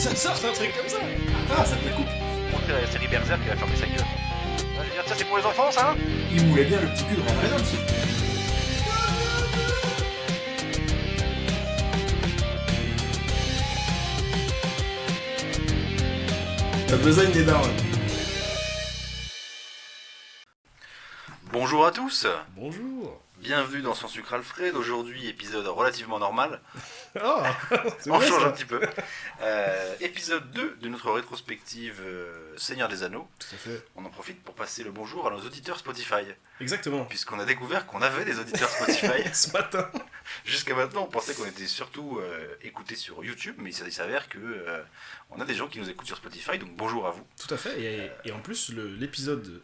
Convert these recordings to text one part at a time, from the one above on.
ça sort un truc comme ça. Ah, ça te la coupe. Montrer la série Berserk, il a fermé sa gueule. Je veux dire, ça c'est pour les enfants, ça. Il moulait bien le petit cul de Ryan Reynolds. T'as besoin des darons. Bonjour à tous. Bonjour. Bienvenue dans Son Sucre Alfred. Aujourd'hui, épisode relativement normal. Ah, c'est On vrai, change ça. un petit peu. Épisode 2 de notre rétrospective Seigneur des Anneaux. Tout à fait. On en profite pour passer le bonjour à nos auditeurs Spotify. Exactement. Puisqu'on a découvert qu'on avait des auditeurs Spotify. Ce matin. Jusqu'à maintenant, on pensait qu'on était surtout écoutés sur YouTube, mais il s'avère que on a des gens qui nous écoutent sur Spotify, donc bonjour à vous. Tout à fait. Et en plus, l'épisode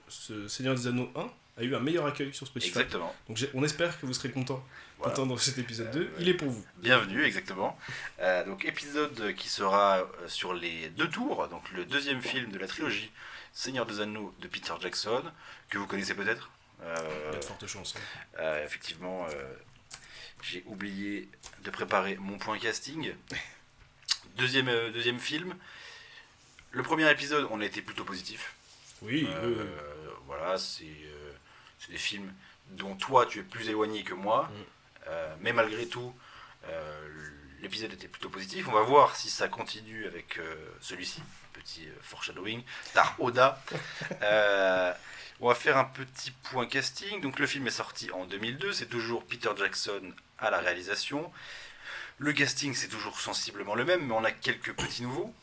Seigneur des Anneaux 1 a eu un meilleur accueil sur Spotify. Exactement. Donc on espère que vous serez contents Voilà. d'entendre cet épisode 2. Il est pour vous. Bienvenue, exactement. Donc épisode qui sera sur les 2 tours, donc le deuxième film de la trilogie Seigneur des Anneaux de Peter Jackson, que vous connaissez peut-être. Il y a de fortes chances. Hein. Effectivement, j'ai oublié de préparer mon point casting. Deuxième film. Le premier épisode, on a été plutôt positif. Oui, Voilà, c'est des films dont toi tu es plus éloigné que moi, mais malgré tout, l'épisode était plutôt positif. On va voir si ça continue avec celui-ci, petit foreshadowing, Tar Oda. On va faire un petit point casting. Donc le film est sorti en 2002, c'est toujours Peter Jackson à la réalisation. Le casting c'est toujours sensiblement le même, mais on a quelques petits nouveaux.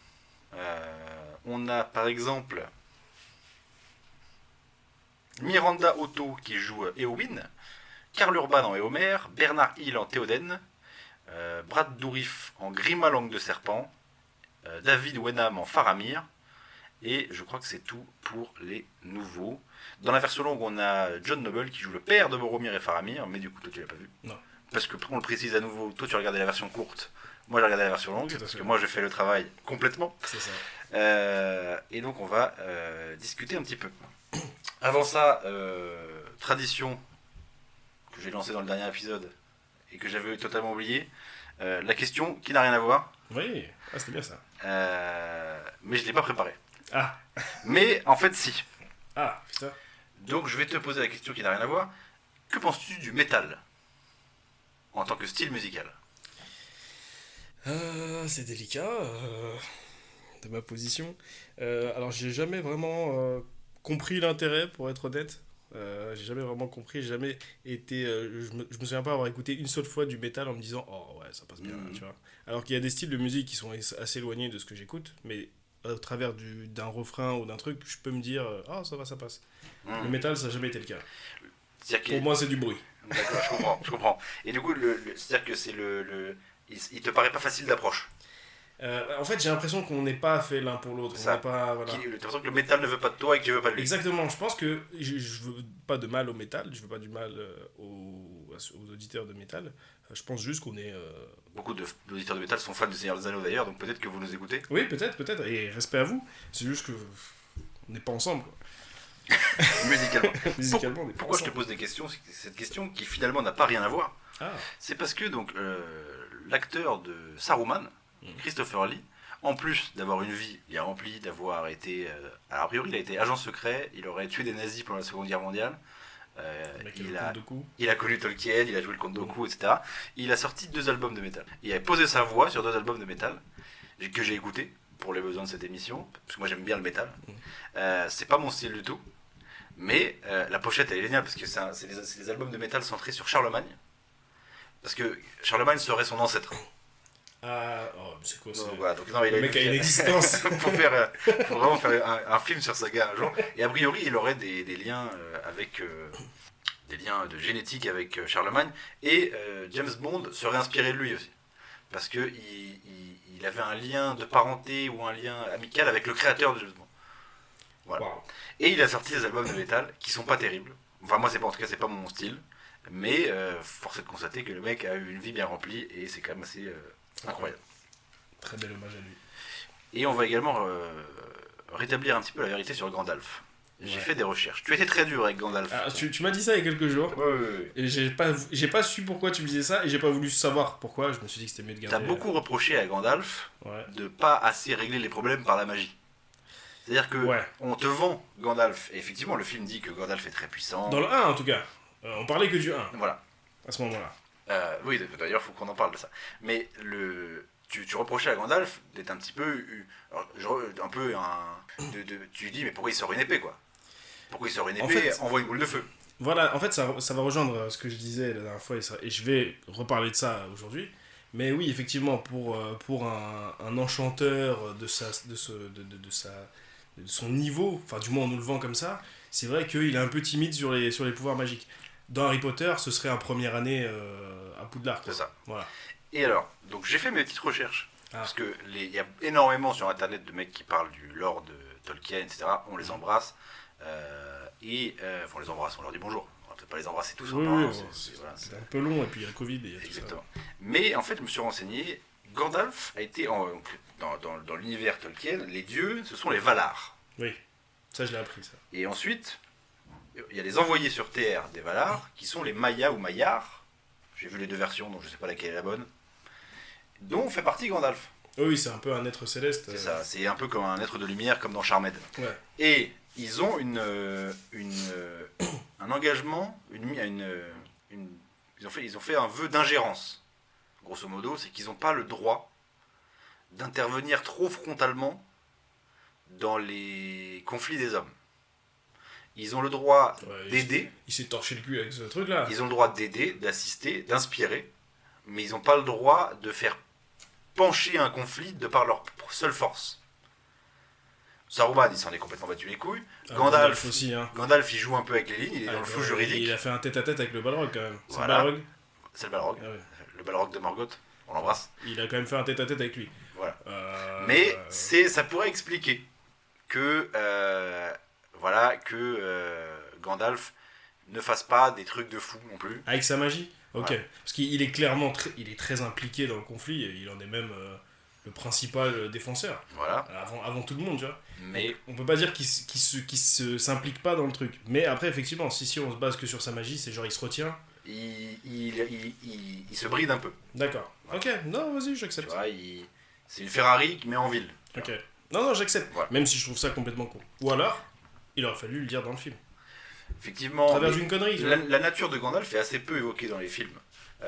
On a par exemple Miranda Otto qui joue Éowyn, Karl Urban en Éomer, Bernard Hill en Théoden, Brad Dourif en Grima Langue de Serpent, David Wenham en Faramir, et je crois que c'est tout pour les nouveaux. Dans la version longue, on a John Noble qui joue le père de Boromir et Faramir, mais du coup, toi tu l'as pas vu. Non. Parce que, on le précise à nouveau, toi tu as regardé la version courte, moi j'ai regardé la version longue, Tout à parce fait. que moi je fais le travail complètement. c'est ça. Et donc on va discuter un petit peu. Avant ça, tradition que j'ai lancée dans le dernier épisode et que j'avais totalement oublié, la question qui n'a rien à voir, Oui, c'était bien ça. mais je ne l'ai pas préparée. Ah, Mais en fait si. putain. Donc je vais te poser la question qui n'a rien à voir. Que penses-tu du métal en tant que style musical? C'est délicat de ma position. Alors, j'ai jamais vraiment compris l'intérêt, pour être honnête. J'ai jamais vraiment compris, j'ai jamais été. Je me souviens pas avoir écouté une seule fois du métal en me disant oh ouais, ça passe bien, tu vois. Alors qu'il y a des styles de musique qui sont assez éloignés de ce que j'écoute, mais au travers d'un refrain ou d'un truc, je peux me dire ah ça va, ça passe. Le métal, ça n'a jamais été le cas. C'est-à-dire que- Pour moi, c'est du bruit. D'accord, je comprends. Et du coup, c'est-à-dire que c'est il te paraît pas facile d'approche. En fait, j'ai l'impression qu'on n'est pas fait l'un pour l'autre. Ça. On n'est pas, voilà. T'as l'impression que le métal ne veut pas de toi et que tu veux pas de lui. Exactement, je pense que je veux pas de mal au métal, je veux pas du mal aux auditeurs de métal. Je pense juste qu'on est. Beaucoup d'auditeurs de métal sont fans de Seigneur des Anneaux d'ailleurs, donc peut-être que vous nous écoutez. Oui, peut-être, et respect à vous. C'est juste que on n'est pas ensemble, quoi. Musicalement. Musicalement, on n'est pas Pourquoi je te ensemble. pose des questions? C'est que cette question qui finalement n'a pas rien à voir. Ah, C'est parce que donc l'acteur de Saruman, Christopher Lee, en plus d'avoir une vie bien remplie, d'avoir été, alors, a priori il a été agent secret, il aurait tué des nazis pendant la Seconde Guerre mondiale. le mec, Il le a, compte de coups. il a connu Tolkien, il a joué le conte Doku, etc. Il a sorti 2 albums de métal. Il a posé sa voix sur 2 albums de métal que j'ai écouté pour les besoins de cette émission, parce que moi j'aime bien le métal. C'est pas mon style du tout, mais la pochette elle est géniale parce que c'est des albums de métal centrés sur Charlemagne. Parce que Charlemagne serait son ancêtre. Ah, oh, c'est quoi ça? Donc, voilà, donc, non, il Le mec a une existence. faut vraiment faire un film sur ce gars un jour. Et a priori, il aurait des liens avec des liens de génétique avec Charlemagne. Et James Bond serait inspiré de lui aussi, parce que il avait un lien de parenté ou un lien amical avec le créateur de James Bond. Voilà. Waouh. Et il a sorti des albums de métal qui sont pas terribles. Enfin moi c'est pas, en tout cas c'est pas mon style. Mais force est de constater que le mec a eu une vie bien remplie et c'est quand même assez incroyable. Très bel hommage à lui. Et on va également rétablir un petit peu la vérité sur Gandalf. J'ai fait des recherches. Tu étais très dur avec Gandalf. Ah, tu m'as dit ça il y a quelques jours. Ouais. Et j'ai pas su pourquoi tu me disais ça et j'ai pas voulu savoir pourquoi. Je me suis dit que c'était mieux de garder. T'as beaucoup reproché à Gandalf Ouais. de pas assez régler les problèmes par la magie. C'est-à-dire que Ouais. on te vend Gandalf, et effectivement le film dit que Gandalf est très puissant. Dans le 1 en tout cas. On parlait que du 1 Voilà. à ce moment-là. Oui, d'ailleurs, il faut qu'on en parle de ça. Mais tu reprochais à Gandalf d'être un petit peu. Un peu tu dis, mais pourquoi il sort une épée, quoi? Pourquoi il sort une épée En fait, envoie une boule de feu? Voilà, en fait, ça va rejoindre ce que je disais la dernière fois et je vais reparler de ça aujourd'hui. Mais oui, effectivement, pour un enchanteur de son niveau, enfin, du moins, on nous le vend comme ça, c'est vrai qu'il est un peu timide sur les pouvoirs magiques. Dans Harry Potter, ce serait un première année à Poudlard. C'est ça. Voilà. Et alors, donc j'ai fait mes petites recherches. Ah. Parce que il y a énormément sur internet de mecs qui parlent du lore de Tolkien, etc. On les embrasse. On les embrasse, on leur dit bonjour. On va peut-être pas les embrasser tous. Oui, hein, oui, voilà, c'est un peu long, et puis il y a le Covid et il y a tout ça. exactement. Mais en fait, je me suis renseigné. Gandalf a été dans l'univers Tolkien, les dieux, ce sont les Valar. Oui, ça je l'ai appris, ça. Et ensuite, il y a les envoyés sur Terre des Valar, qui sont les Mayas ou Mayars. J'ai vu les deux versions, donc je sais pas laquelle est la bonne. Dont fait partie Gandalf. Oh oui, c'est un peu un être céleste. C'est ça, c'est un peu comme un être de lumière, comme dans Charmed. Ouais. Et ils ont un engagement, ils ont fait un vœu d'ingérence. Grosso modo, c'est qu'ils n'ont pas le droit d'intervenir trop frontalement dans les conflits des hommes. Ils ont le droit Ouais, d'aider, Il s'est torché le cul avec ce truc-là. ils ont le droit d'aider, d'assister, d'inspirer, mais ils n'ont pas le droit de faire pencher un conflit de par leur seule force. Saruman, il s'en est complètement battu les couilles. Ah, Gandalf aussi, hein. Gandalf, il joue un peu avec les lignes, il est dans le flou juridique. Il a fait un tête-à-tête avec le Balrog quand même. C'est Voilà. le Balrog. C'est le Balrog. Ah ouais. Le Balrog de Morgoth. On l'embrasse. Il a quand même fait un tête-à-tête avec lui. Voilà. Mais euh, ça pourrait expliquer que, Gandalf ne fasse pas des trucs de fou non plus. Avec sa magie. Ok. Ouais. Parce qu'il est clairement il est très impliqué dans le conflit. Et il en est même le principal défenseur. Voilà. Avant tout le monde, tu vois. Mais On peut pas dire qu'il s'implique pas dans le truc. Mais après, effectivement, si on se base que sur sa magie, c'est genre il se retient. il se bride un peu. D'accord. Ok. Non, vas-y, Tu j'accepte. vois, c'est une Ferrari mais en ville. Ok. Non, j'accepte. Voilà. Même si je trouve ça complètement con. Ou alors, il aurait fallu le dire dans le film. Effectivement. À travers mais une connerie, tu vois. la nature de Gandalf est assez peu évoquée dans les films.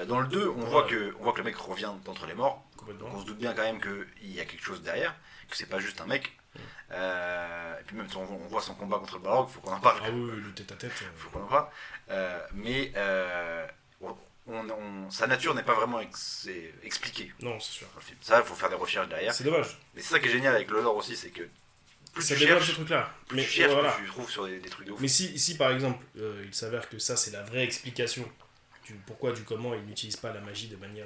Dans le 2, on voit que le mec revient d'entre les morts. Complètement. Donc on se doute bien quand même qu'il y a quelque chose derrière, que c'est pas juste un mec. Et puis même si on voit son combat contre le Balrog, faut qu'on en parle. Ah oui, le tête-à-tête. Faut qu'on en parle. Sa nature n'est pas vraiment expliquée Non, c'est sûr. dans le film. Ça, il faut faire des recherches derrière. C'est dommage. Mais c'est ça qui est génial avec le lore aussi, c'est que plus Ça tu développe ce cherches, truc-là. Mais plus tu cherches, voilà. plus tu trouves sur des trucs de ouf. Mais si par exemple, il s'avère que ça, c'est la vraie explication du pourquoi, du comment il n'utilise pas la magie de manière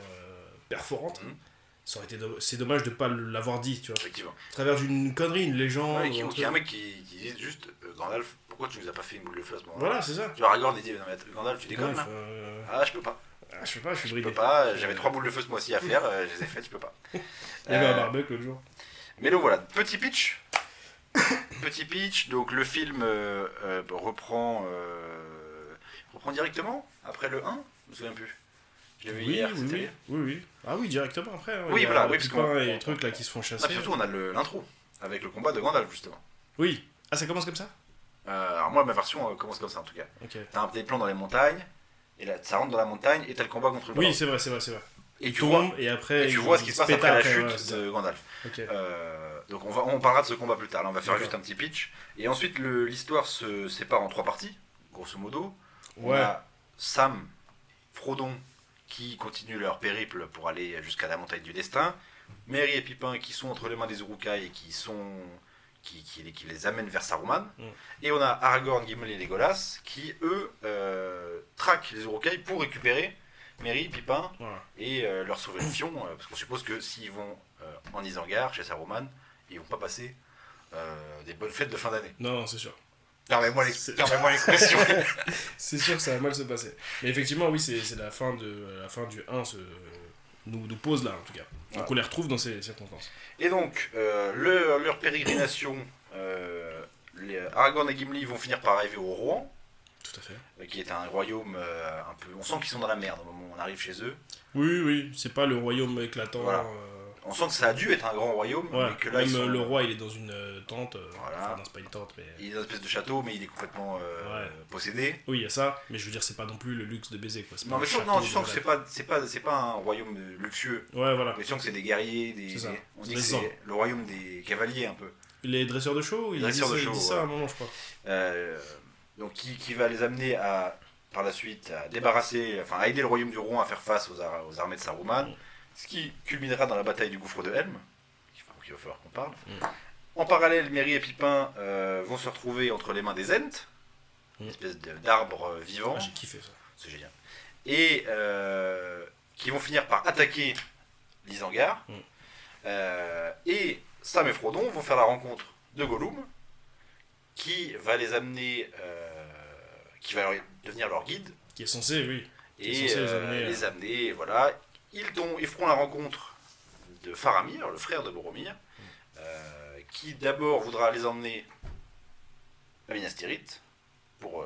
perforante, Mhm. ça aurait été c'est dommage de pas l'avoir dit, tu vois. Effectivement. À travers d'une connerie, une légende. Ouais, un qu'il y truc. a un mec qui dit juste Gandalf, pourquoi tu nous as pas fait une boule de feu à ce moment-là? Voilà, c'est ça. Tu vois, Aragorn, il dit non, mais Gandalf, tu déconnes Bref, là? Ah, je peux pas. je sais pas, je suis Je bridé. peux pas, j'avais 3 boules de feu ce mois-ci à faire, je les ai faites, je peux pas. Il y avait un Euh, barbecue l'autre jour. Mais donc voilà, petit pitch. Petit pitch, donc le film reprend directement après le 1, je me souviens plus. Je l'ai vu hier, c'était hier. Oui. Ah oui, directement après. hein. Oui, Il y a voilà, le oui, parce Pipin qu'on- et les trucs là qui se font Ah, chasser. puis surtout, on a l'intro avec le combat de Gandalf justement. Oui. Ah, ça commence comme ça? Alors moi, ma version commence comme ça en tout cas. Ok. T'as des plans dans les montagnes, et là, ça rentre dans la montagne, et t'as le combat contre le Oui, Balrog. c'est vrai. Et Il tu vois, tombe et après. et tu il vois ce qui se passe pète après la ouais, chute c'est ça. de Gandalf. Ok. Donc on parlera de ce combat plus tard. Là, on va faire D'accord. juste un petit pitch. Et ensuite, l'histoire se sépare en 3 parties, grosso modo. On Ouais. a Sam, Frodon, qui continuent leur périple pour aller jusqu'à la montagne du destin. Merry et Pipin, qui sont entre les mains des Uruk-hai et qui les amènent vers Saruman. Et on a Aragorn, Gimli et Legolas, qui eux traquent les Uruk-hai pour récupérer Merry, Pipin Voilà. et leur sauver le fion, parce qu'on suppose que s'ils vont en Isengard, chez Saruman, ils vont pas passer des bonnes fêtes de fin d'année. Non, c'est sûr. Permets-moi l'expression. C'est sûr que ça va mal se passer. Mais effectivement, oui, c'est la fin du 1 nous pose là, en tout cas. Donc Ouais. on les retrouve dans ces circonstances. Et donc, leur pérégrination Aragorn et Gimli vont finir par arriver au Rohan, Tout à fait. qui est un royaume un peu... On sent qu'ils sont dans la merde au moment où on arrive chez eux. Oui, c'est pas le royaume éclatant. Voilà. On sent que ça a dû être un grand royaume, Ouais, mais que là, même ils sont... le roi, il est dans une tente. Voilà. Enfin, non, c'est pas une tente, mais. Il est dans une espèce de château, mais il est complètement possédé. Oui, il y a ça, mais je veux dire, c'est pas non plus le luxe de baiser, quoi. C'est Non, pas mais le non, château tu de sens que Valhalla. c'est pas un royaume luxueux. Ouais, voilà. Mais tu sens que c'est des guerriers, C'est ça. on dit Mais que sans. c'est le royaume des cavaliers un peu. Les dresseurs de chevaux, il Dresseurs de dit chevaux, ça ouais. à un moment, je crois. Donc qui va les amener par la suite à débarrasser, enfin à aider le royaume du Rohan à faire face aux armées de Saruman, ce qui culminera dans la bataille du gouffre de Helm, qu'il va falloir qu'on parle. En parallèle, Merry et Pippin vont se retrouver entre les mains des Ents, une espèce d'arbre vivant, Ah, j'ai kiffé ça. c'est génial, et qui vont finir par attaquer l'Isengard, et Sam et Frodon vont faire la rencontre de Gollum, qui va les amener, qui va devenir leur guide, Qui est censé, oui. Qui est et censé les amener, les amener, voilà. Ils feront la rencontre de Faramir, le frère de Boromir, qui d'abord voudra les emmener à Minas Tirith pour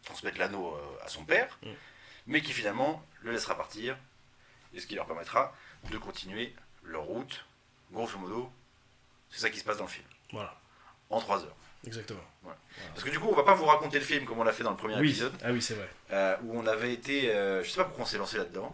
transmettre l'anneau à son père, mais qui finalement le laissera partir, et ce qui leur permettra de continuer leur route, grosso modo. C'est ça qui se passe dans le film, Voilà, en 3 heures. exactement. Voilà. Parce que du coup, on va pas vous raconter le film comme on l'a fait dans le premier Oui, épisode, ah oui, c'est vrai. où on avait été... je sais pas pourquoi on s'est lancé là-dedans.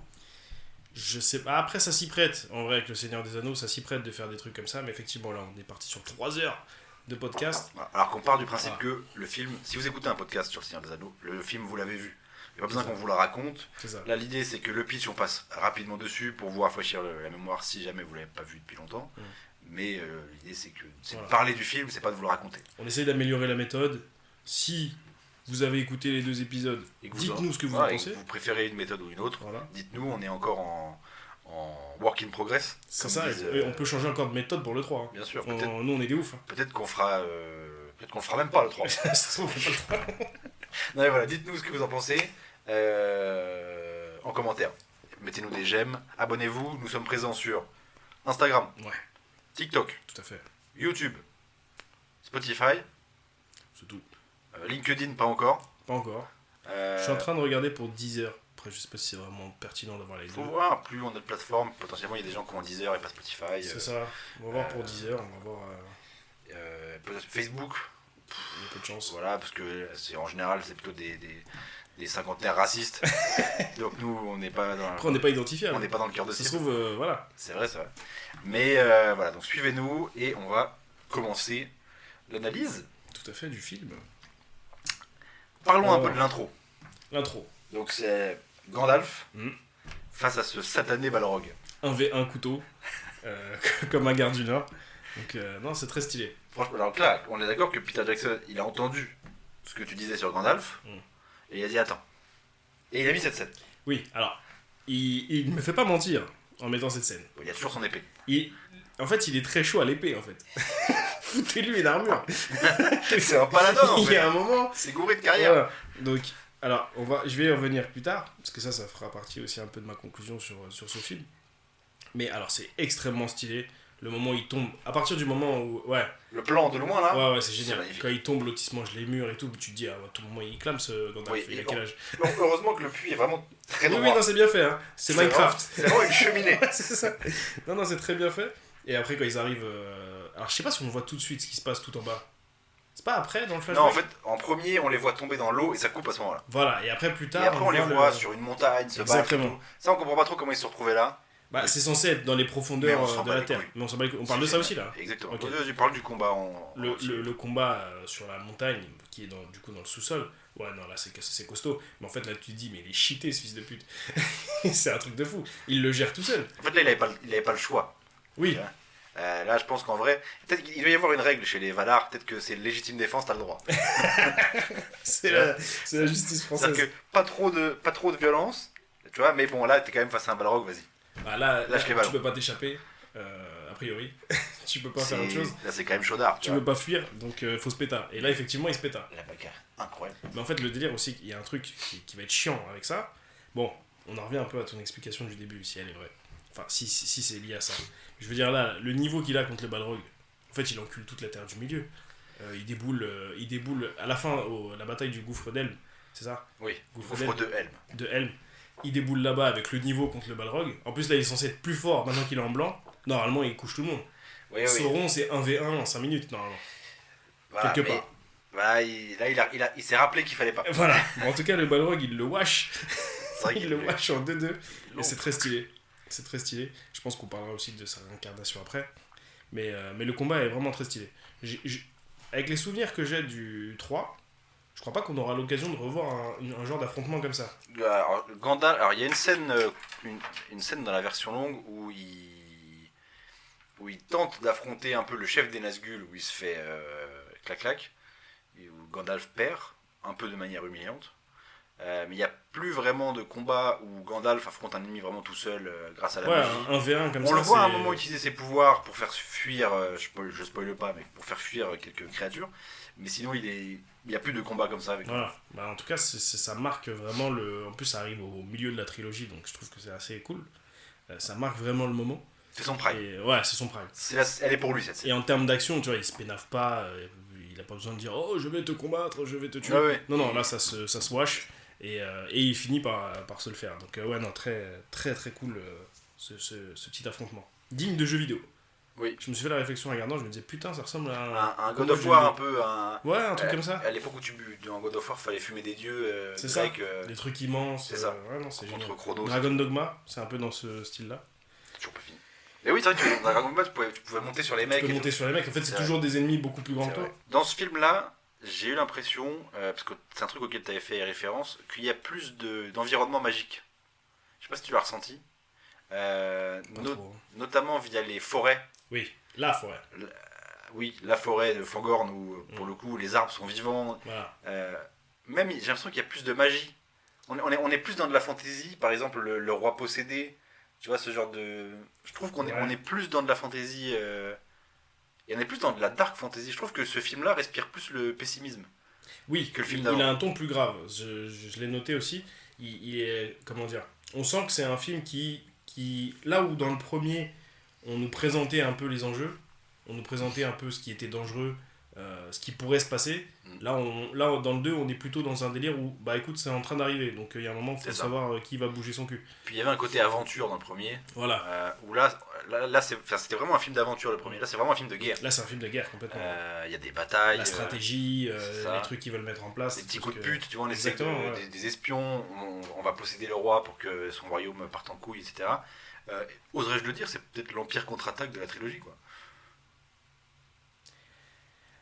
Je sais pas, après ça s'y prête. En vrai, avec le Seigneur des Anneaux, ça s'y prête de faire des trucs comme ça, mais effectivement, là, on est parti sur 3 heures de podcast. Voilà. Alors qu'on part du principe Ah. que le film, si vous écoutez un podcast sur le Seigneur des Anneaux, le film vous l'avez vu. Il n'y a pas besoin qu'on vous le raconte. C'est ça. Là, l'idée c'est que le pitch, on passe rapidement dessus pour vous rafraîchir la mémoire si jamais vous l'avez pas vu depuis longtemps. Mais l'idée c'est Voilà. de parler du film, c'est pas de vous le raconter. On essaye d'améliorer la méthode. Si vous avez écouté les 2 épisodes, Et que dites-nous ce que vous en voilà, et pensez. que vous préférez une méthode ou une autre. Voilà. Dites-nous, on est encore en work in progress. C'est comme ça, disent, et on peut changer encore de méthode pour le 3. Hein. Bien sûr, Nous, on est des ouf. Hein. peut-être qu'on fera... peut-être qu'on le fera même pas le 3. Ça se trouve, on fait pas le 3. Non, mais voilà, dites-nous ce que vous en pensez en commentaire. Mettez-nous des j'aime, abonnez-vous, nous sommes présents sur Instagram, Ouais, TikTok, tout à fait. YouTube, Spotify, C'est tout. LinkedIn pas encore. Pas encore. Je suis en train de regarder pour 10 heures. Après, je sais pas si c'est vraiment pertinent d'avoir les deux. Faut voir, plus on a de plateformes, potentiellement il y a des gens qui ont Deezer et pas Spotify. C'est ça. On va voir pour 10 heures, on va voir. Peut-être Facebook, Il y a peu de chance. voilà, parce que en général c'est plutôt des cinquantenaires racistes. Donc nous on n'est pas dans Après, on n'est pas identifiable. on n'est pas dans le cœur de Ça se cible. trouve, voilà. C'est vrai, c'est vrai. Mais voilà, donc suivez-nous et on va commencer l'analyse. Tout à fait, du film. Parlons un Oh. peu de l'intro. L'intro. Donc c'est Gandalf Mm. face à ce satané Balrog. 1v1 couteau. Comme un garde du Nord. Donc, non, c'est très stylé. Franchement, alors là, on est d'accord que Peter Jackson, il a entendu ce que tu disais sur Gandalf et il a dit attends. Et il a mis cette scène. Oui, alors, il ne me fait pas mentir en mettant cette scène. Il a toujours son épée. En fait, il est très chaud à l'épée, en fait. Foutez-lui une armure. C'est un paladin en Il y fait. a un moment. C'est gouré de carrière. Voilà. Donc, alors, je vais y revenir plus tard, parce que ça fera partie aussi un peu de ma conclusion sur ce film. Mais alors, c'est extrêmement stylé. Le moment où il tombe, à partir du moment où. Ouais, Le plan de loin là. ouais, c'est génial. magnifique. Quand il tombe lotissement, je les murs et tout, tu te dis, à tout moment, il clame ce Gandalf. Oui, il a et quel âge? Donc, heureusement que le puits est vraiment très Oui, droit. oui, non, c'est bien fait, hein. C'est Minecraft. C'est vraiment une cheminée. Ouais, c'est ça. Non, c'est très bien fait. Et après, quand ils arrivent. Alors, je sais pas si on voit tout de suite ce qui se passe tout en bas. C'est pas après dans le flashback? Non, en fait, en premier, on les voit tomber dans l'eau et ça coupe à ce moment-là. Voilà, et après, plus tard. Et après, on les voit le- sur une montagne, se battre. Exactement. et tout. Ça, on comprend pas trop comment ils se sont retrouvés là. Bah, c'est censé être dans les Mais profondeurs on s'en de bat la les Terre. couilles. Mais on s'en bat les couilles. On parle de ça aussi là. Exactement. Ok. Je parle du combat en. Le combat sur la montagne, qui est du coup dans le sous-sol. Ouais, non, là c'est costaud. Mais en fait, là tu te dis, mais il est cheaté ce fils de pute. C'est un truc de fou. Il le gère tout seul. En fait, là, il avait pas le choix. Oui, Là, je pense qu'en vrai, peut-être qu'il doit y avoir une règle chez les Valar. Peut-être que c'est légitime défense, t'as le droit. c'est la justice française. C'est-à-dire que pas trop de violence. Tu vois, mais bon, là, t'es quand même face à un Balrog, vas-y. Bah, là, Lâche les ballons. tu peux pas t'échapper, a priori. Tu peux pas faire autre chose. Là, c'est quand même chaudard. Tu vois. peux pas fuir, donc faut se péta. Et là, effectivement, il se péta. La bagarre, incroyable. Mais en fait, le délire aussi, il y a un truc qui va être chiant avec ça. Bon, on en revient un peu à ton explication du début, si elle est vraie. Enfin, si c'est lié à ça. Je veux dire, là, le niveau qu'il a contre le Balrog, en fait, il encule toute la terre du milieu. il déboule à la fin, la bataille du gouffre d'Helm, c'est ça? Oui, Gouffre gouffre de Helm. De Helm. Il déboule là-bas avec le niveau contre le Balrog. En plus, là, il est censé être plus fort maintenant qu'il est en blanc. Normalement, il couche tout le monde. Oui, Sauron, c'est 1v1 en 5 minutes, normalement. Voilà, Quelque mais- part. Là, il s'est rappelé qu'il fallait pas. Voilà. En tout cas, le Balrog, il le wash. C'est vrai Il qu'il le wash en 2-2. long. Et c'est très stylé. C'est très stylé. Je pense qu'on parlera aussi de sa réincarnation après. Mais le combat est vraiment très stylé. Avec les souvenirs que j'ai du 3, je crois pas qu'on aura l'occasion de revoir un genre d'affrontement comme ça. Alors, Gandalf, alors il y a une scène dans la version longue où il tente d'affronter un peu le chef des Nazgûl, où il se fait clac-clac, et où Gandalf perd, un peu de manière humiliante. Mais il n'y a plus vraiment de combat où Gandalf affronte un ennemi vraiment tout seul grâce à la Ouais, magie. un 1v1 comme On ça. le voit à un c'est- moment utiliser ses pouvoirs pour faire fuir, je spoile pas, mais pour faire fuir quelques créatures. Mais sinon, il n'y a plus de combat comme ça avec lui. Voilà. Bah, en tout cas, ça marque vraiment le. En plus, ça arrive au milieu de la trilogie, donc je trouve que c'est assez cool. Ça marque vraiment le moment. C'est son prime. Et, ouais, c'est son prime. Elle est pour lui cette scène. Et en termes d'action, tu vois, il se pénave pas. Il a pas besoin de dire oh, je vais te combattre, je vais te tuer. Ouais, ouais. Non, non, là, ça se wash. Et il finit par se le faire. Donc, ouais, non, très, très, très cool ce petit affrontement. Digne de jeu vidéo. Oui. Je me suis fait la réflexion en regardant, je me disais putain, ça ressemble à Un God combat of de jeu War vidéo. un peu. Ouais, un truc comme ça. À l'époque où dans God of War, fallait fumer des dieux C'est ça. grecs. Des trucs immenses. c'est ça. Ouais, non, c'est génial. Contre Chronos. Dragon Dogma, c'est un peu dans ce style-là. C'est toujours pas fini. Mais oui, c'est vrai que dans Dragon Ball, tu pouvais monter sur les mecs. Tu peux et monter tout. sur les mecs, en fait, c'est C'est toujours des ennemis beaucoup plus grands C'est que toi. vrai. Dans ce film-là, j'ai eu l'impression, parce que c'est un truc auquel tu avais fait référence, qu'il y a plus d'environnement magique. Je sais pas si tu l'as ressenti. Pas trop. Notamment via les forêts. Oui, la forêt. Oui, la forêt de Fangorn où, pour le coup, les arbres sont vivants. Voilà. Même, j'ai l'impression qu'il y a plus de magie. On est plus dans de la fantaisie. Par exemple, le roi possédé. Tu vois, ce genre de... Je trouve qu'on est, Ouais. on est plus dans de la fantaisie... Et on est plus dans de la dark fantasy. Je trouve que ce film-là respire plus le pessimisme. Oui, Que le film il d'avant. a un ton plus grave. Je l'ai noté aussi. Il est. Comment dire? On sent que c'est un film qui. Là où dans le premier, on nous présentait un peu les enjeux, on nous présentait un peu ce qui était dangereux, ce qui pourrait se passer. Là, dans le 2, on est plutôt dans un délire où, bah écoute, c'est en train d'arriver. Donc il y a un moment, il faut C'est ça. savoir qui va bouger son cul. Puis il y avait un côté aventure dans le premier. Voilà. Où là c'était vraiment un film d'aventure le premier. Là, c'est vraiment un film de guerre. Là, c'est un film de guerre complètement. Il y a des batailles. La stratégie, c'est ça. les trucs qu'ils veulent mettre en place. Des petits parce coups de que- pute, tu vois, on essaie Exactement, ouais. des espions, on va posséder le roi pour que son royaume parte en couille, etc. Oserais-je le dire, c'est peut-être l'Empire contre-attaque de la trilogie, quoi.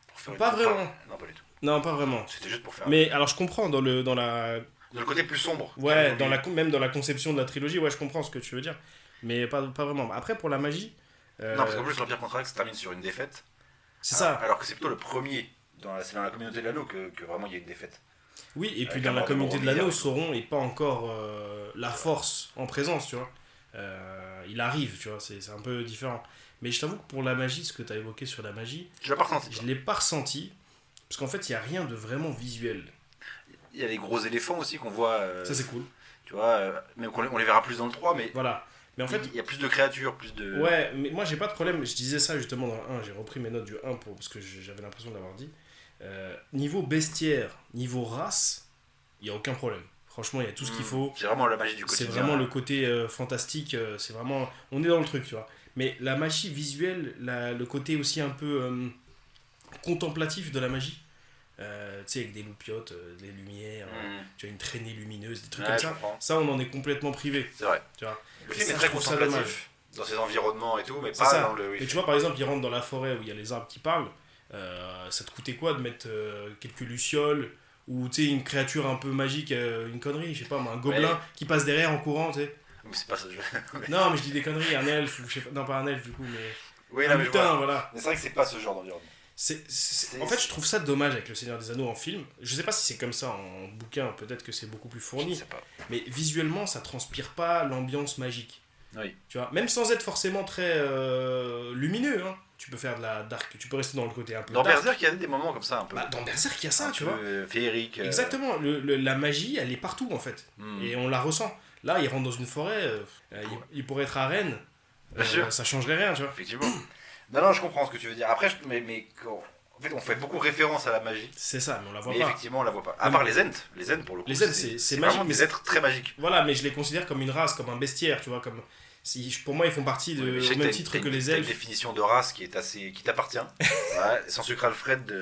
Pour faire Pas une- vraiment. Non, pas du tout. Non, pas vraiment. C'était juste pour faire. Mais alors, je comprends dans la Dans le côté plus sombre. Ouais, même dans la conception de la trilogie, ouais, je comprends ce que tu veux dire. Mais pas vraiment. Après, pour la magie. Non, parce qu'en plus, l'Empire contre-attaque se termine sur une défaite. C'est ça. Alors que c'est plutôt le premier. C'est dans la communauté de l'anneau que vraiment il y a une défaite. Oui, et puis avec dans la la mort de communauté de Boromir l'anneau, et tout. Sauron n'est pas encore la force en présence, tu vois. Il arrive, tu vois, c'est un peu différent. Mais je t'avoue que pour la magie, ce que tu as évoqué sur la magie, Tu l'as pas ressenti, je toi. l'ai pas ressenti. Parce qu'en fait, il n'y a rien de vraiment visuel. Il y a les gros éléphants aussi qu'on voit. Ça, c'est cool. Tu vois, même on les verra plus dans le 3, mais Voilà. Mais en fait, il y a plus de créatures, plus de. ouais, mais moi j'ai pas de problème, je disais ça justement dans le 1, j'ai repris mes notes du 1 parce que j'avais l'impression de l'avoir dit. Niveau bestiaire, niveau race, il n'y a aucun problème. Franchement, il y a tout ce qu'il faut. C'est vraiment la magie du C'est quotidien. vraiment le côté fantastique, c'est vraiment. On est dans le truc, tu vois. Mais la magie visuelle, le côté aussi un peu contemplatif de la magie, tu sais, avec des loupiottes, des lumières, tu as une traînée lumineuse, des trucs Ouais, comme je ça, comprends. ça on en est complètement privé, C'est vrai. tu vois. Le film Ça, est très je trouve ça contemplatif dans ses environnements et tout, mais C'est pas ça. dans le. Et tu vois, par exemple, ils rentrent dans la forêt où il y a les arbres qui parlent. Ça te coûtait quoi de mettre quelques lucioles ou tu sais, une créature un peu magique, une connerie, je sais pas, moi, un gobelin Ouais. qui passe derrière en courant, tu sais. Mais c'est pas ça. Non, mais je dis des conneries, un elfe, ou je sais pas, non, pas un elfe du coup, mais Oui, un non, mais je lutin, vois. voilà. Mais c'est vrai que c'est pas ce genre d'environnement. En fait, je trouve ça dommage avec Le Seigneur des Anneaux en film. Je sais pas si c'est comme ça en bouquin, peut-être que c'est beaucoup plus Je fourni, sais pas. mais visuellement, ça transpire pas l'ambiance magique. Oui. Tu vois, même sans être forcément très lumineux, hein. Tu peux faire de la dark, tu peux rester dans le côté un peu Dans dark. Berserk, il y a des moments comme ça, un peu. Bah, dans Berserk, il y a ça, un tu peu, vois. féerique. Exactement, la magie, elle est partout en fait. Et on la ressent. Là, il rentre dans une forêt, il pourrait être à Rennes, Bien sûr. ça changerait rien, tu vois. Effectivement. Non, je comprends ce que tu veux dire. Après, mais En fait, on fait beaucoup référence à la magie, C'est ça, mais on la voit mais pas. effectivement, on la voit pas. À Non, part les Ents. Les Ents, pour le coup, Les Ents, c'est magique, vraiment mais des êtres très magiques. Voilà, mais je les considère comme une race, comme un bestiaire, tu vois, comme... Pour moi, ils font partie Oui, mais je sais au que même t'as titre une- que t'as les une elfes. définition de race qui t'appartient. Ouais, sans sucre Alfred,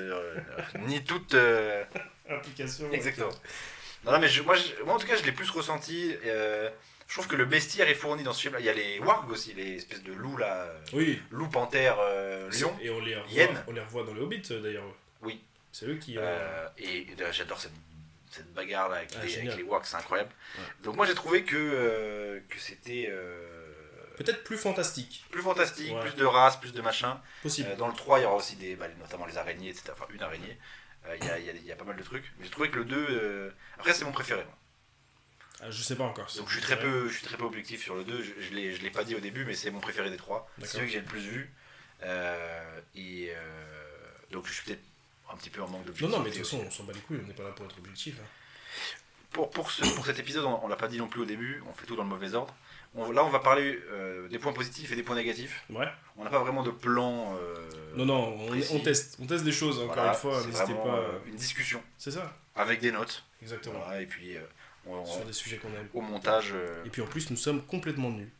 ni toute. Application. Exactement. Non, mais moi, en tout cas, je l'ai plus ressenti. Je trouve que le bestiaire est fourni dans ce film. Il y a les wargs aussi, les espèces de loups là. Oui. Loup, panthère, lion. Et Hyène. on les revoit dans le Hobbit, d'ailleurs. Oui. C'est eux qui... Et j'adore cette bagarre là avec, Génial. avec les wargs, c'est incroyable. Ouais. Donc, moi, j'ai trouvé que c'était Peut-être plus fantastique. plus fantastique, Ouais. plus de races, plus de machin. Possible. Dans le 3, il y aura aussi notamment les araignées, etc. Enfin, une araignée. Il y a pas mal de trucs. Mais j'ai trouvé que le 2. Après, c'est mon préféré. Moi. Ah, je sais pas encore. Donc je suis très peu objectif sur le 2. Je l'ai pas dit au début, mais c'est mon préféré des 3. C'est D'accord. celui que j'ai le plus vu. Donc je suis peut-être un petit peu en manque Non, d'objectivité. non, mais de toute façon, aussi. on s'en bat les couilles, on n'est pas là pour être objectif. Hein. Pour cet épisode, on l'a pas dit non plus au début. On fait tout dans le mauvais ordre. Là, on va parler des points positifs et des points négatifs. Ouais. On n'a pas vraiment de plan. Non, précis. on teste des choses, encore Voilà, une fois, c'est n'hésitez vraiment, pas. une discussion C'est ça, avec des notes. exactement. Voilà, et puis Sur des sujets qu'on aime. au montage. Et puis en plus, nous sommes complètement nuls.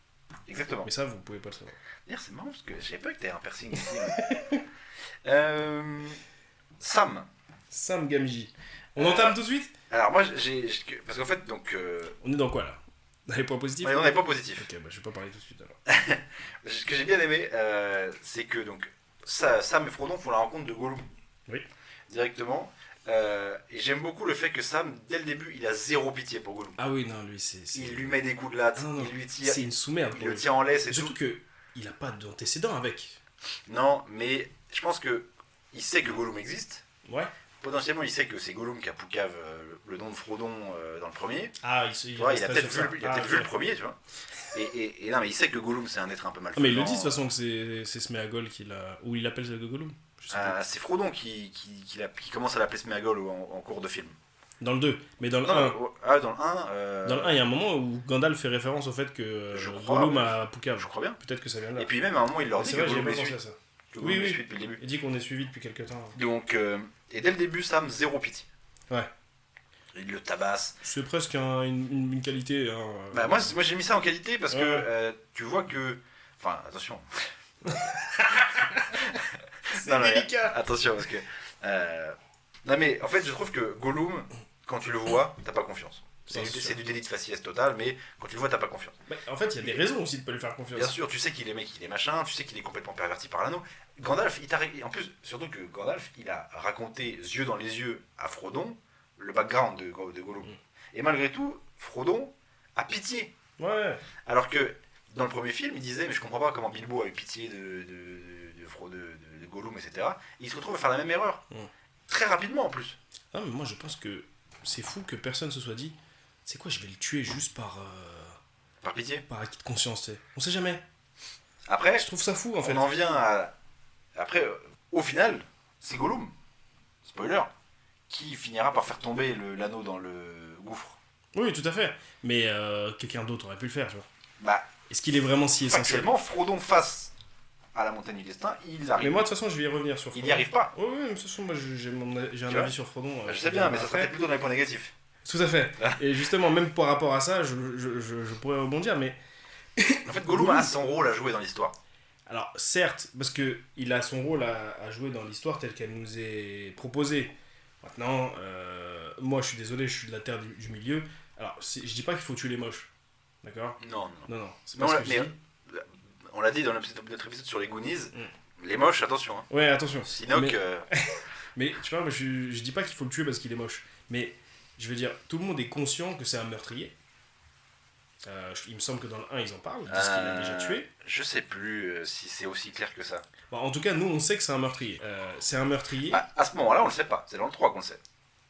Exactement. Mais ça, vous pouvez pas le savoir. D'ailleurs, c'est marrant parce que je savais pas que t'avais un piercing ici. Sam. Sam Gamji. On entame tout de suite. Alors moi, parce qu'en fait, donc, On est dans quoi là? Dans les points positifs? on n'est pas positif. Ok, bah je vais pas parler tout de suite alors. Ce que j'ai bien aimé, c'est que donc Sam et Frodon font la rencontre de Gollum. Oui. Directement. Et j'aime beaucoup le fait que Sam, dès le début, il a zéro pitié pour Gollum. Ah oui, non, lui, c'est. Il lui met des coups de latte, Non, non, il lui tire, C'est une sous-merde. il pour le lui. tient en laisse et Surtout tout. que il a pas d'antécédent avec. Non, mais je pense que il sait que Gollum existe. Ouais. Potentiellement, il sait que c'est Gollum qui a Poucave le nom de Frodon dans le premier. Ah, Tu vois, il a resterait peut-être sur ça. vu, Ah, vu le ok. premier, tu vois. Et non, mais il sait que Gollum, c'est un être un peu mal. Ah, mais il le dit de toute façon que c'est Sméagol qui l'a. Ou il appelle ça Gollum. Je sais pas. C'est Frodon qui commence à l'appeler Sméagol en cours de film. Dans le 2. Mais dans le Non, 1. dans le 1. Dans le 1, il y a un moment où Gandalf fait référence au fait que Je crois, Gollum ouais. a Poucave. Je crois bien. Peut-être que ça vient de là. Et puis même à un moment, il leur Mais dit c'est que vrai, j'y ai Gollum pas les pensé suit. à ça. Que Gollum Oui, les oui. suit depuis le début. Il dit qu'on est suivi depuis quelques temps. Donc, et dès le début, Sam, zéro pitié. Ouais. Il le tabasse. C'est presque une qualité. Hein. Bah, moi j'ai mis ça en qualité parce que Ouais. tu vois que. Enfin, attention. C'est Non, mais- délicat. Attention, parce que. Non, mais en fait, je trouve que Gollum, quand tu le vois, t'as pas confiance. Bien sûr. C'est du délit de faciès total, mais quand tu le vois, t'as pas confiance. Bah, en fait, il y a des raisons aussi de pas lui faire confiance. Bien sûr, tu sais qu'il est mec, il est machin, tu sais qu'il est complètement perverti par l'anneau. Gandalf, en plus, surtout que Gandalf, il a raconté yeux dans les yeux à Frodon le background de Gollum. Et malgré tout, Frodon a pitié. Ouais. Alors que dans le premier film, il disait, mais je comprends pas comment Bilbo a eu pitié de Gollum, etc. Et il se retrouve à faire la même erreur. Très rapidement en plus. Non, mais moi je pense que c'est fou que personne se soit dit, c'est quoi, je vais le tuer juste par Par pitié. acquis de conscience, tu sais. On sait jamais. Après, Je trouve ça fou en fait. on en vient à. Après, au final, c'est Gollum, spoiler, qui finira par faire tomber l'anneau dans le gouffre. Oui, tout à fait. Mais quelqu'un d'autre aurait pu le faire, tu vois. Bah, Est-ce qu'il est vraiment si essentiel? factuellement, Frodon face à la montagne du destin, ils arrivent. Mais moi de toute façon, je vais y revenir sur Frodon. Il n'y arrive pas. Oui, oui, de toute façon, moi j'ai un Tu vois avis sur Frodon. Je sais bien, mais ça serait après. plutôt dans les points négatifs. Tout à fait. Et justement, même par rapport à ça, je pourrais rebondir, mais. En fait, Gollum a son rôle à jouer dans l'histoire. Alors, certes, parce qu'il a son rôle à jouer dans l'histoire telle qu'elle nous est proposée. Maintenant, moi je suis désolé, je suis de la terre du milieu. Alors, je dis pas qu'il faut tuer les moches. D'accord? Non. Non, c'est Mais pas ce que je dis. on l'a dit dans notre épisode sur les Goonies, les moches, attention. Hein. Ouais, attention. Sinoc, Mais- Mais tu vois, moi, je dis pas qu'il faut le tuer parce qu'il est moche. Mais je veux dire, tout le monde est conscient que c'est un meurtrier. Il me semble que dans le 1, ils en parlent. Ils disent qu'il a déjà tué. Je sais plus si c'est aussi clair que ça. Bon, en tout cas, nous, on sait que c'est un meurtrier. C'est un meurtrier. Ah, à ce moment-là, on le sait pas. C'est dans le 3 qu'on le sait.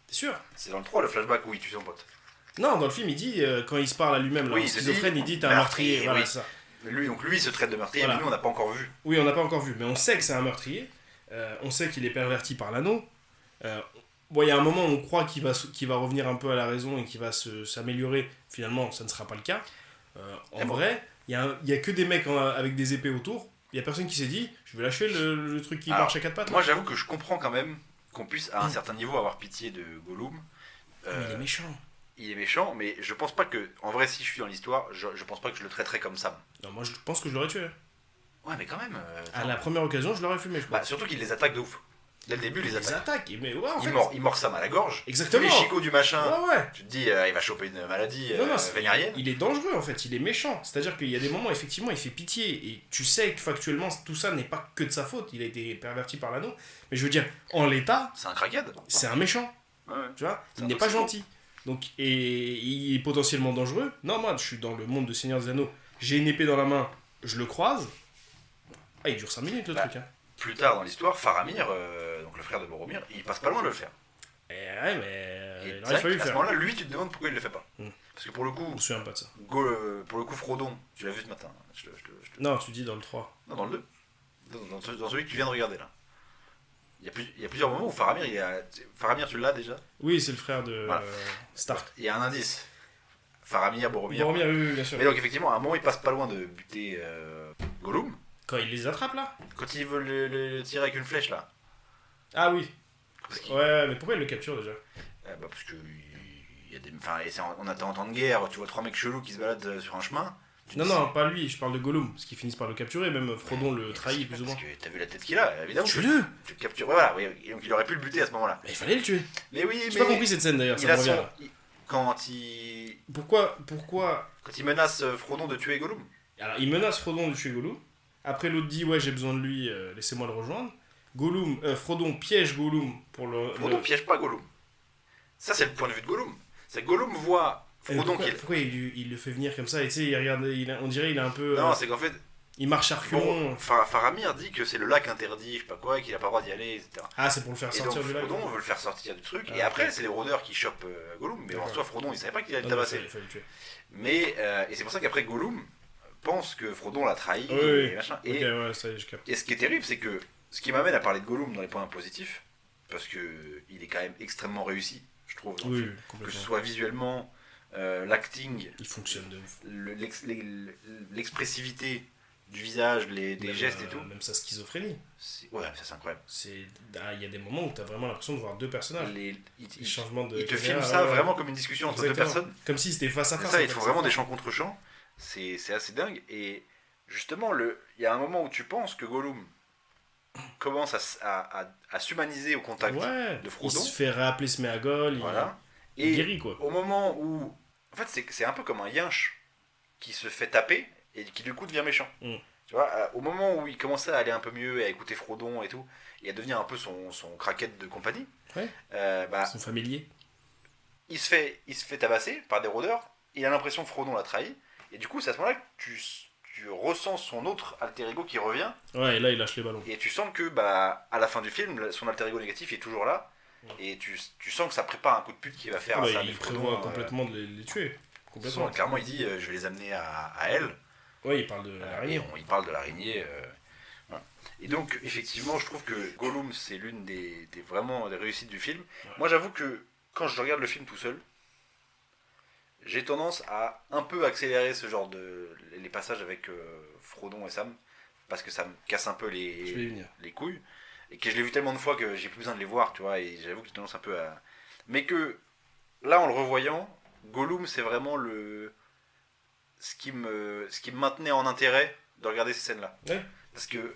T'es sûr? C'est dans le 3 le flashback où il tue son pote. Non, dans le film, il dit, quand il se parle à lui-même, là, Oui, en il se schizophrène, dit, il dit t'es un meurtrier. meurtrier, Voilà, oui. c'est ça. Mais lui, il se traite de meurtrier, Voilà. mais nous, on n'a pas encore vu. Oui, on n'a pas encore vu, mais on sait que c'est un meurtrier. On sait qu'il est perverti par l'anneau. Bon, il y a un moment où on croit qu'il va revenir un peu à la raison et qu'il va s'améliorer. Finalement, ça ne sera pas le cas. En Et bon. vrai, il y a que des mecs avec des épées autour. Il y a personne qui s'est dit, je vais lâcher le truc qui Alors, marche à quatre pattes. Moi, j'avoue que je comprends quand même qu'on puisse, à un certain niveau, avoir pitié de Gollum. Mais il est méchant. Il est méchant, mais je pense pas que... En vrai, si je suis dans l'histoire, je pense pas que je le traiterais comme Sam. Non, moi je pense que je l'aurais tué. Ouais, mais quand même... À la première occasion, je l'aurais fumé, je crois. Bah, surtout qu'il les attaque de ouf. Dès le début, il les attaque. attaques. Mais ouais, en fait. Il mord Sam à la gorge. Exactement. Les chicots du machin. Ouais. Tu te dis, il va choper une maladie Non, vénérienne. il est dangereux en fait, il est méchant. C'est-à-dire qu'il y a des moments, effectivement, il fait pitié. Et tu sais que factuellement, tout ça n'est pas que de sa faute. Il a été perverti par l'anneau. Mais je veux dire, en l'état, C'est un craquade. c'est un méchant. Ouais. Tu vois, C'est il un n'est pas toxico. gentil. Donc, et il est potentiellement dangereux. Non, moi, je suis dans le monde de Seigneur des Anneaux. J'ai une épée dans la main, je le croise. Ah, il dure 5 minutes le Bah, truc. Hein. Plus tard dans l'histoire, Faramir, donc le frère de Boromir, il passe pas loin de le faire. Et ouais, mais Et il c'est aurait vrai fallu le qu'à ce faire. moment-là, lui, tu te demandes pourquoi il le fait pas. Mm. Parce que pour le coup, Je me souviens pas de ça. pour le coup, Frodon, tu l'as vu ce matin. Non, tu dis dans le 3. Non, dans le 2. Dans celui que tu viens de regarder là. Il y a plusieurs moments où Faramir, Faramir, tu l'as déjà. Oui, c'est le frère de Voilà. Stark. Il y a un indice. Faramir, Boromir. Boromir, oui, bien sûr. Mais donc, effectivement, à un moment, il passe pas loin de buter Gollum. Quand il les attrape là. Quand il veut le tirer avec une flèche là. Ah oui. Parce qu'il- Ouais, mais pourquoi il le capture déjà? parce que. Il y a des, enfin, on attend en temps de guerre, tu vois 3 mecs chelous qui se baladent sur un chemin. Tu te Non, dis, non, pas lui, je parle de Gollum, parce qu'ils finissent par le capturer, même Frodon le mais trahit parce plus ou moins. que t'as vu la tête qu'il a, évidemment. Tue-le. Tu le captures. Voilà, oui, et donc il aurait pu le buter à ce moment-là. Mais il fallait le tuer. Mais oui, J'ai mais. pas compris cette scène d'ailleurs, ça il me a revient son. là. Pourquoi Pourquoi il menace Frodon de tuer Gollum. Alors, il menace Frodon de tuer Gollum. Après, l'autre dit, ouais, j'ai besoin de lui, laissez-moi le rejoindre. Frodon piège Gollum pour le... Frodon piège pas Gollum. Ça, c'est le point de vue de Gollum. C'est que Gollum voit Frodon pourquoi, qui est. pourquoi il le fait venir comme ça? Et tu sais, il regarde, on dirait il est un peu... Non, c'est qu'en fait, il marche à reculons. Faramir dit que c'est le lac interdit, je sais pas quoi, et qu'il a pas le droit d'y aller, etc. Ah, c'est pour le faire Et donc sortir du lac. Frodon veut le faire sortir du truc, Ah, et après ok. c'est les rôdeurs qui chopent Gollum, mais en D'accord. soi Frodon il savait pas qu'il allait Non, le non, tabasser. il fallait le tuer. Mais, et c'est pour ça qu'après Gollum pense que Frodon l'a trahi, Oui, et oui. machin. Ok, Et, ouais, ça y est, je capte. et ce qui est terrible, c'est que ce qui m'amène à parler de Gollum dans les points positifs, parce que il est quand même extrêmement réussi, je trouve, dans le Oui, film. Que ce complètement. soit visuellement, l'acting, Il fonctionne de ouf. l'expressivité du visage, des Même, gestes et tout. Même sa schizophrénie. Ouais, ça c'est incroyable. Il y a des moments où t'as vraiment l'impression de voir deux personnages. Les Les changements de il te caméra, filme ça ouais. vraiment comme une discussion entre deux Exactement. personnes. Comme si c'était face à C'est face. ça, en il fait. faut vraiment des champs contre champs. C'est assez dingue. Et justement, il y a un moment où tu penses que Gollum commence à s'humaniser au contact Ouais, de il Frodon. se fait rappeler Sméagol, Voilà. il Et guérit quoi. au moment où. En fait, c'est un peu comme un yinche qui se fait taper et qui du coup devient méchant. Mm. Tu vois, au moment où il commençait à aller un peu mieux et à écouter Frodon et tout, et à devenir un peu son craquette de compagnie, Ouais. bah, Son familier. il se fait tabasser par des rôdeurs, il a l'impression que Frodon l'a trahi, et du coup c'est à ce moment-là que tu ressens son autre alter ego qui revient, Ouais, et là il lâche les ballons. et tu sens que bah, à la fin du film, son alter ego négatif est toujours là, et tu sens que ça prépare un coup de pute qu'il va faire Ah à bah, ça. il prévoit complètement de les tuer. Complètement. Clairement il dit je vais les amener à elle, Ouais, il parle de et l'araignée. il parle de l'araignée. Voilà. Et donc effectivement je trouve que Gollum c'est l'une des vraiment des réussites du film. Ouais. Moi j'avoue que quand je regarde le film tout seul, j'ai tendance à un peu accélérer ce genre les passages avec Frodon et Sam, parce que ça me casse un peu Je vais y venir. les couilles, et que je l'ai vu tellement de fois que j'ai plus besoin de les voir, tu vois, et j'avoue que j'ai tendance un peu à... Mais que, là, en le revoyant, Gollum, c'est vraiment ce qui me maintenait en intérêt de regarder ces scènes-là. Ouais. Parce que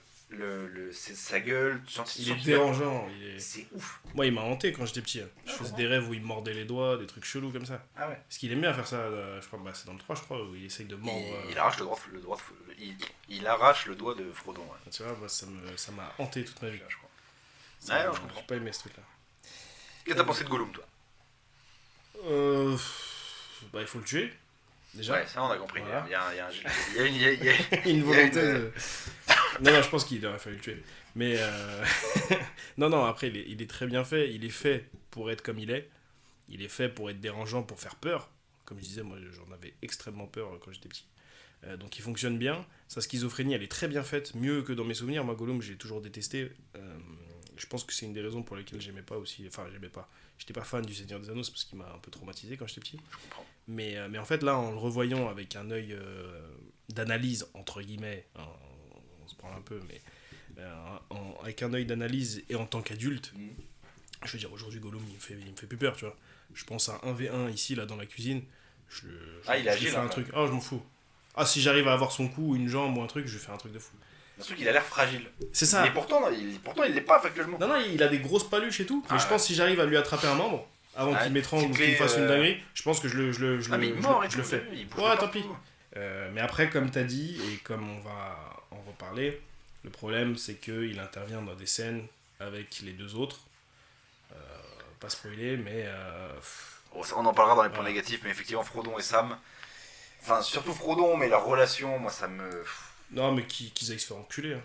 c'est sa gueule, tu sens Il est dérangeant. C'est ouf. Moi, il m'a hanté quand j'étais petit. Je faisais des rêves où il mordait les doigts, des trucs chelous comme ça. Ah ouais. Parce qu'il aime bien faire ça, je crois, c'est dans le 3, je crois, où il essaye de mordre. Il arrache il arrache le doigt de Frodon. Ouais. Tu vois, moi, ça m'a hanté toute ma vie. Je crois. Ça Ouais, m'a- non, je comprends. J'ai pas aimé ce truc-là. Qu'est-ce que t'as pensé de Gollum, toi? Bah, il faut le tuer, déjà. Ouais, ça on a compris. Voilà. Il y a Une volonté une- de... Non, je pense qu'il aurait fallu le tuer. Mais non, après, il est très bien fait. Il est fait pour être comme il est. Il est fait pour être dérangeant, pour faire peur. Comme je disais, moi, j'en avais extrêmement peur quand j'étais petit. Donc il fonctionne bien. Sa schizophrénie, elle est très bien faite, mieux que dans mes souvenirs. Moi, Gollum, j'ai toujours détesté. Je pense que c'est une des raisons pour lesquelles j'aimais pas aussi. Enfin, j'aimais pas. J'étais pas fan du Seigneur des Anneaux, c'est parce qu'il m'a un peu traumatisé quand j'étais petit. comprends. Mais en fait, là, en le revoyant avec un œil d'analyse, entre guillemets, on se prend un peu, mais avec un œil d'analyse et en tant qu'adulte, je veux dire, aujourd'hui, Gollum, il me fait plus peur, tu vois. Je pense à un 1v1 ici, là, dans la cuisine. Il est agile, fais un truc. Oh, je m'en fous. Ah, si j'arrive à avoir son cou ou une jambe ou un truc, je fais un truc de fou. Surtout qu'il a l'air fragile. C'est ça. Et pourtant, il l'est pas factuellement. Non, il a des grosses paluches et tout. Mais je pense que si j'arrive à lui attraper un membre, avant qu'il m'étrangle ou qu'il fasse une dinguerie, je pense que je le fais. Ouais, tant pis. Mais après, comme t'as dit, et comme on va en reparler, le problème, c'est qu'il intervient dans des scènes avec les deux autres. Pas spoiler, mais... On en parlera dans les points négatifs, mais effectivement, Frodon et Sam... Enfin, surtout Frodon, mais leur relation, moi, ça me... Non, mais qu'ils aillent se faire enculer.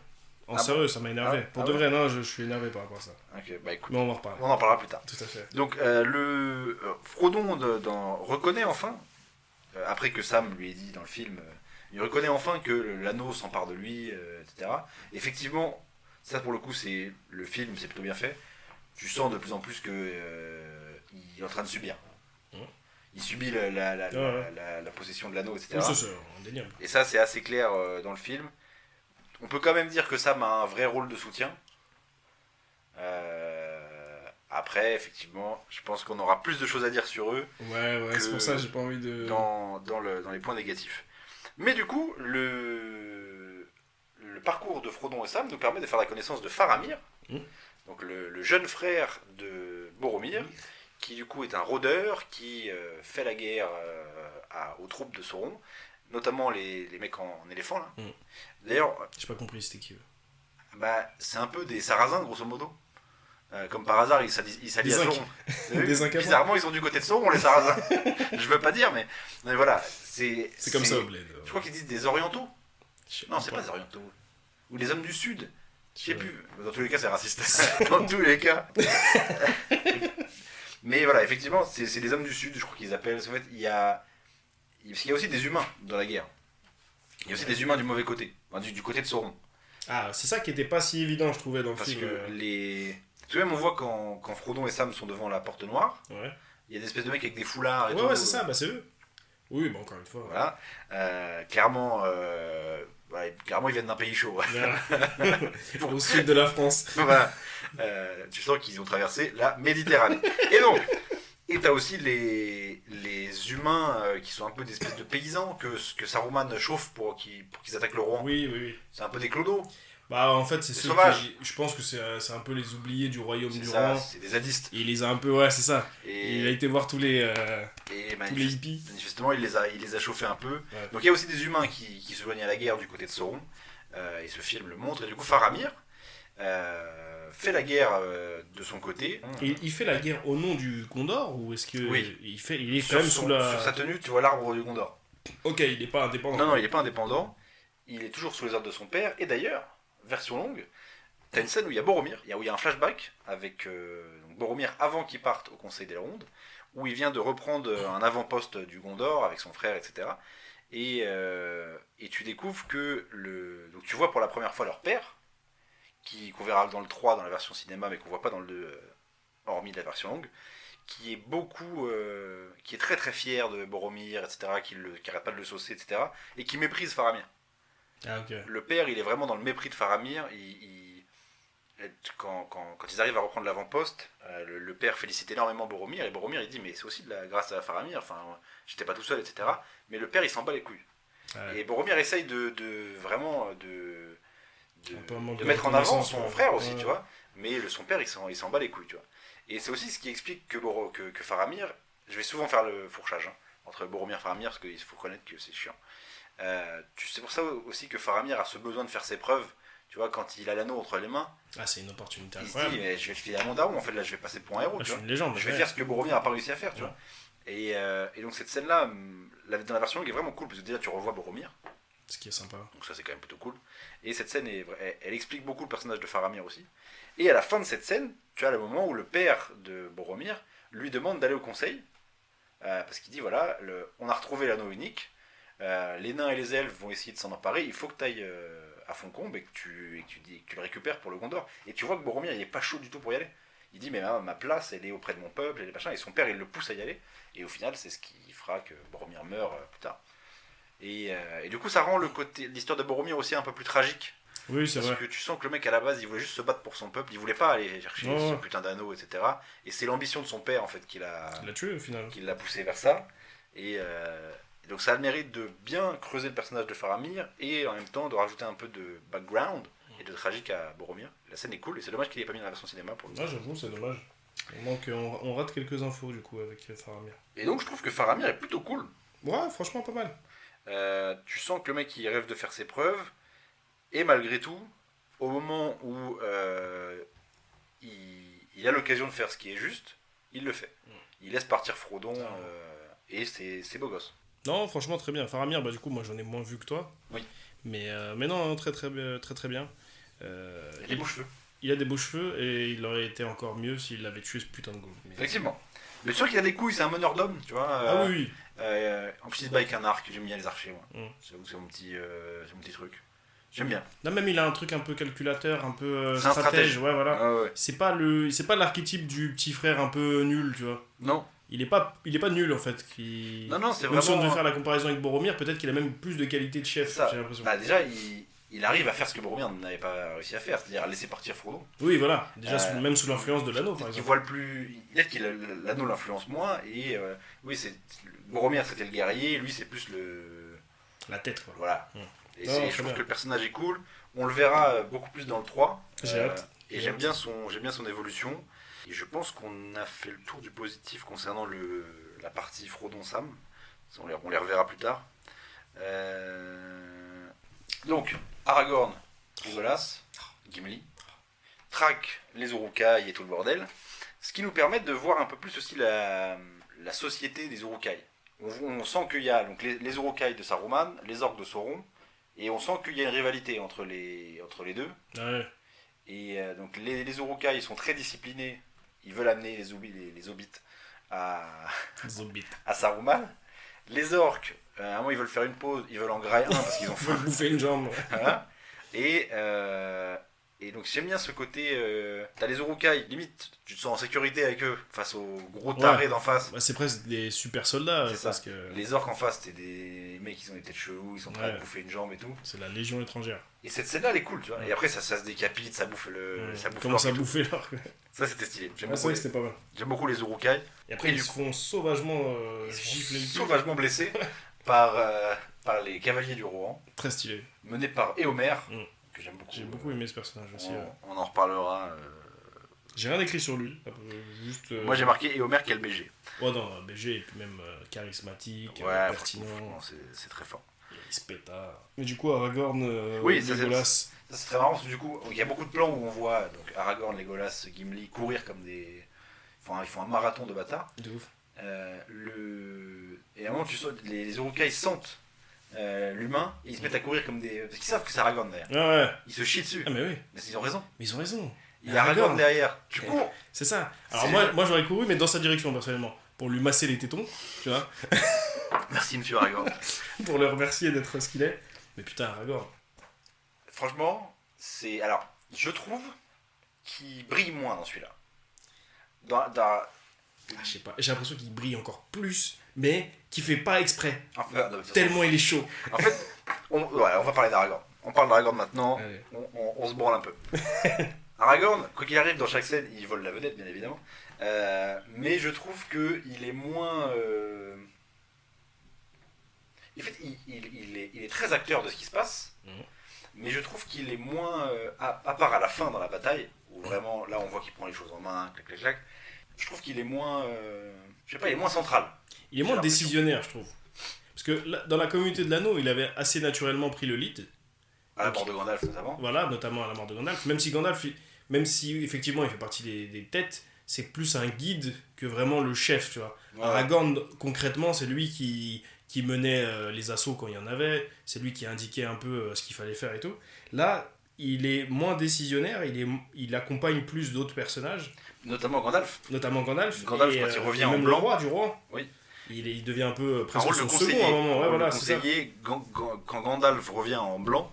En sérieux, ça m'a énervé. Pour de vrai, non, je suis énervé par rapport à ça. Ok, bah écoute, mais on va en reparler. On en parlera plus tard. Tout à fait. Donc, Frodon reconnaît enfin, après que Sam lui ait dit dans le film, il reconnaît enfin que l'anneau s'empare de lui, etc. Effectivement, ça pour le coup, c'est le film, c'est plutôt bien fait. Tu sens de plus en plus que il est en train de subir. Il subit la possession de l'anneau, etc. Oui, c'est indéniable. Et ça, c'est assez clair dans le film. On peut quand même dire que Sam a un vrai rôle de soutien. Après, effectivement, je pense qu'on aura plus de choses à dire sur eux. Ouais, c'est pour ça que j'ai pas envie de... Dans les points négatifs. Mais du coup, le parcours de Frodon et Sam nous permet de faire la connaissance de Faramir, donc le jeune frère de Boromir, qui du coup est un rôdeur qui fait la guerre aux troupes de Sauron, notamment les mecs en éléphant là. D'ailleurs, j'ai pas compris c'était qui. C'est un peu des Sarrasins grosso modo. Comme par hasard, ils s'allient à Sauron. Bizarrement, ils sont du côté de Sauron, les Sarrasins. Je veux pas dire, mais voilà. C'est comme ça au bled. Je crois qu'ils disent des Orientaux. Non, c'est pas des Orientaux. Ou les hommes du Sud. Je sais plus. Dans tous les cas, c'est raciste. Dans tous les cas. Mais voilà, effectivement, c'est les hommes du Sud, je crois qu'ils appellent. En fait, il y a aussi des humains dans la guerre. Il y a aussi des humains du mauvais côté, du côté de Sauron. Ah, c'est ça qui était pas si évident, je trouvais, dans le film. Parce que tout de même, on voit quand Frodon et Sam sont devant la porte noire, il y a des espèces de mecs avec des foulards et tout. Ouais, c'est ça, c'est eux. Oui, encore une fois. Voilà. Clairement, ils viennent d'un pays chaud. Au sud de la France. Voilà. Tu sens qu'ils ont traversé la Méditerranée. Et t'as aussi les humains qui sont un peu des espèces de paysans que Saruman chauffe pour qu'ils attaquent le roi. Oui. C'est un peu des clodos. En fait, c'est ceux qui... Je pense que c'est un peu les oubliés du royaume du roi. C'est des zadistes. Il les a un peu... Ouais, c'est ça. Il a été voir tous les hippies. Manifestement, il les a chauffés un peu. Ouais. Donc il y a aussi des humains qui se joignent à la guerre du côté de Sauron. Et ce film le montre. Et du coup, Faramir fait la guerre de son côté. Et il fait la guerre au nom du Gondor, ou est-ce que il est quand même sur sa tenue, tu vois l'arbre du Gondor. Ok, il n'est pas indépendant. Non, il n'est pas indépendant. Il est toujours sous les ordres de son père. Et d'ailleurs, version longue, t'as une scène où il y a Boromir, où il y a un flashback avec Boromir avant qu'il parte au Conseil des Rondes, où il vient de reprendre un avant-poste du Gondor avec son frère, etc. Et tu découvres que donc tu vois pour la première fois leur père, qu'on verra dans le 3 dans la version cinéma, mais qu'on voit pas dans le 2, hormis de la version longue, qui est très très fier de Boromir, etc., qui arrête pas de le saucer, etc., et qui méprise Faramir. Ah, okay. Le père, il est vraiment dans le mépris de Faramir. Quand ils arrivent à reprendre l'avant-poste, le père félicite énormément Boromir, et Boromir il dit mais c'est aussi grâce à Faramir, enfin j'étais pas tout seul, etc. Mais le père il s'en bat les couilles. Et Boromir essaye de mettre en avant son frère aussi, tu vois. Mais son père il s'en bat les couilles, tu vois. Et c'est aussi ce qui explique que Faramir, je vais souvent faire le fourchage entre Boromir et Faramir, parce qu'il faut reconnaître que c'est chiant. C'est pour ça aussi que Faramir a ce besoin de faire ses preuves. Tu vois, quand il a l'anneau entre les mains, c'est une opportunité incroyable. Il se dit, je vais le filer à mon daron, en fait, là, je vais passer pour un héros. Je suis une légende. Je vais faire ce que Boromir n'a pas réussi à faire, tu vois. Et donc, cette scène-là, dans la version longue, est vraiment cool, parce que déjà, tu revois Boromir. Ce qui est sympa. Donc, ça, c'est quand même plutôt cool. Et cette scène, elle explique beaucoup le personnage de Faramir aussi. Et à la fin de cette scène, tu as le moment où le père de Boromir lui demande d'aller au conseil, parce qu'il dit, voilà, on a retrouvé l'anneau unique, les nains et les elfes vont essayer de s'en emparer, il faut que tu ailles à Foncombe et que tu le récupères pour le Gondor. Et tu vois que Boromir il est pas chaud du tout pour y aller. Il dit mais ma place elle est auprès de mon peuple et son père il le pousse à y aller. Et au final c'est ce qui fera que Boromir meurt plus tard. Et du coup ça rend l'histoire de Boromir aussi un peu plus tragique. Oui, c'est Parce vrai. que tu sens que le mec à la base il voulait juste se battre pour son peuple, il voulait pas aller chercher Ouais, ce ouais. putain d'anneau, etc. Et c'est l'ambition de son père en fait Il l'a tué au final. qui l'a poussé vers ça. Et donc ça a le mérite de bien creuser le personnage de Faramir et en même temps de rajouter un peu de background et de tragique à Boromir. La scène est cool et c'est dommage qu'il ait pas mis dans la version cinéma pour le coup. Ah, j'avoue, c'est dommage. On rate quelques infos du coup avec Faramir. Et donc je trouve que Faramir est plutôt cool. Ouais, franchement, pas mal. Tu sens que le mec il rêve de faire ses preuves et malgré tout, au moment où il a l'occasion de faire ce qui est juste, il le fait. Il laisse partir Frodon et c'est beau gosse. Non, franchement, très bien. Faramir, bah du coup, moi j'en ai moins vu que toi. Oui. Mais non, très très bien. Il a des beaux cheveux. Il a des beaux cheveux et il aurait été encore mieux s'il avait tué ce putain de goût. Effectivement. Mais tu sens qu'il a des couilles, c'est un meneur d'hommes, tu vois. Ah oui, oui. En plus, il se bat avec un arc, j'aime bien les archers, moi. Mm. C'est mon petit truc. J'aime bien. Là même, il a un truc un peu calculateur, un peu C'est un stratège. ouais, voilà. Ah ouais. C'est pas l'archétype du petit frère un peu nul, tu vois. Non, Il est pas nul en fait. non, c'est Même si on vraiment. devait faire la comparaison avec Boromir, peut-être qu'il a même plus de qualité de chef, Ça. j'ai l'impression. Bah, déjà, il arrive à faire ce que Boromir n'avait pas réussi à faire, c'est-à-dire laisser partir Frodon. Oui, voilà. Déjà, Euh, même sous l'influence de l'anneau, par Peut-être qu'il exemple. voit le plus. Peut-être qu'il l'anneau l'influence moins, et oui, Boromir c'était le guerrier, lui c'est plus le. La tête, quoi. Voilà. Mm. Et Non, je très trouve bien. que le personnage est cool. On le verra beaucoup plus dans le 3. J'ai hâte. Et J'ai j'aime hâte. bien son évolution. Et je pense qu'on a fait le tour du positif concernant la partie Frodon-Sam. On les reverra plus tard. Donc, Aragorn, Legolas, Gimli, traque les Uruk-hai et tout le bordel. Ce qui nous permet de voir un peu plus aussi la société des Uruk-hai. On sent qu'il y a donc les Uruk-hai de Saruman, les orques de Sauron, et on sent qu'il y a une rivalité entre les deux. Ouais. Et donc les Uruk-hai ils sont très disciplinés, ils veulent amener les hobbits à, Zombie. à Saruman. Les orques, à un moment ils veulent faire une pause, ils veulent en grailler un parce qu'ils ont Il faut faim. bouffer une jambe. Voilà. Et donc j'aime bien ce côté, t'as les Uruk-hai, limite tu te sens en sécurité avec eux face aux gros tarés d'en face. Bah, c'est presque des super soldats, C'est ça. parce que Les orques en face, c'est des mecs qui ont des têtes chelous, ils sont prêts à Ouais. bouffer une jambe et tout. c'est la légion étrangère. Et cette scène-là, elle est cool, tu vois. Ouais. Et après, ça se décapite, ça bouffe ça bouffe Commence à l'orque et tout. bouffer leur. Ça, c'était stylé. Ah, c'est vrai que c'était pas mal. J'aime beaucoup les Uruk-hai. Et après, Et ils du se font sauvagement Ils sont gifler le cul. sauvagement blessés par les cavaliers du Rohan, Très stylé. menés par Éomer, Mm. que j'aime beaucoup. J'ai beaucoup aimé ce personnage aussi. On en reparlera. J'ai rien écrit sur lui. Juste. Moi, j'ai marqué Éomer quel BG. Oh non, BG, et puis même charismatique, Ouais, pertinent. franchement, c'est très fort. Il se péta. Mais du coup, Aragorn, Oui, ça, Legolas. Ça, c'est très marrant parce que du coup, il y a beaucoup de plans où on voit donc, Aragorn, Legolas, Gimli courir comme des. Ils font un marathon de bâtards. De ouf. Et à un moment, tu sens, les Uruk-hai sentent l'humain et ils se mettent à courir comme des. Parce qu'ils savent que c'est Aragorn derrière. Ah ouais. Ils se chient dessus. Ah, mais oui. Mais ils ont raison. Mais ils ont raison. Il y a Aragorn Aragorn. derrière. Tu cours. C'est ça. Alors C'est- moi j'aurais couru, mais dans sa direction, personnellement. Pour lui masser les tétons, tu vois. Merci, monsieur Aragorn. Pour le remercier d'être ce qu'il est. Mais putain, Aragorn. Franchement, c'est. Alors, je trouve qu'il brille moins dans celui-là. Ah, je sais pas. J'ai l'impression qu'il brille encore plus, mais qu'il fait pas exprès. Enfin, non, Tellement il est chaud. En fait, on va parler d'Aragorn. On parle d'Aragorn maintenant. Allez. On se branle un peu. Aragorn, quoi qu'il arrive, dans chaque scène, il vole la vedette, bien évidemment. Mais je trouve qu'il est moins. En fait, il est très acteur de ce qui se passe. Mhm. Mais je trouve qu'il est moins. À part à la fin dans la bataille, où vraiment, là, on voit qu'il prend les choses en main, clac, clac, clac. Je trouve qu'il est moins. Je sais pas, il est moins central. Il est J'ai moins l'impression. décisionnaire, je trouve. Parce que là, dans la communauté de l'anneau, il avait assez naturellement pris le lead. À la mort de Gandalf, notamment. Voilà, notamment à la mort de Gandalf. Même si Gandalf, même si effectivement il fait partie des têtes, c'est plus un guide que vraiment le chef, tu vois. Ouais. Aragorn, concrètement, c'est lui qui menait les assauts quand il y en avait, c'est lui qui indiquait un peu ce qu'il fallait faire et tout. Là, il est moins décisionnaire, il accompagne plus d'autres personnages, Notamment Gandalf. notamment Gandalf. Gandalf, et, quand il revient et en même blanc. le roi du roi. Oui. Il devient un peu Un presque rôle de son conseiller. second à un moment. Un Ouais, rôle voilà, de c'est ça. conseiller, quand Gandalf revient en blanc,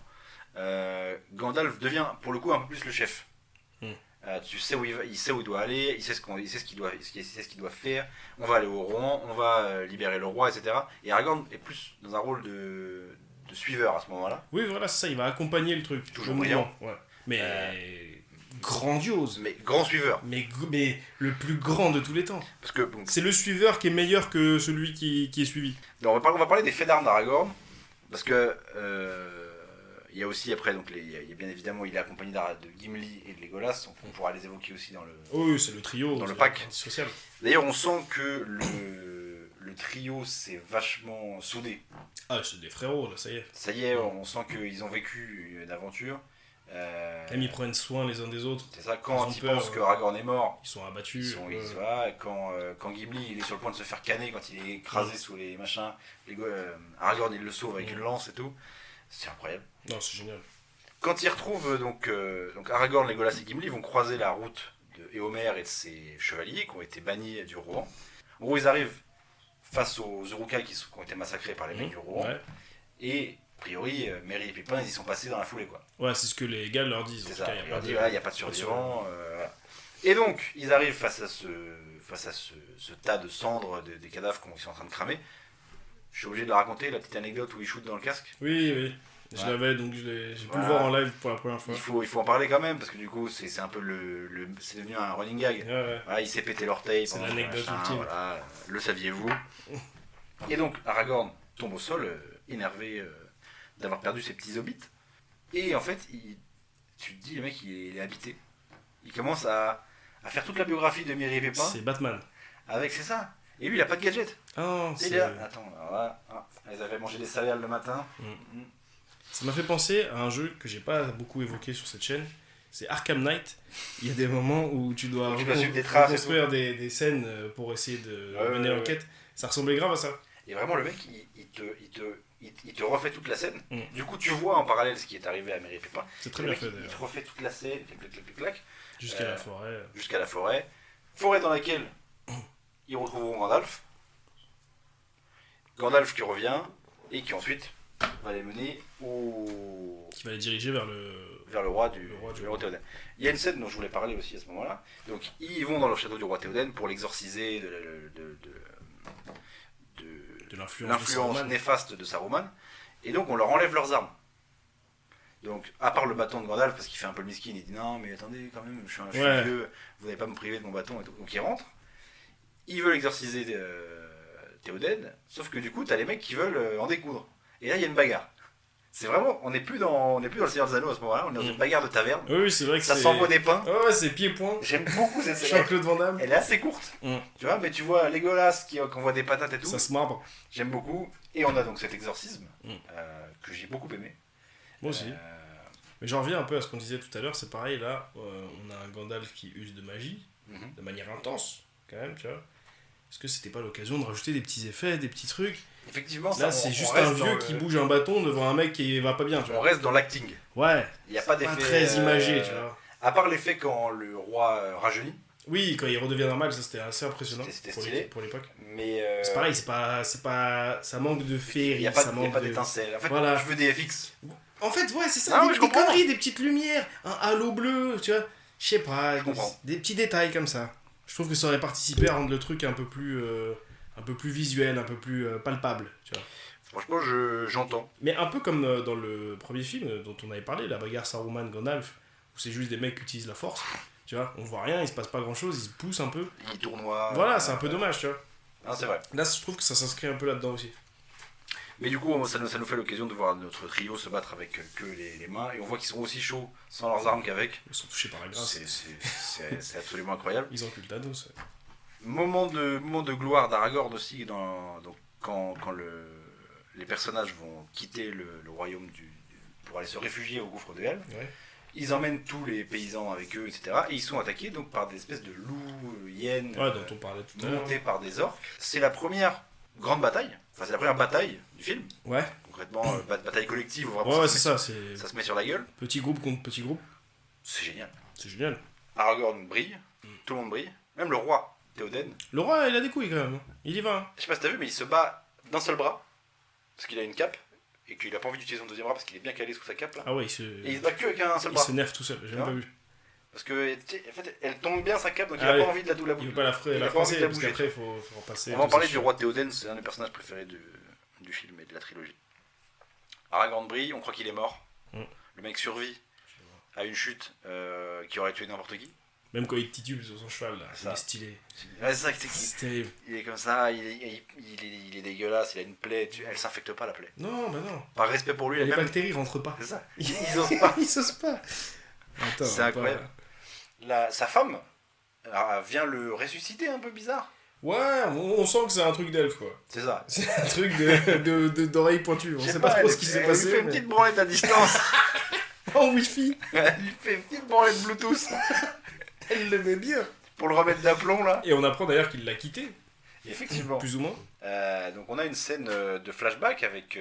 Gandalf devient pour le coup un peu plus le chef. Hmm. Tu sais où il sait où il doit aller, il sait ce qu'il doit faire. On va aller au Rohan, on va libérer le roi, etc. Et Aragorn est plus dans un rôle suiveur à ce moment-là. Oui, voilà, c'est ça, il va accompagner le truc. Toujours le brillant. mouvement, ouais. Mais grandiose. Mais grand suiveur. Mais le plus grand de tous les temps. Parce que bon, C'est le suiveur qui est meilleur que celui qui est suivi. non, on va parler des faits d'armes d'Aragorn. Parce que il y a aussi après, donc il y a bien évidemment, il est accompagné de Gimli et de Legolas. On pourra les évoquer aussi dans le. Oh, oui, c'est le trio. Dans le c'est pack. antisocial. D'ailleurs, on sent que le trio s'est vachement soudé. Ah, c'est des frérots, là, ça y est. Ça y est, on sent qu'ils ont vécu une aventure. Même ils prennent soin les uns des autres. C'est ça, Ils quand ont ils peur, pensent que Aragorn est mort, Ils sont abattus. voilà, quand Gimli il est sur le point de se faire canner, quand il est écrasé sous les machins, Aragorn il le sauve avec une lance et tout. C'est incroyable. Non, c'est génial. Quand ils retrouvent donc Aragorn, Legolas et Gimli vont croiser la route de Éomer et de ses chevaliers qui ont été bannis du Rohan. En gros, ils arrivent face aux Uruk-hai qui ont été massacrés par les mecs du Rohan. Ouais. Et a priori, Merry et Pépin, ils y sont passés dans la foulée, quoi. Ouais, c'est ce que les gars leur disent. En C'est tout ça. cas, y a Ils pas leur de- disent, voilà, il n'y a pas de survivants. Voilà. Et donc, ils arrivent face à ce tas de cendres, des cadavres qui sont en train de cramer. Je suis obligé de la raconter, la petite anecdote où ils shootent dans le casque. Oui, oui. Je Ouais. l'avais, donc j'ai pu Voilà. le voir en live pour la première fois. Il faut en parler quand même, parce que du coup, c'est un peu c'est devenu un running gag. Ouais, ouais. Voilà, il s'est pété l'orteil. C'est pendant l'anecdote machin, ultime. Voilà, le saviez-vous. Et donc, Aragorn tombe au sol, énervé d'avoir perdu ses petits hobbits. Et en fait, tu te dis, le mec, il est habité. Il commence à faire toute la biographie de Merry et Pépin. C'est Batman. C'est ça. Et lui, il a pas de gadget. Ah, Et il est là. Attends, alors là, ils avaient mangé des céréales le matin. Ça m'a fait penser à un jeu que j'ai pas beaucoup évoqué sur cette chaîne. C'est Arkham Knight. Il y a des moments où tu dois Tu dois suivre des traces et reconstruire des scènes pour essayer de mener l'enquête. Ça ressemblait grave à ça. Et vraiment, le mec, il te refait toute la scène. Mm. Du coup, tu vois en parallèle ce qui est arrivé à Merry et Pépin. C'est très Le bien mec, fait il te d'ailleurs. refait toute la scène, clac, clac, clac, clac, Jusqu'à la forêt. jusqu'à la forêt. Forêt dans laquelle ils retrouveront Gandalf. Gandalf qui revient et qui ensuite va les mener Qui va les diriger vers le. vers le roi du Le roi du roi Théoden. Il y a une scène dont je voulais parler aussi à ce moment-là. Donc ils vont dans le château du roi Théoden pour l'exorciser de l'influence de l'influence Saruman. néfaste de Saruman. Et donc on leur enlève leurs armes. Donc à part le bâton de Gandalf, parce qu'il fait un peu le miskin, il dit non mais attendez quand même, je suis Ouais. vieux, vous n'allez pas me priver de mon bâton et tout. Donc ils rentrent. Ils veulent exorciser Théoden, sauf que du coup t'as les mecs qui veulent en découdre. Et là il y a une bagarre. C'est vraiment, on n'est plus dans le Seigneur des Anneaux à ce moment-là, on est dans une bagarre de taverne. Oui, c'est vrai que Ça c'est. s'envoie des pains. Ouais, c'est pied-point. J'aime beaucoup cette scène. Jean-Claude Van Damme. Elle est assez courte, Mm. tu vois, mais tu vois Legolas qui envoie des patates et tout. Ça se marbre. J'aime beaucoup. Et on a donc cet exorcisme Mm. que j'ai beaucoup aimé. Moi aussi. Mais j'en reviens un peu à ce qu'on disait tout à l'heure, c'est pareil là, on a un Gandalf qui use de magie, Mhm. de manière intense, quand même, tu vois. Est-ce que c'était pas l'occasion de rajouter des petits effets, des petits trucs? Effectivement, Là, ça, c'est on juste reste un dans vieux le- qui bouge un bâton devant un mec qui va pas bien, tu On vois. reste dans l'acting. Ouais, Il n'y a pas pas d'effet. très imagé, tu vois. À part l'effet quand le roi rajeunit. Oui, quand il redevient normal, ça c'était assez impressionnant C'était pour stylé. pour l'époque. Mais. C'est pareil, c'est pas, ça manque de Il féerie, n'y a pas, ça il y a manque pas de... d'étincelle. En fait, Voilà. je veux des FX. En fait, ouais, c'est ça, Non, des, mais je des comprends. conneries, des petites lumières, un halo bleu, tu vois. Je sais pas, Je comprends. des petits détails comme ça. Je trouve que ça aurait participé à rendre le truc un peu plus visuel, un peu plus palpable, tu vois. Franchement, j'entends. Mais un peu comme dans le premier film dont on avait parlé, la bagarre Saruman-Gandalf, où c'est juste des mecs qui utilisent la force, tu vois. On voit rien, il se passe pas grand-chose, ils se poussent un peu. Il tournoie. Voilà, c'est un peu dommage, tu vois. Non, c'est vrai. Là, je trouve que ça s'inscrit un peu là-dedans aussi. Mais du coup, ça nous fait l'occasion de voir notre trio se battre avec que les mains. Et on voit qu'ils sont aussi chauds sans leurs armes qu'avec. Ils sont touchés par la grâce. C'est absolument incroyable. Ils enculent Thanos. Moment de gloire d'Aragorn aussi, donc quand les personnages vont quitter le royaume pour aller se réfugier au gouffre de Helm. Ouais. Ils emmènent tous les paysans avec eux, etc. Et ils sont attaqués donc par des espèces de loups, hyènes, Ouais, dont on parlait tout à l'heure. montés par des orques. C'est la première grande bataille, enfin c'est la première bataille du film, Ouais, concrètement, bataille collective où vraiment ouais, ouais, ça, c'est ça, c'est ça se met sur la gueule. petit groupe contre petit groupe. C'est génial. C'est génial. Aragorn brille, tout le monde brille, même le roi Théoden. Le roi, il a des couilles quand même. Hein. Il y va. Hein. Je sais pas si t'as vu, mais il se bat d'un seul bras, parce qu'il a une cape, et qu'il a pas envie d'utiliser son deuxième bras parce qu'il est bien calé sous sa cape là. Ah ouais, Et il se bat que avec un seul il bras. se nerf tout seul, j'ai même Non. pas vu. Parce que, tu sais, en fait, elle tombe bien sa cape, donc il Ah a oui. pas envie de la Il veut pas il la a pas envie froisser de la parce bouger. qu'après il faut repasser. On va en tout parler ça. du roi Théoden, c'est un des personnages préférés du film et de la trilogie. Aragorn brille, on croit qu'il est mort. Mm. Le mec survit à une chute qui aurait tué n'importe qui. Même quand il titube sur son cheval, là, Ça. il est stylé. Ouais, c'est ça, C'est terrible. il est comme ça, il est dégueulasse, il a une plaie, elle s'infecte pas la plaie. Non, bah non. Par respect pour lui, Les même... bactéries rentrent pas. C'est ça, ils osent pas. Ils osent pas. Attends, C'est incroyable. Sa femme vient le ressusciter, un peu bizarre. Ouais, on sent que c'est un truc d'elfe, quoi. C'est ça. C'est un truc d'oreilles pointues. On Je sais sait pas trop elle- ce qui s'est elle passé. lui fait une mais- petite branlette à distance. En wifi. Elle lui fait une petite branlette Bluetooth Elle le met bien. pour le remettre d'aplomb là. Et on apprend d'ailleurs qu'il l'a quitté, Effectivement. plus ou moins. Donc on a une scène de flashback avec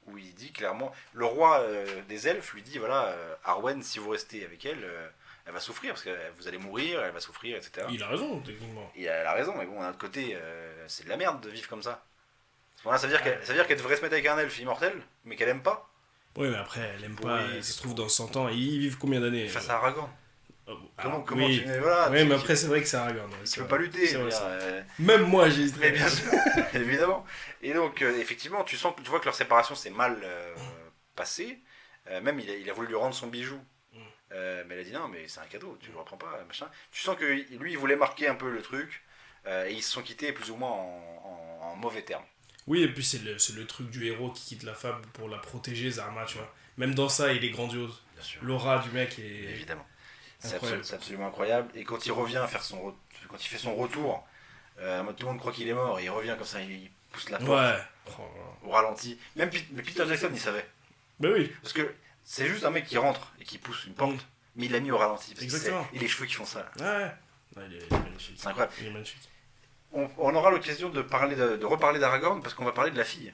où il dit clairement, le roi des elfes lui dit voilà, Arwen, si vous restez avec elle, elle va souffrir parce que vous allez mourir, elle va souffrir, etc. Il a raison, techniquement. Et elle a raison, mais bon, d'un autre côté, c'est de la merde de vivre comme ça. Voilà, ça veut dire qu'elle devrait se mettre avec un elfe immortel, mais qu'elle aime pas. Oui, mais après, elle aime pas. Oui, Elle se trouve dans 100 ans. Et ils vivent combien d'années Face à Aragorn. Oh, Comment oui. tu voilà, Oui, tu- mais après, c'est vrai que c'est Aragorn. ouais, tu c'est peux vrai. pas lutter. C'est je veux vrai, dire, c'est vrai. Même moi, j'ai mais bien sûr, évidemment. Et donc, effectivement, tu vois que leur séparation s'est mal passée. Même, il a voulu lui rendre son bijou. Mais elle a dit non, mais c'est un cadeau, tu le reprends pas, machin. Tu sens que lui, il voulait marquer un peu le truc. Et ils se sont quittés plus ou moins en mauvais termes. Oui, et puis c'est le truc du héros qui quitte la femme pour la protéger, Zarma, tu vois. Même dans ça, il est grandiose. Bien sûr. L'aura du mec est... Évidemment. Incroyable. C'est absolument incroyable. Et quand il revient faire quand il fait son retour, tout le monde croit qu'il est mort, et il revient comme ça, il pousse la porte Ouais. Oh, là là. au ralenti. Même mais Peter Jackson, il savait. Bah oui. Parce que c'est juste un mec qui rentre et qui pousse une porte, mais il l'a mis au ralenti. Parce Exactement. et les cheveux qui font ça. Ouais. Ouais, il est magnifique. C'est incroyable. Il est magnifique. On aura l'occasion de reparler d'Aragorn parce qu'on va parler de la fille.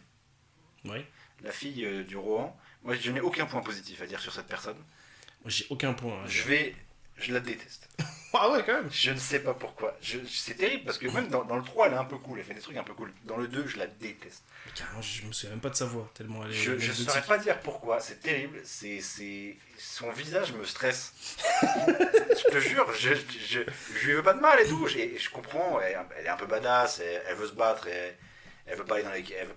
Oui. La fille du Rohan. Moi, je n'ai aucun point positif à dire sur cette personne. Moi, j'ai aucun point. hein. Je la déteste. Ah ouais, quand même. Je ne sais pas pourquoi. C'est terrible parce que même dans le 3, elle est un peu cool. Elle fait des trucs un peu cool. Dans le 2, je la déteste. Mais carrément, je me souviens même pas de sa voix, tellement elle est... Je ne anecdotique. saurais pas dire pourquoi. C'est terrible. Son visage me stresse. Je te jure, je lui veux pas de mal et tout. Je comprends. Elle est un peu badass. Elle veut se battre. Elle veut pas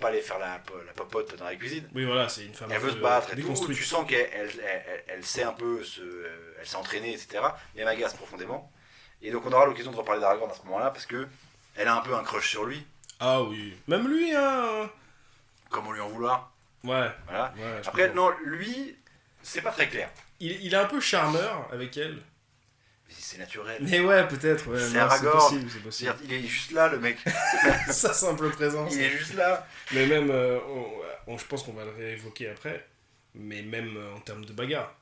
aller faire la popote dans la cuisine. Oui, voilà, c'est une femme Elle un veut peu se battre et tout. déconstruite. Tu sens qu'elle sait un peu elle s'est entraînée, etc. Mais elle m'agace profondément. Et donc on aura l'occasion de reparler d'Aragorn à ce moment-là parce que elle a un peu un crush sur lui. Ah oui. Même lui, hein. Comment lui en vouloir? Ouais. Voilà. Ouais, je Après, comprends. non, lui, c'est pas très clair. Il est un peu charmeur avec elle. Mais c'est naturel. Mais ouais, peut-être. Ouais, C'est non, Aragorn. possible, c'est possible. C'est-à-dire, il est juste là, le mec. Sa simple présence. Il est juste là. Mais même, je pense qu'on va le réévoquer après, mais même en termes de bagarre,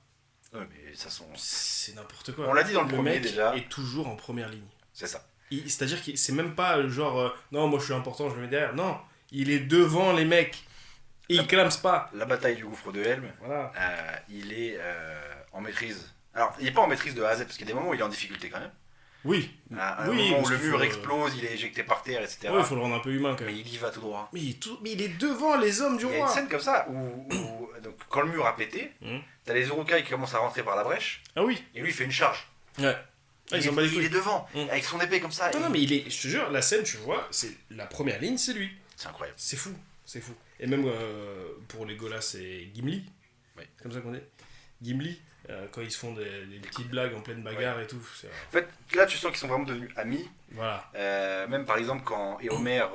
Ouais, mais ça sont. c'est n'importe quoi. On l'a dit dans le premier, mec déjà. est toujours en première ligne. C'est ça. C'est-à-dire que c'est même pas le genre, non, moi je suis important, je me mets derrière. Non, il est devant les mecs. Et il clame pas. La bataille du gouffre de Helm, Voilà. il est en maîtrise. Alors, il est pas en maîtrise de A à Z, parce qu'il y a des moments où il est en difficulté quand même. Oui. À un Oui, moment où parce le qu'il mur faut, explose, il est éjecté par terre, etc. Ouais, il faut le rendre un peu humain quand Mais même. il y va tout droit. Mais il est devant les hommes du Il y a une roi. scène comme ça donc, quand le mur a pété, t'as les Uruk-hai qui commencent à rentrer par la brèche, Ah oui. et lui il fait une charge. Ouais. Ah, ils ont pas les il couilles. est devant, Mm. avec son épée comme ça. Non, et- non, mais il est, je te jure, la scène, tu vois, c'est la première ligne, c'est lui. C'est incroyable. C'est fou, c'est fou. Et même pour les Golas et Gimli, Oui. c'est comme ça qu'on dit, Gimli, quand ils se font des petites blagues en pleine bagarre et tout. En fait, là tu sens qu'ils sont vraiment devenus amis. Voilà. Même par exemple, quand Éomer,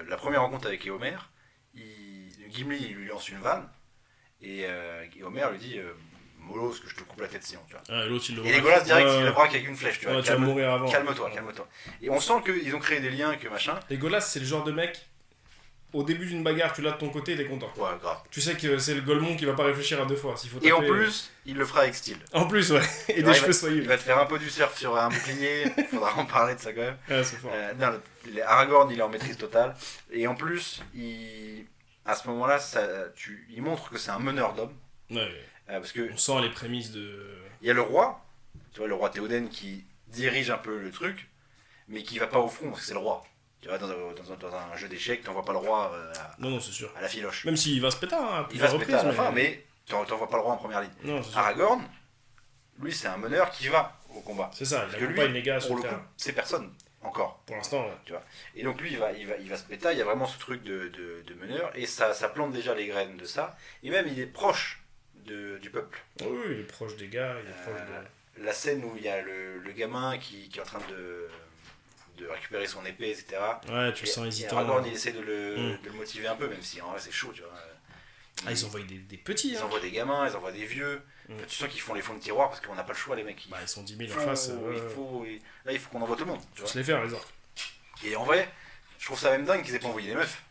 la première rencontre avec Éomer, Gimli il lui lance une vanne, et Éomer lui dit mollo, parce que je te coupe la tête sinon, tu vois. Ah, et l'autre, il le Et les Golas direct, Ouais, il le braque avec une flèche, tu vois. ouais, tu vas mourir avant. Calme-toi, calme-toi. Et on sent qu'ils ont créé des liens, que machin. Les Golas, c'est le genre de mec, au début d'une bagarre, tu l'as de ton côté, il est content. Ouais, grave. Tu sais que c'est le Golemon qui va pas réfléchir à deux fois. S'il faut Et en taper, plus, il le fera avec style. En plus, ouais. Et Ouais, des cheveux Il soyeux. va te faire un peu du surf sur un bouclier, faudra en parler de ça quand même. Ouais, c'est fort. Non, Aragorn, il est en maîtrise totale. Et en plus, à ce moment-là, il montre que c'est un meneur d'hommes. Ouais. Parce que On sent les prémices de. il y a le roi, tu vois, le roi Théoden qui dirige un peu le truc, mais qui va pas au front parce que c'est le roi. Tu vois, dans un jeu d'échecs, t'envoies pas le roi Non, c'est sûr. à la filoche. Même s'il va se péter, hein, Il va se péter à la reprises, fin, mais t'envoies pas le roi en première ligne. Non, c'est sûr. Aragorn, lui, c'est un meneur qui va au combat. C'est ça, Parce il que accompagne lui, les gars pour sur le le coup, terrain. c'est personne encore. Pour l'instant, ouais. Et donc lui, il va se péter, il y a vraiment ce truc de meneur, et ça plante déjà les graines de ça, et même il est proche du peuple. Oui, il est proche des gars, il est proche de... La scène où il y a le gamin qui est en train de récupérer son épée, etc. Ouais, tu le sens hésitant. Et Aragorn, il essaie de le motiver un peu, même si en vrai c'est chaud, tu vois. Ils envoient des petits, Ils hein. envoient des gamins, ils envoient des vieux. Tu sens qu'ils font les fonds de tiroir parce qu'on n'a pas le choix, les mecs. Ils sont 10 000 en face. Là, il faut qu'on envoie tout le monde. Tu Faut vois. se les faire, les orques. Et en vrai, je trouve ça même dingue qu'ils aient pas envoyé des meufs.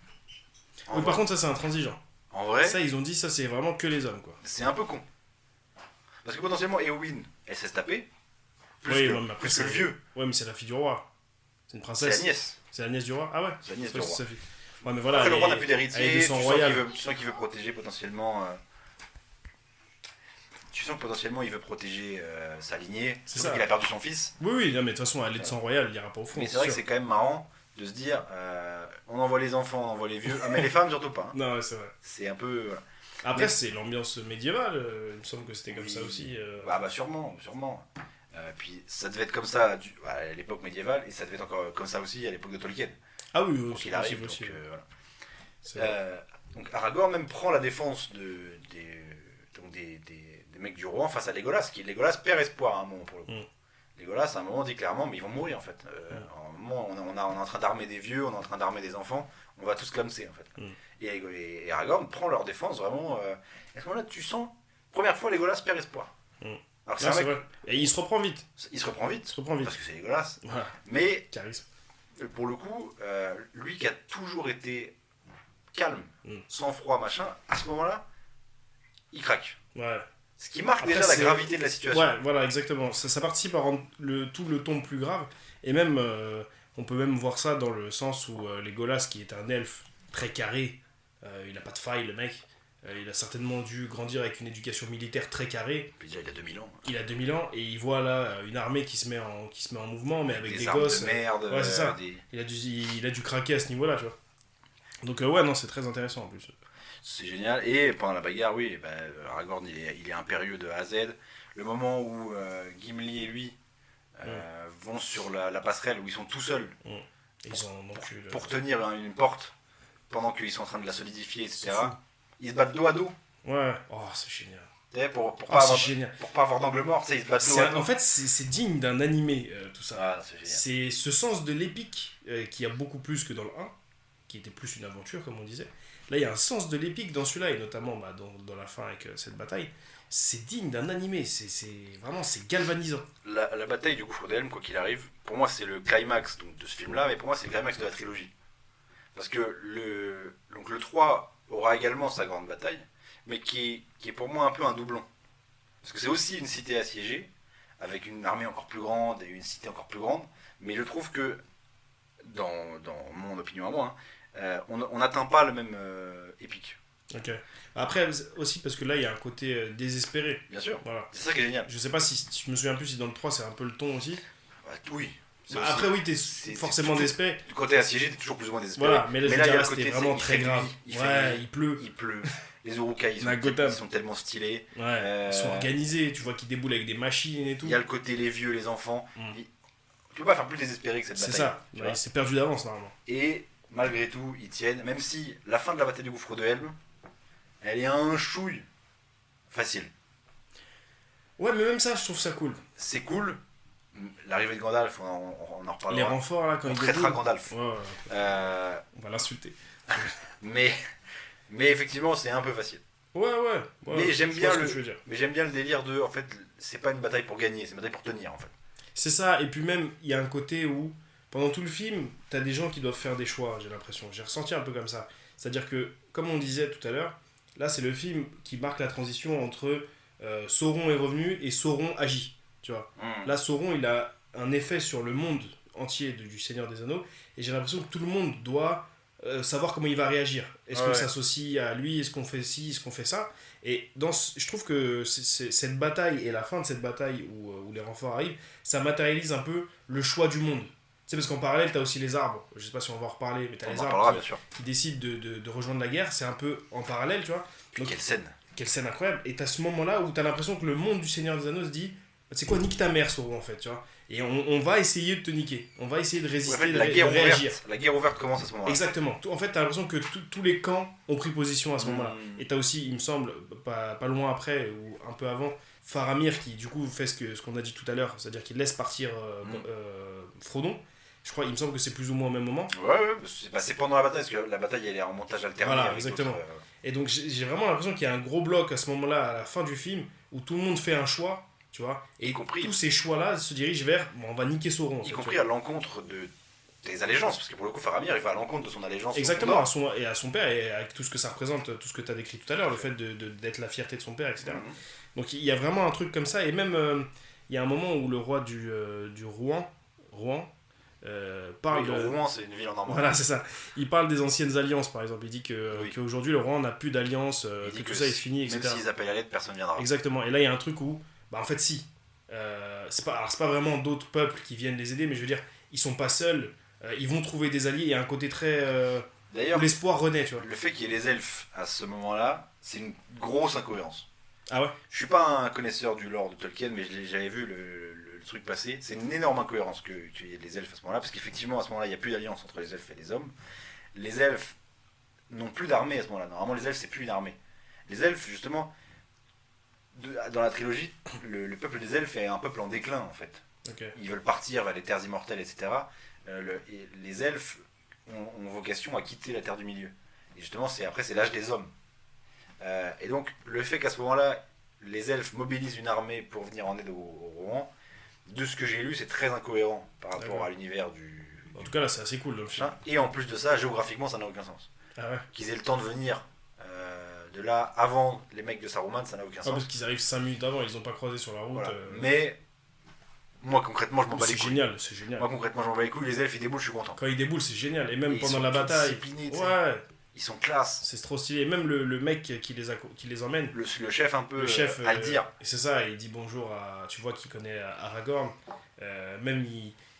Oui, par contre, ça, c'est intransigeant. En vrai, Ça, ils ont dit, ça, c'est vraiment que les hommes, quoi. c'est un peu con. Parce que potentiellement, Éowyn, elle sait se taper. Plus Oui, que, ouais, mais après, plus que le vieux. Ouais, mais c'est la fille du roi. C'est une C'est princesse. la nièce. C'est la nièce du roi. Ah ouais. C'est la nièce Ouais, du c'est roi. sa fille. Ouais, mais voilà. Après, le roi n'a elle plus est de d'héritier. sang Tu royal. sens qu'il veut protéger potentiellement. Tu sens que potentiellement il veut protéger sa lignée. C'est Surtout ça. qu'il a perdu son fils. Oui, oui, non, mais de toute façon, elle est de sang royal, il ira pas au fond. Mais c'est vrai que c'est quand même marrant de se dire on envoie les enfants, on envoie les vieux. Ah, mais les femmes surtout pas. Hein. Non, ouais, c'est vrai. C'est un peu. Voilà. Après, Mais- c'est l'ambiance médiévale. Il me semble que c'était comme Oui. ça aussi. Bah sûrement. Puis ça devait être comme ça à l'époque médiévale et ça devait être encore comme ça aussi à l'époque de Tolkien. Ah oui, Donc c'est il arrive. possible aussi. Donc, voilà. C'est vrai. Donc Aragorn même prend la défense des mecs du roi face à Legolas, qui Legolas perd espoir à un moment pour le coup. Legolas à un moment dit clairement mais ils vont mourir en fait. À un moment on est en train d'armer des vieux, on est en train d'armer des enfants, on va tous clamser en fait. Et Aragorn prend leur défense vraiment. À ce moment-là tu sens, première fois Legolas perd espoir. Alors que Non, c'est un c'est mec, vrai. Et il se reprend vite. il se reprend vite, Vite. parce que c'est Legolas. Voilà. Mais Charisme. pour le coup, lui qui a toujours été calme, Mm. sans froid, machin, à ce moment-là, il craque. Ouais. Ce qui marque Après, déjà la c'est- gravité de la situation. Ouais, voilà, exactement. Ça participe à rendre tout le ton plus grave. Et même, on peut même voir ça dans le sens où Legolas, qui est un elfe très carré, il a pas de faille, le mec. Il a certainement dû grandir avec une éducation militaire très carrée. Puis déjà, il a 2000 ans. Il a 2000 ans et il voit là une armée qui se met en mouvement, mais avec des armes gosses. de merde. Ouais, c'est ça. des- Il a dû craquer à ce niveau-là, tu vois. Donc, ouais, non, c'est très intéressant en plus. C'est génial. Et pendant la bagarre, oui, Aragorn, il est impérieux de A à Z. Le moment où Gimli et lui vont sur la passerelle, où ils sont tout seuls Et ils ont enculé. pour tenir une porte, pendant qu'ils sont en train de la solidifier, etc. C'est fou. Ils se battent dos à dos. Ouais, oh, c'est génial. Tu sais, pour Oh, pas c'est avoir, génial. pour pas avoir d'angle mort, tu sais, ils se battent dos à dos. En fait, c'est digne d'un animé, tout ça. Ah, c'est génial. C'est ce sens de l'épique qui a beaucoup plus que dans le 1, qui était plus une aventure, comme on disait. Là, il y a un sens de l'épique dans celui-là, et notamment dans la fin avec cette bataille. C'est digne d'un animé, c'est galvanisant. La bataille du gouffre d'Helm, quoi qu'il arrive, pour moi c'est le climax donc, de ce film-là, mais pour moi c'est le climax de la trilogie. Parce que le 3 aura également sa grande bataille, mais qui est pour moi un peu un doublon. Parce que c'est aussi une cité assiégée, avec une armée encore plus grande et une cité encore plus grande, mais je trouve que, dans mon opinion à moi, on n'atteint pas le même épique. Ok. Après, aussi parce que là, il y a un côté désespéré. Bien sûr, Voilà. c'est ça qui est génial. Je sais pas si je me souviens plus si dans le 3 c'est un peu le ton aussi. Oui. C'est Bah, aussi- après, oui, t'es c'est forcément toujours- désespéré. Du côté assiégé, t'es toujours plus ou moins désespéré. Voilà, mais là, je veux il y dire, a là, le c'était côté, vraiment il très fait grave. nuit, il fait Ouais, nuit. il pleut. Il pleut. Les Urukai, On a Gotham. ils sont tellement stylés. Ouais, ils sont organisés, tu vois qu'ils déboulent avec des machines et tout. Il y a le côté les vieux, les enfants. Mm. Tu peux pas faire plus désespéré que cette C'est bataille. ça, tu ouais, vois. il s'est perdu d'avance normalement. Et malgré tout, ils tiennent. Même si la fin de la bataille du gouffre de Helm, elle est un chouille facile. Ouais, mais même ça, je trouve ça cool. C'est cool. L'arrivée de Gandalf, on en reparlera. Les renforts là, quand On ils traitera déboulent. Gandalf. Ouais, ouais, Euh, on va l'insulter. mais effectivement, c'est un peu facile. Ouais. Mais j'aime je bien vois ce le- que tu veux dire. Mais j'aime bien le délire de, en fait, c'est pas une bataille pour gagner, c'est une bataille pour tenir, en fait. C'est ça, et puis même, il y a un côté où, pendant tout le film, t'as des gens qui doivent faire des choix, j'ai l'impression. J'ai ressenti un peu comme ça. C'est-à-dire que, comme on disait tout à l'heure, là, c'est le film qui marque la transition entre Sauron est revenu et Sauron agit. Tu vois. Là, Sauron, il a un effet sur le monde entier du Seigneur des Anneaux, et j'ai l'impression que tout le monde doit savoir comment il va réagir. Est-ce qu'on Ouais. s'associe à lui? Est-ce qu'on fait ci? Est-ce qu'on fait ça? Et je trouve que cette bataille et la fin de cette bataille où les renforts arrivent, ça matérialise un peu le choix du monde. Tu sais, parce qu'en parallèle, tu as aussi les arbres. Je sais pas si on va en reparler, mais tu as On les en arbres parlera, bien sûr. qui décident de rejoindre la guerre. C'est un peu en parallèle, tu vois. Puis Donc, quelle scène. quelle scène incroyable. Et tu as ce moment-là où tu as l'impression que le monde du Seigneur des Anneaux se dit c'est quoi, nique ta mère, Sauron, en fait, tu vois. Et on va essayer de te niquer. On va essayer de En résister, fait, de la réagir. guerre ouverte commence à ce moment-là. Exactement. En fait, t'as l'impression que tous les camps ont pris position à ce moment-là. Mm. Et t'as aussi, il me semble, pas loin après, ou un peu avant, Faramir qui, du coup, fait ce qu'on a dit tout à l'heure, c'est-à-dire qu'il laisse partir Frodon. Je crois, il me semble que c'est plus ou moins au même moment. Ouais, c'est pendant la bataille, parce que la bataille, elle est en montage alterné. Voilà, avec exactement. d'autres, Et donc, j'ai vraiment l'impression qu'il y a un gros bloc à ce moment-là, à la fin du film, où tout le monde fait un choix, tu vois. Et Y compris- tous ces choix-là se dirigent vers, bon, on va niquer Sauron. en y fait, compris tu vois. à l'encontre des allégeances, parce que pour le coup, Faramir, il va à l'encontre de son allégeance. Exactement, à son père, et avec tout ce que ça représente, tout ce que tu as décrit tout à l'heure, le fait d'être la fierté de son père, etc. Mhm. Donc il y a vraiment un truc comme ça, et même il y a un moment où le roi du Rouen parle Oui, de... Rouen, c'est une ville en Normandie. Voilà, c'est ça. Il parle des anciennes alliances, par exemple. Il dit Oui. qu'aujourd'hui, le Rouen n'a plus d'alliance, Il que dit tout ça est fini, Même etc. s'ils appellent à l'aide, personne ne viendra. Exactement. Et là, il y a un truc où, bah, en fait, si. C'est pas vraiment d'autres peuples qui viennent les aider, mais je veux dire, ils sont pas seuls. Ils vont trouver des alliés. Il y a un côté très... où D'ailleurs, l'espoir renaît, tu vois. le fait qu'il y ait les elfes à ce moment-là, c'est une grosse incohérence. Ah ouais. Je suis pas un connaisseur du lore de Tolkien, mais j'avais vu le truc passer. C'est une énorme incohérence qu'il y ait les elfes à ce moment-là, parce qu'effectivement, à ce moment-là, il n'y a plus d'alliance entre les elfes et les hommes. Les elfes n'ont plus d'armée à ce moment-là. Normalement, les elfes, c'est plus une armée. Les elfes, justement, dans la trilogie, le peuple des elfes est un peuple en déclin, en fait. Ok. Ils veulent partir vers les terres immortelles, etc. Et les elfes ont vocation à quitter la Terre du Milieu. Et justement, après, c'est l'âge des hommes. Et donc, le fait qu'à ce moment-là, les elfes mobilisent une armée pour venir en aide au Rohan, de ce que j'ai lu, c'est très incohérent par rapport D'accord. à l'univers du En tout cas, là, c'est assez cool dans le film. machin. Et en plus de ça, géographiquement, ça n'a aucun sens. Ah ouais. Qu'ils aient le temps de venir de là avant les mecs de Saruman, ça n'a aucun Ah, sens. parce qu'ils arrivent 5 minutes avant, ils ont pas croisé sur la route. Voilà. Mais moi, concrètement, je m'en bats les C'est couilles. génial, c'est génial. Moi, concrètement, je m'en bats les couilles. Les elfes, ils déboulent, je suis content. Quand ils déboulent, c'est génial. Et même Et ils pendant sont la tous bataille. disciplinés, tu sais. Ouais, Ils sont classe. c'est trop stylé. Et même le mec qui les emmène, Le chef, un peu, le chef, Aldir. et c'est ça, il dit bonjour à. Tu vois qu'il connaît Aragorn. Même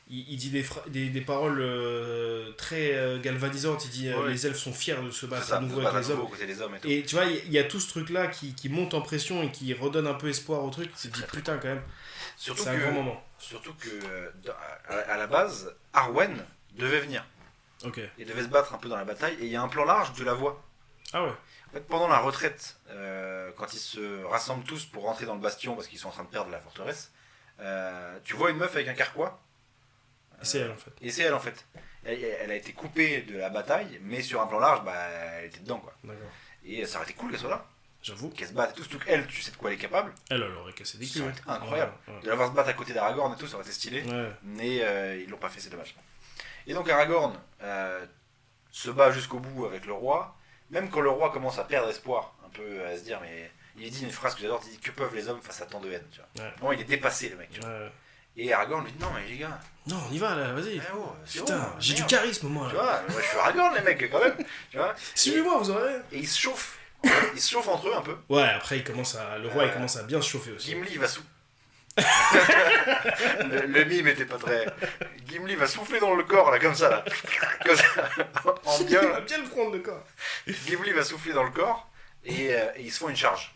il dit des paroles très galvanisantes. Il dit Ouais. les elfes sont fiers de se C'est battre ça, à nouveau à avec les hommes. nouveau aux côtés des hommes et tout. Et tu vois, il y a tout ce truc-là qui monte en pression et qui redonne un peu espoir au truc. Tu te dis très, très putain, quand même, Surtout c'est un grand moment. Surtout que, à la base, Arwen devait venir. Ok. Il devait se battre un peu dans la bataille. Et il y a un plan large, tu la vois. Ah ouais. En fait, pendant la retraite, quand ils se rassemblent tous pour rentrer dans le bastion parce qu'ils sont en train de perdre la forteresse, tu vois une meuf avec un carquois. Et c'est elle en fait. Et c'est elle en fait. Elle a été coupée de la bataille, mais sur un plan large, bah, elle était dedans quoi. D'accord. Et ça aurait été cool qu'elle soit là, J'avoue. qu'elle se batte et tout. Surtout qu'elle, tu sais de quoi elle est capable. Elle aurait cassé des Ça culs. aurait Ouais. été incroyable. Ouais, De la voir se battre à côté d'Aragorn et tout, ça aurait été stylé. ouais. Mais ils l'ont pas fait, c'est dommage. Et donc Aragorn se bat jusqu'au bout avec le roi. Même quand le roi commence à perdre espoir, un peu à se dire, mais il dit une phrase que j'adore, il dit que peuvent les hommes face à tant de haine. Tu vois. Ouais. Vraiment, il est dépassé le mec. Tu vois. Ouais. Et Aragorn lui dit non mais les gars, Non, on y va là, vas-y. eh oh, c'est Putain, bon, j'ai du merde. charisme moi. Tu Là. vois, moi je suis Aragorn les mecs quand même. Tu vois. Suivez-moi, vous aurez. Et ils se chauffent. Ils se chauffent entre eux un peu. Ouais, après le roi il commence à bien se chauffer aussi. Gimli va le mime était pas très. Gimli va souffler dans le corps là comme ça là. Comme ça. En Il bien. va bien le prendre le corps. Gimli va souffler dans le corps et ils se font une charge.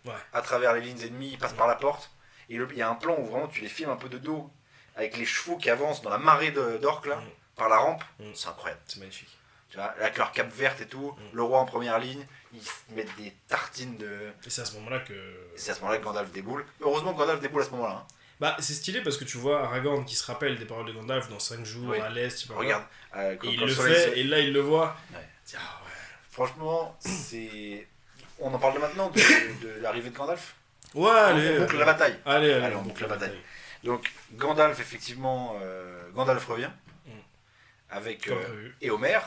Ouais. À travers les lignes ennemies, ils passent par la porte. Et il y a un plan où vraiment tu les filmes un peu de dos avec les chevaux qui avancent dans la marée d'orques là, par la rampe. C'est incroyable. C'est magnifique. Tu vois, avec leur cape verte et tout, le roi en première ligne, ils mettent des tartines de. Et c'est à ce moment-là que. Et c'est à ce moment-là que Gandalf déboule. Heureusement que Gandalf déboule à ce moment-là. Hein. Bah, c'est stylé parce que tu vois Aragorn qui se rappelle des paroles de Gandalf dans 5 jours Oui. à l'est, tu sais pas quoi. Regarde, Et quand il le le soleil fait, se- et là il le voit. Ouais. Ah ouais. Franchement, c'est. On en parle maintenant de l'arrivée de Gandalf. Ouais, On allez. boucle la bataille. Allez, Allez, on boucle la bataille. Donc Gandalf, effectivement, Gandalf revient avec Comme prévu. Éomer,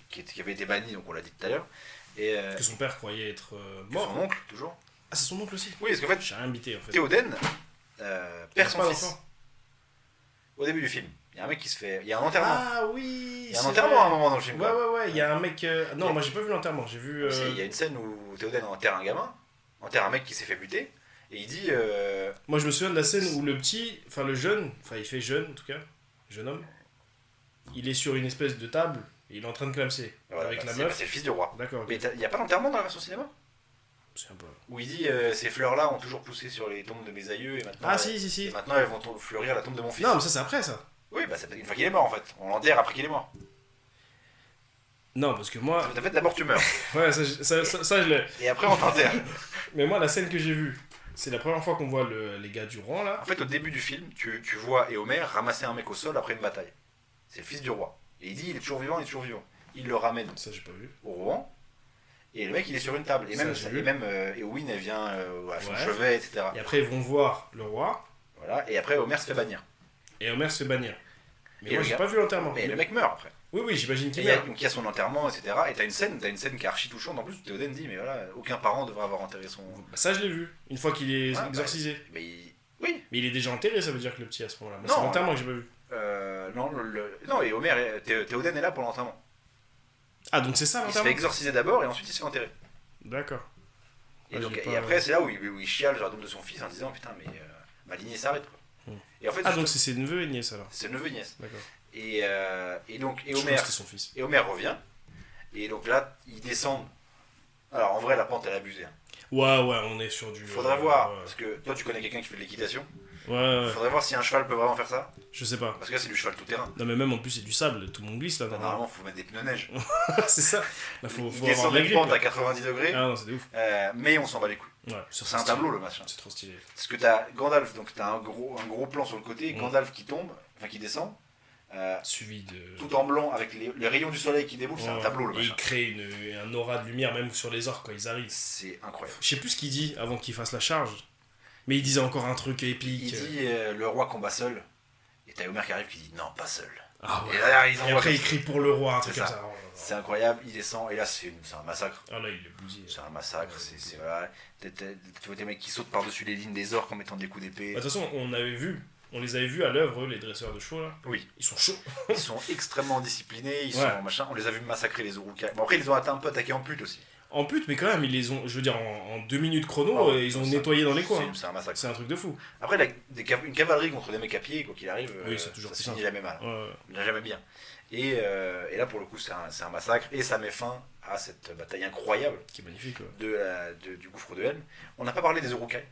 qui avait été banni, donc on l'a dit tout à l'heure, et Que son père croyait être son mort. oncle, toujours. Ah, c'est son oncle aussi. Oui, parce qu'en fait, J'ai rien bité en fait. Théoden Il perd a son pas fils d'enfant. au début du film. Il y a un mec qui se fait. Il y a un enterrement. Ah oui. Il y a un c'est enterrement vrai. à un moment dans le film. Ouais, quoi. ouais, ouais. Il y a un mec. Non, Il y a- moi j'ai pas vu l'enterrement. J'ai vu. Il y a une scène où Théoden enterre un gamin, enterre un mec qui s'est fait buter, et il dit Moi je me souviens de la scène où le petit, enfin le jeune, enfin il fait jeune en tout cas, jeune homme, il est sur une espèce de table et il est en train de clamser voilà, avec bah, la c'est meuf. le fils du roi. D'accord. Ok. Mais il n'y a pas d'enterrement dans la version cinéma. C'est un peu... Où il dit ces fleurs-là ont toujours poussé sur les tombes de mes aïeux et maintenant, Ah si. et maintenant elles vont fleurir à la tombe de mon fils. Non, mais ça c'est après ça. Oui, bah c'est une fois qu'il est mort en fait. On l'enterre après qu'il est mort. Non, parce que moi... En fait, d'abord tu meurs. Ouais, ça, je l'ai. Et après on t'enterre. Mais moi, la scène que j'ai vue, c'est la première fois qu'on voit les gars du roi là. En fait, au début du film, tu vois Éomer ramasser un mec au sol après une bataille. C'est le fils du roi. Et il dit il est toujours vivant, il est toujours vivant. Il le ramène Ça, j'ai pas vu. au Rohan. Et le mec il est sur une table. Et Ça, même, j'ai vu. Éowyn elle vient à son Ouais. chevet, etc. Et après, ils vont voir le roi. Voilà. Et après Éomer se fait bannir. Et Homer se fait bannir. Mais Et moi, le j'ai gars- pas vu l'enterrement. Mais le mec meurt après. Oui, j'imagine Et qu'il il y a, meurt. donc il y a son enterrement, etc. Et t'as une scène qui est archi touchante. En plus, Théoden dit mais voilà, aucun parent devrait avoir enterré son. Bah, ça, je l'ai vu. Une fois qu'il est Ouais, exorcisé. Mais oui. Mais il est déjà enterré, ça veut dire que le petit à ce moment-là. Moi, Non, c'est l'enterrement que j'ai pas vu. Non, et Théoden est là pour l'enterrement. Ah, donc c'est ça Il se l'enterrement. fait exorciser d'abord et ensuite il se fait enterrer. D'accord. Et, Ouais, donc, j'ai et pas- après, c'est là où il chiale sur la tombe de son fils en disant putain, mais ma lignée s'arrête quoi. Et en fait, Ah, donc c'est ses neveux et nièces alors. c'est le neveu nièce. D'accord. Et donc, Je crois que c'était son fils. Éomer revient. Et donc là, ils descendent. Alors en vrai, la pente elle est abusée. Hein. Ouais, on est sur du. Faudrait voir, Ouais, parce que toi tu connais quelqu'un qui fait de l'équitation. ouais. Faudrait voir si un cheval peut vraiment faire ça. Je sais pas. Parce que là, c'est du cheval tout terrain. Non, mais même en plus, c'est du sable. Tout le monde glisse là. Normalement, faut mettre des pneus neige. C'est ça. Là, faut Ils avoir de descendent la une grippe. pente là. à 90 degrés, Ah non, c'est de ouf. mais on s'en bat les couilles. Ouais, C'est un tableau le machin. C'est trop stylé. Parce que t'as Gandalf, donc t'as un gros plan sur le côté, Mm. Gandalf qui tombe, enfin qui descend, Suivi de. tout en blanc avec les rayons du soleil qui déboulent, c'est un Ouais. tableau le Et il machin. crée un aura de lumière même sur les orques quand ils arrivent. C'est incroyable. Je sais plus ce qu'il dit avant qu'il fasse la charge. Mais il disait encore un truc épique. Il dit le roi combat seul, et t'as Homer qui arrive qui dit non, pas seul. Ah ouais. Et là, ils Et envoient après, comme il crie pour le roi, un truc C'est comme ça. ça. Oh là là. C'est incroyable, il descend, et là c'est un massacre. Ah là, il est bousillé. C'est un massacre, c'est voilà. Tu vois des mecs qui sautent par-dessus les lignes des orques en mettant des coups d'épée. Bah, de toute façon, on les avait vus à l'œuvre, eux, les dresseurs de chevaux là. Oui. Ils sont chauds. Ils sont extrêmement disciplinés, ils Ouais. sont machin. On les a vus massacrer les Uruk-hai. Bon après ils les ont un peu attaqués en pute aussi. En pute, mais quand même, ils les ont, je veux dire, en 2 minutes chrono, Ah ouais, ils ont ça- nettoyé dans les coins. C'est un massacre. C'est un truc de fou. Après une cavalerie contre des mecs à pied, quoi qu'il arrive, Oui, c'est toujours ça plus se finit simple. jamais mal. Ouais. Jamais bien. Et là pour le coup c'est un massacre et ça met fin à cette bataille incroyable Qui est magnifique, ouais. du gouffre de Helm. On n'a pas parlé des Uruk-hai.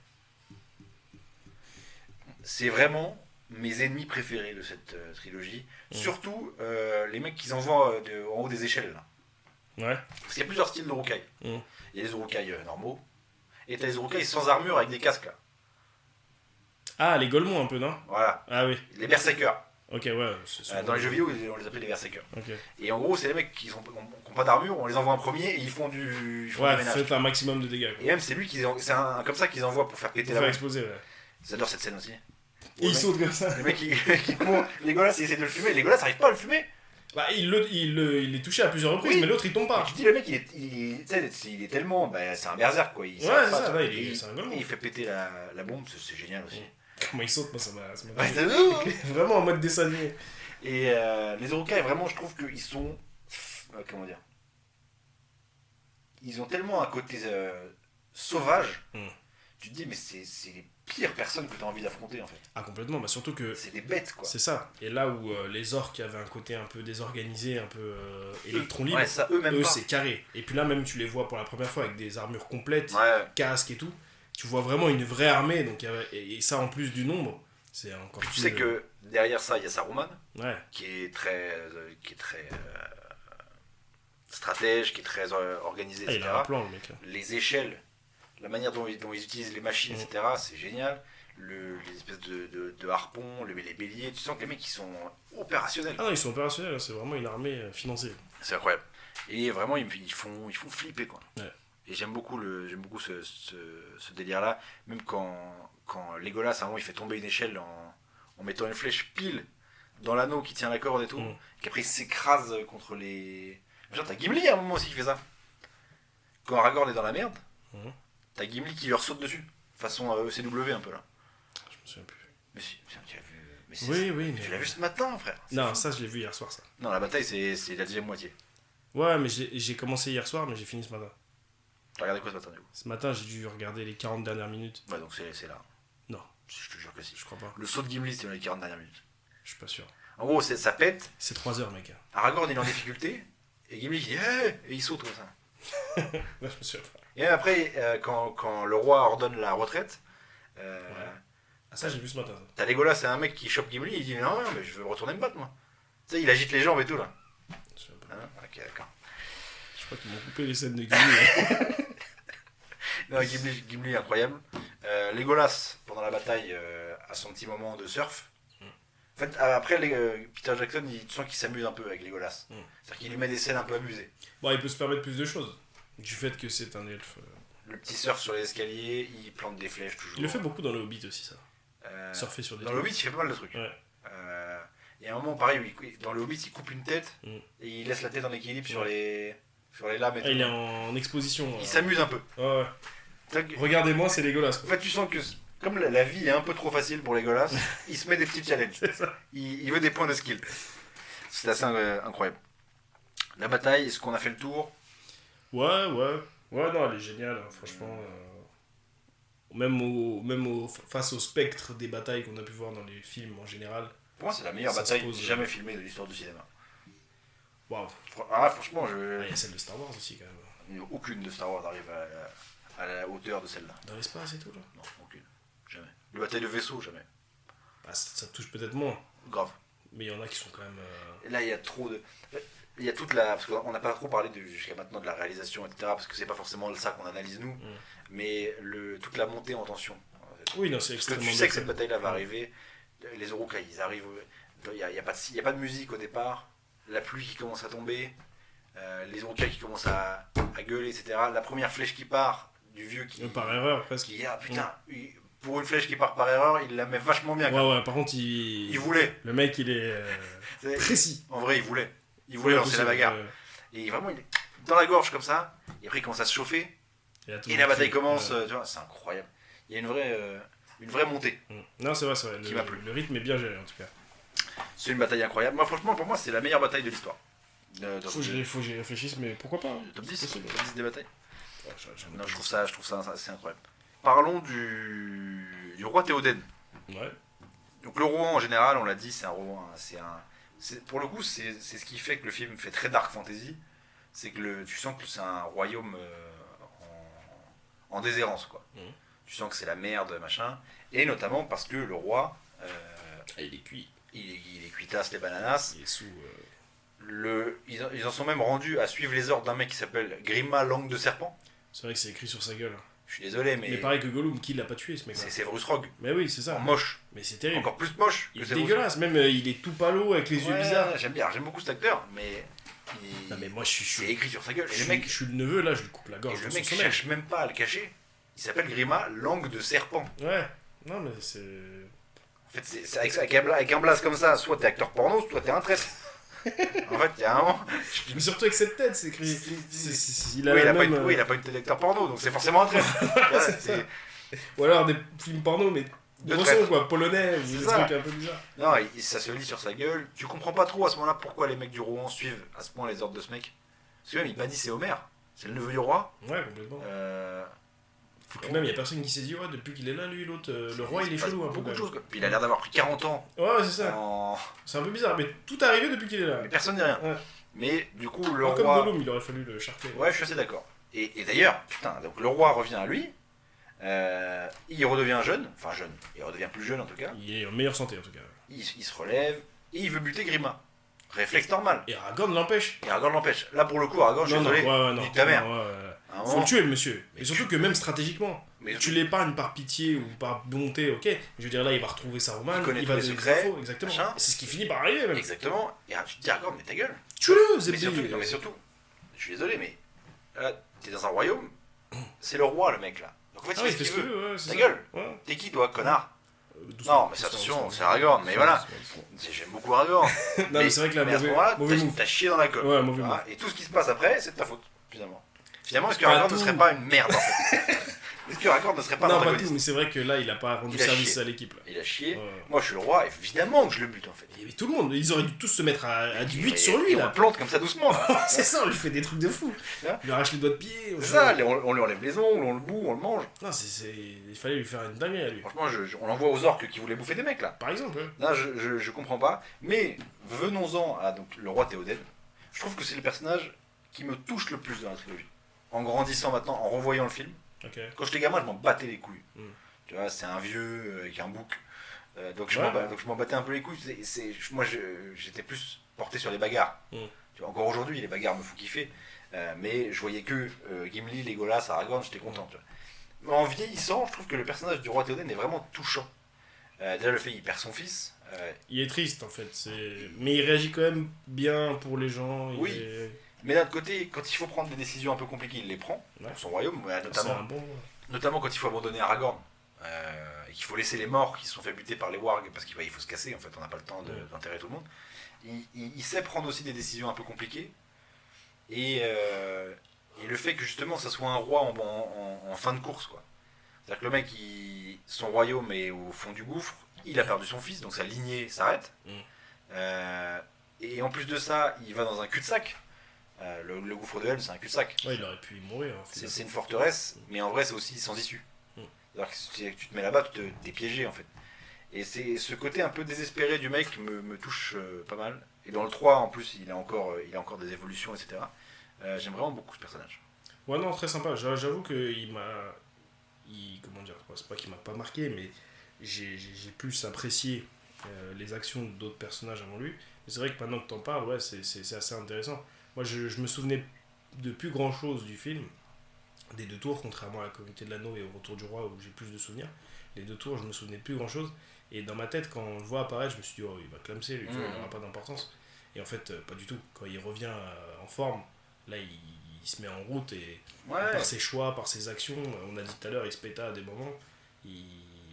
C'est vraiment mes ennemis préférés de cette trilogie. Surtout les mecs qu'ils envoient en haut des échelles. Là. Ouais. Parce qu'il y a plusieurs styles d'Uruk-hai. Mm. Il y a les Uruk-hai normaux. Et t'as les Uruk-hai sans armure avec des casques là. Ah, les Golemons un peu, non? Voilà. Ah oui. Les berserkers. Ok, ouais. c'est souvent- Dans les jeux vidéo, on les appelait les berserkers. Ok. Et en gros, c'est les mecs qui n'ont pas d'armure, on les envoie en premier et ils font du Ouais, ménage. faites un maximum de dégâts. Quoi. Et même c'est lui c'est comme ça qu'ils envoient pour faire péter Pour la faire bombe. exploser, ouais. J'adore cette scène aussi. Et il mec- saute comme ça. Les mecs qui courent, les Golas ils essaient de le fumer, les Golas n'arrivent pas à le fumer. Bah, il est touché à plusieurs reprises, Oui. mais l'autre il tombe pas. Et tu dis le mec tu sais, il est tellement, c'est un berserk quoi. Il Ouais, s'arrête c'est pas, ça, tu vois. ouais, Et c'est un Golemon. et il fait péter la bombe, c'est génial aussi. Comment il saute, moi ça m'a. Ouais, c'est- Vraiment en mode dessin animé. Et les Uruk-hai, vraiment, je trouve qu'ils sont. Comment dire. Ils ont tellement un côté sauvage. Mm. Tu te dis, mais c'est les pires personnes que tu as envie d'affronter en fait. Ah, complètement, bah surtout que. C'est des bêtes quoi. C'est ça. Et là où les orques avaient un côté un peu désorganisé, un peu électron libre, Ouais, ça, eux même eux pas. c'est carré. Et puis là, même tu les vois pour la première fois avec des armures complètes, Ouais, casques et tout. Tu vois vraiment une vraie armée, donc, et ça en plus du nombre, c'est encore tu plus. sais que derrière ça, il y a Saruman, Ouais, qui est très stratège, qui est très organisé, ah, il etc. a un plan le mec là. Les échelles, la manière dont ils utilisent les machines, Mm. etc., c'est génial. Les espèces de harpons, les béliers, tu sens que les mecs ils sont opérationnels. Ah non, ils sont opérationnels, c'est vraiment une armée financée. C'est incroyable. Et vraiment, ils font flipper, quoi. Ouais. Et j'aime beaucoup ce délire-là. Même quand Legolas, à un moment, il fait tomber une échelle en mettant une flèche pile dans l'anneau qui tient la corde et tout, Mm. qu'après il s'écrase contre les... Genre, t'as Gimli à un moment aussi qui fait ça. Quand Aragorn est dans la merde, Mm. t'as Gimli qui leur saute dessus. Façon ECW un peu, là. Je me souviens plus. Mais si, tiens, tu l'as vu... Mais Oui, mais. Tu l'as vu ce matin, frère. C'est Non, fou. ça je l'ai vu hier soir, ça. Non, la bataille, c'est la deuxième moitié. Ouais, mais j'ai commencé hier soir, mais j'ai fini ce matin. T'as regardé quoi ce matin, du coup? Ce matin, j'ai dû regarder les 40 dernières minutes. Ouais, donc c'est là. Non. Je te jure que si. Je crois pas. Le saut de Gimli, c'était dans les 40 dernières minutes. Je suis pas sûr. En gros, ça pète, C'est 3 heures, mec. Aragorn il est en difficulté, et Gimli qui dit hey! Et il saute comme ça. Ouais, je me souviens pas. Et même après, quand le roi ordonne la retraite, Ouais. Ah, ça, j'ai vu ce matin. Ça. t'as Legolas, c'est un mec qui chope Gimli, il dit non, mais je veux retourner me battre moi. Tu sais, il agite les jambes et tout là. Je sais pas. Hein, ok, d'accord. Je crois qu'ils m'ont coupé les scènes de Gimli. Non, Gimli incroyable. Legolas, pendant la bataille, a son petit moment de surf. En fait, après, Peter Jackson, tu sens qu'il s'amuse un peu avec Legolas. C'est-à-dire qu'il lui met des scènes un peu amusées. Bon, il peut se permettre plus de choses. Du fait que c'est un elfe. Le petit surf sur les escaliers, il plante des flèches toujours. Il le fait beaucoup dans le Hobbit aussi, ça. Euh, Surfer sur des Dans le Hobbit, il fait pas mal de trucs. Ouais. Il y a un moment pareil où dans le Hobbit, il coupe une tête et il laisse la tête en équilibre sur les lames et Ah, tout. il est en exposition. Il s'amuse un peu. Ouais. Donc, Regardez-moi, c'est Legolas. en Quoi. fait, tu sens que comme la vie est un peu trop facile pour Legolas, il se met des petits challenges. C'est ça. Il veut des points de skill. C'est assez incroyable. La bataille, est-ce qu'on a fait le tour? Ouais, ouais. Ouais, non, elle est géniale, hein, franchement. Face au spectre des batailles qu'on a pu voir dans les films en général. Pour moi, c'est la meilleure Ça se bataille pose, jamais filmée de l'histoire du cinéma. Waouh. Franchement, Ah, il y a celle de Star Wars aussi, quand même. aucune de Star Wars n'arrive à la hauteur de celle-là. Dans l'espace et tout, là. Non, aucune. Jamais. La bataille de vaisseau, jamais. Ah, ça touche peut-être moins. Grave. Mais il y en a qui sont quand même. Et là, il y a trop de. Il y a toute la. Parce qu'on n'a pas trop parlé jusqu'à maintenant de la réalisation, etc. Parce que c'est pas forcément ça qu'on analyse nous. Mais toute la montée en tension. Oui, non, c'est Parce que extrêmement. tu sais que cette bataille-là va arriver. Les Uruk-hai, ils arrivent. Il n'y a pas de musique au départ. La pluie qui commence à tomber. Les Uruk-hai qui commencent à gueuler, etc. La première flèche qui part du vieux qui. Par erreur, presque. Qui, ah putain, pour une flèche qui part par erreur, il la met vachement bien. Ouais, ouais, par contre, il. Il voulait. Le mec, il est. Précis. En vrai, il voulait. Il voulait lancer la bagarre. Et vraiment, il est dans la gorge comme ça. Et après, il commence à se chauffer. Et la bataille commence. Tu vois, c'est incroyable. Il y a une vraie montée. Non, c'est vrai, c'est vrai. Qui m'a plu. Le rythme est bien géré, en tout cas. C'est une bataille incroyable. Moi, franchement, pour moi, c'est la meilleure bataille de l'histoire. Faut que j'y réfléchisse, mais pourquoi pas hein. Top 10, C'est possible. top 10 des batailles. Ouais, Non, je trouve ça assez incroyable. Parlons du roi Théoden. Ouais. Donc le roi en général, on l'a dit, c'est un roi. Pour le coup, c'est ce qui fait que le film fait très dark fantasy. C'est que tu sens que c'est un royaume en déshérence, quoi. Tu sens que c'est la merde, machin. Et notamment parce que le roi, Il est cuit. il est cuitasse les bananas. Il est sous. Ils en sont même rendus à suivre les ordres d'un mec qui s'appelle Grima Langue de Serpent. C'est vrai que c'est écrit sur sa gueule. Je suis désolé, mais Mais pareil que Gollum, qui l'a pas tué ce mec là. c'est Severus Rogue. Mais oui, c'est ça. En moche. Mais c'est terrible. Encore plus moche Il que est Severus dégueulasse, même il est tout palo avec les Rogue. yeux Ouais, bizarres. j'aime bien, j'aime beaucoup cet acteur, mais. Non, mais moi je C'est suis. écrit sur sa gueule. Et Je le mec, suis le neveu là, je lui coupe la et gorge. le dans mec son sommeil. cherche même pas à le cacher. Il s'appelle Grima Langue de Serpent. Ouais. Non, mais c'est. En fait, c'est avec un blaze comme ça, soit t'es acteur porno, soit t'es un traître. En fait, il y a un moment. Mais surtout avec cette tête, c'est écrit. Il a Oui, la même. il a pas une tête d'acteur porno, donc c'est forcément un traître. C'est ça. Ou alors des films porno, mais De de son traître. quoi, polonais, ou C'est des ça. trucs un peu bizarres. Non, ça se lit sur sa gueule. Tu comprends pas trop à ce moment-là pourquoi les mecs du Rohan suivent à ce point les ordres de ce mec. Parce que même il bannit c'est Homer, c'est le neveu du roi. Ouais, complètement. Faut Même il y a personne qui s'est dit, ouais, depuis qu'il est là, lui, l'autre, le roi il est chelou un peu. beaucoup de quand choses. même. Quoi. Puis il a l'air d'avoir pris 40 ans. Ouais, c'est ça. C'est un peu bizarre, mais tout est arrivé depuis qu'il est là. Mais personne dit rien. Ouais. Mais du coup, le Comme roi. Gollum, il aurait fallu le charcler. Ouais, je suis assez d'accord. Et d'ailleurs, putain, donc le roi revient à lui. Il redevient jeune, enfin jeune, il redevient plus jeune en tout cas. Il est en meilleure santé en tout cas. Il se relève et il veut buter Grima. Réflexe normal. Et Aragorn l'empêche. Et Aragorn l'empêche. Là pour le coup, Aragorn, je suis désolé, ouais, non. nique ta mère. Ouais, ouais. À un Faut moment- le tuer le monsieur. Mais Et surtout que même stratégiquement. Mais Tu l'épargnes par pitié ou par bonté, ok. Je veux dire là, il va retrouver sa romane, Il connaît va tous les donner des secrets, infos, exactement. machin. Et c'est ce qui finit par arriver même. Exactement. Et tu te dis Aragorn, mais ta gueule. Tue-le, Mais Zebdi. surtout, non, mais surtout, je suis désolé, mais là, t'es dans un royaume, c'est le roi le mec là. Donc en fait, Ah il oui, fait il ce fait qu'il veut. ouais, c'est Ta ça. gueule. Ouais. T'es qui toi, connard? Doucement, Non, mais doucement, attention, doucement, c'est Aragorn, mais voilà. doucement. J'aime beaucoup Aragorn. Non, mais c'est vrai que là, mais à ce mauvais, moment-là, mauvais move. t'as chié dans la gueule. Ouais, mauvais Voilà. move. Et tout ce qui se passe après, c'est de ta faute, finalement. Finalement, est-ce que Pas Aragorn ne tout. serait pas une merde en fait? Est-ce que Aragorn ne serait pas un Non, pas tout, antagoniste? mais c'est vrai que là, il a pas rendu Il a service chié. à l'équipe. là. Il a chié. Ouais. Moi, je suis le roi, évidemment que je le bute en fait. Il y avait tout le monde, ils auraient dû tous se mettre à du 8 Et- sur lui et on là. le plante comme ça doucement. Là. C'est ça, on lui fait des trucs de fou. Hein Il lui arrache les doigts de pied. C'est ça, on lui enlève les ongles, on le boue, on le mange. Non, il fallait lui faire une dinguerie à lui. Franchement, on l'envoie aux orques qui voulaient bouffer des mecs là. Par exemple, ouais. Là, je comprends pas. Mais venons-en à donc, le roi Théoden. Je trouve que c'est le personnage qui me touche le plus dans la trilogie. en grandissant maintenant, en revoyant le film, Ok. quand j'étais gamin, je m'en battais les couilles. Mm. Tu vois, c'est un vieux avec un bouc. Donc Ouais. donc je m'en battais un peu les couilles. Moi, j'étais plus porté sur les bagarres. Mm. Tu vois, encore aujourd'hui, les bagarres me font kiffer. Mais je voyais que Gimli, Legolas, Aragorn, j'étais content. Tu vois. Mais en vieillissant, je trouve que le personnage du roi Théoden est vraiment touchant. Déjà, le fait qu'il perd son fils. Il est triste en fait, mais il réagit quand même bien pour les gens. Oui. Mais d'un autre côté, quand il faut prendre des décisions un peu compliquées, il les prend. Ouais. Pour son royaume, C'est un bon. notamment quand il faut abandonner Aragorn. Et qu'il faut laisser les morts qui se sont fait buter par les wargs parce qu'il faut se casser, en fait, on n'a pas le temps d'enterrer tout le monde. Il sait prendre aussi des décisions un peu compliquées. Et le fait que justement ça soit un roi en fin de course, quoi. C'est-à-dire que le mec, son royaume est au fond du gouffre, il a perdu son fils, donc sa lignée s'arrête. Et en plus de ça, il va dans un cul-de-sac. Le gouffre de Helm, c'est un cul-de-sac. Ouais, il aurait pu y mourir. C'est une forteresse, mais en vrai, c'est aussi sans issue. C'est-à-dire que si tu te mets là-bas, t'es piégé, en fait. Et c'est ce côté un peu désespéré du mec me touche pas mal. Et dans le 3, en plus, il a encore des évolutions, etc. J'aime vraiment beaucoup ce personnage. Ouais, non, très sympa. J'avoue qu'il m'a. Comment dire, c'est pas qu'il m'a pas marqué, mais j'ai plus apprécié les actions d'autres personnages avant lui. Mais c'est vrai que maintenant que t'en parles, ouais, c'est assez intéressant. Moi, je me souvenais de plus grand chose du film, des deux tours, contrairement à la Communauté de l'Anneau et au Retour du Roi où j'ai plus de souvenirs. Les deux tours, je me souvenais de plus grand chose. Et dans ma tête, quand on le voit apparaître, je me suis dit, oh, il va clamser, lui, tu vois, il n'aura pas d'importance. Et en fait, pas du tout. Quand il revient en forme, là, il se met en route et Ouais. par ses choix, par ses actions, on a dit tout à l'heure, il se péta à des moments, il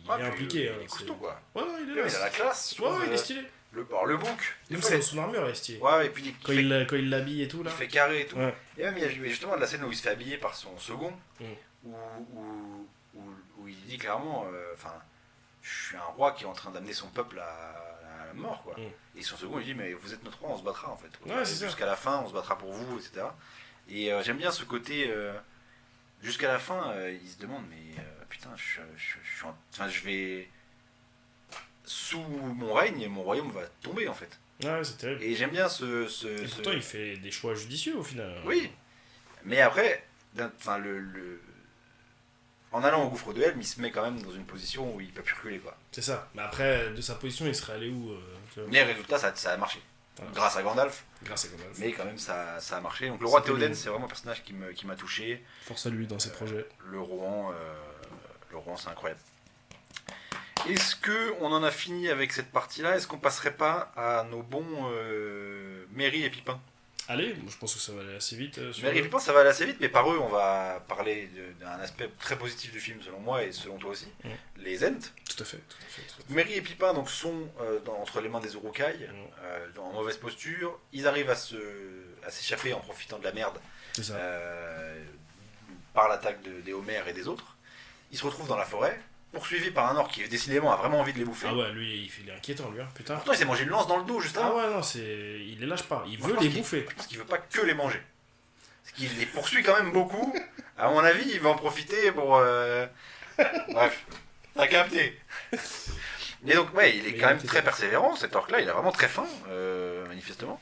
Ouais, est puis impliqué. Il hein, est costaud, quoi. Ouais, non, il est Il là. a la classe. je Ouais, trouve, ouais, il est stylé. le bouc. Même il ça, fait- dans son armure, il est stylé. Ouais, et puis Quand il l'habille et tout, là. il fait carré et tout. Ouais. Et même, il y a justement de la scène où il se fait habiller par son second, Mm. où il dit clairement, enfin, je suis un roi qui est en train d'amener son peuple à la mort, quoi. Mm. Et son second, il dit, mais vous êtes notre roi, on se battra, en fait. Ouais, c'est ça. Jusqu'à la fin, on se battra pour vous, etc. Et j'aime bien ce côté, jusqu'à la fin, il se demande, mais putain, enfin, je vais... Sous mon règne, mon royaume va tomber, en fait. Ouais, c'est terrible. Et j'aime bien Et pourtant, il fait des choix judicieux au final. Oui, mais après, enfin, en allant au gouffre de Helm, il se met quand même dans une position où il peut plus reculer, quoi. C'est ça. Mais après, de sa position, il serait allé où tu vois, Mais résultat, ça a marché. Ouais. Grâce à Gandalf, grâce à Gandalf. mais quand même ça a marché. Donc le roi C'était Théoden, lui. c'est vraiment un personnage qui m'a touché. Force à lui dans ses projets. Le Rohan, c'est incroyable. Est-ce que on en a fini avec cette partie-là? Est-ce qu'on passerait pas à nos bons Merry et Pipin? Allez, moi, je pense que ça va aller assez vite. Sur Merry et Pipin, ça va aller assez vite, mais par eux, on va parler d'un aspect très positif du film, selon moi et selon toi aussi. Mm. Les Ents. Tout à fait, tout à fait. Tout à fait. Merry et Pipin donc, sont entre les mains des Uruk-hai, en mauvaise posture. Ils arrivent à s'échapper en profitant de la merde C'est ça. par l'attaque des Homères et des autres. Ils se retrouvent dans la forêt, poursuivis par un orc qui décidément a vraiment envie de les bouffer. Ah ouais, lui, il est inquiétant, lui, hein, putain. Pourtant, il s'est mangé une lance dans le dos juste Ah avant. ouais, non, il les lâche pas. Il Moi, veut je pense les qu'il- bouffer. Parce qu'il veut pas que les manger. Parce qu'il les poursuit quand même beaucoup. À mon avis, il va en profiter pour... Bref, t'as capté. Et donc, ouais, il est Mais quand il même était très très persévérant, cet orc-là. Il a vraiment très faim, manifestement.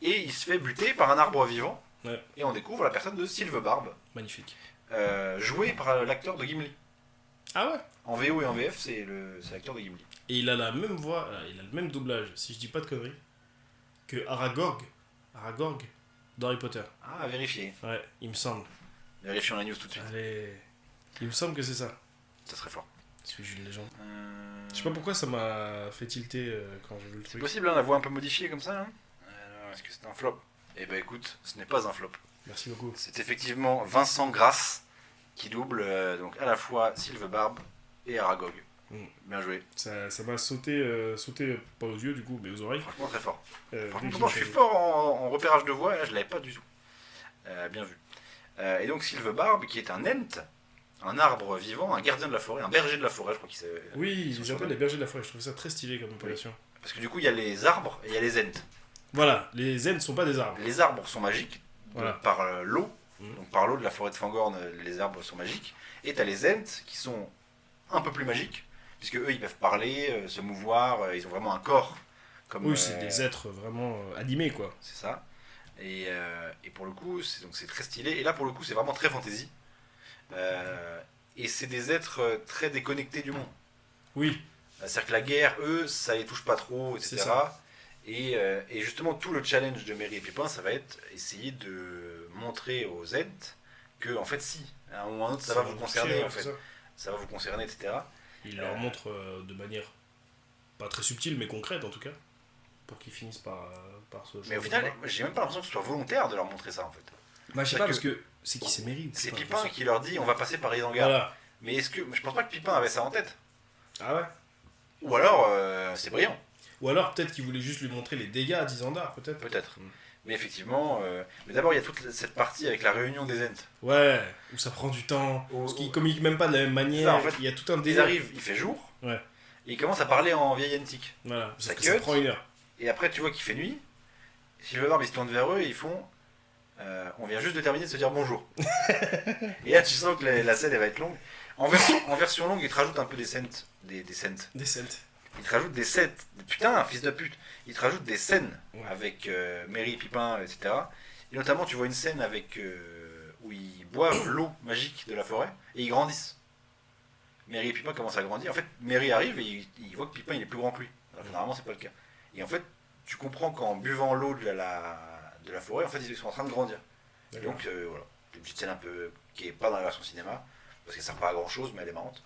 Et il se fait buter par un arbre vivant. Ouais. Et on découvre la personne de Sylvebarbe, Magnifique. jouée par l'acteur de Gimli. Ah ouais. En VO et en VF, c'est l'acteur de Gimli. Et il a la même voix, il a le même doublage, si je dis pas de conneries, que Aragorn dans Harry Potter. Ah, à vérifier. Ouais, il me semble. Vérifions la news tout de suite. Allez. Il me semble que c'est ça. Ça serait fort. Suis-je une légende? Je sais pas pourquoi ça m'a fait tilter quand j'ai vu le C'est truc. possible, hein, la voix un peu modifiée comme ça, hein. Alors, est-ce que c'est un flop? Eh ben écoute, ce n'est pas un flop. Merci beaucoup. C'est effectivement Vincent Grasse qui double donc à la fois Sylvebarbe et Aragog. Mm. Bien joué. Ça m'a sauté pas aux yeux du coup, mais aux oreilles. Franchement très fort. Par Dès que contre, j'ai moi, je suis entendu. fort en repérage de voix, et là je l'avais pas du tout. Bien vu. Et donc Sylvebarbe qui est un ent, un arbre vivant, un gardien de la forêt, un berger de la forêt, je crois qu'il s'est... Oui, Ils ils sont les appellent sur les bergers de la forêt. Je trouve ça très stylé comme appellation. Parce que du coup il y a les arbres et il y a les ents. Voilà, les zen sont pas des arbres. Les arbres sont magiques Voilà. par l'eau. Mhm. Donc par l'eau de la forêt de Fangorn, les arbres sont magiques. Et t'as les ents qui sont un peu plus magiques, puisque eux ils peuvent parler, se mouvoir, ils ont vraiment un corps. Comme, Oui, c'est des êtres vraiment animés quoi. C'est ça. Et pour le coup, c'est très stylé. Et là, pour le coup, c'est vraiment très fantasy. Et c'est des êtres très déconnectés du monde. Oui, C'est-à-dire que la guerre, eux, ça les touche pas trop, C'est etc. ça. Et justement, tout le challenge de Merry et Pépin, ça va être essayer de montrer aux Ents que, en fait, si, à un moment ou à un autre, ça va vous concerner, toucher, en ouais, fait. c'est ça. Ça va vous concerner, etc. Il leur montre de manière pas très subtile, mais concrète en tout cas, pour qu'ils finissent par ce Mais au genre de final, combat. moi, j'ai même pas l'impression que ce soit volontaire de leur montrer ça, en fait. Bah, je sais c'est pas, que- parce que c'est qui c'est Merry ou C'est Pépin, Pipin je sais qui leur dit on va passer par Isengard. Voilà. Mais est-ce que. Je pense pas que Pipin avait ça en tête. Ah ouais. Ou alors, c'est brillant, Ou alors peut-être qu'il voulait juste lui montrer les dégâts d'Isandar, peut-être. peut-être. Mm. Mais effectivement. Mais d'abord, il y a toute cette partie avec la réunion des Ents. Ouais, où ça prend du temps, Où- parce qu'ils communiquent même pas de la même manière, Ça, en fait, il y a tout un Ils délire. arrivent, il fait jour. Ouais. Et ils commencent à parler en vieil antique. Voilà, Ça ça cut. prend 1 heure. Et après, tu vois qu'il fait nuit. Sylvain, ils se tournent vers eux et ils font. On vient juste de terminer de se dire bonjour. Et là, tu sens que la scène elle va être longue. En version longue, ils te rajoutent un peu des scènes. Des scènes. Décente. Ils te rajoutent des scènes. Putain, fils de pute. Ils te rajoutent des scènes Ouais. avec Merry, Pipin, etc. Et notamment, tu vois une scène avec où ils boivent l'eau magique de la forêt et ils grandissent. Merry et Pipin commencent à grandir. En fait, Merry arrive et il voit que Pipin il est plus grand que lui. Alors que normalement, c'est pas le cas. Et en fait, tu comprends qu'en buvant l'eau de la forêt, en fait, ils sont en train de grandir. Et D'accord. donc, voilà. C'est une petite scène un peu qui est pas dans la version cinéma, parce qu'elle sert pas à grand chose, mais elle est marrante.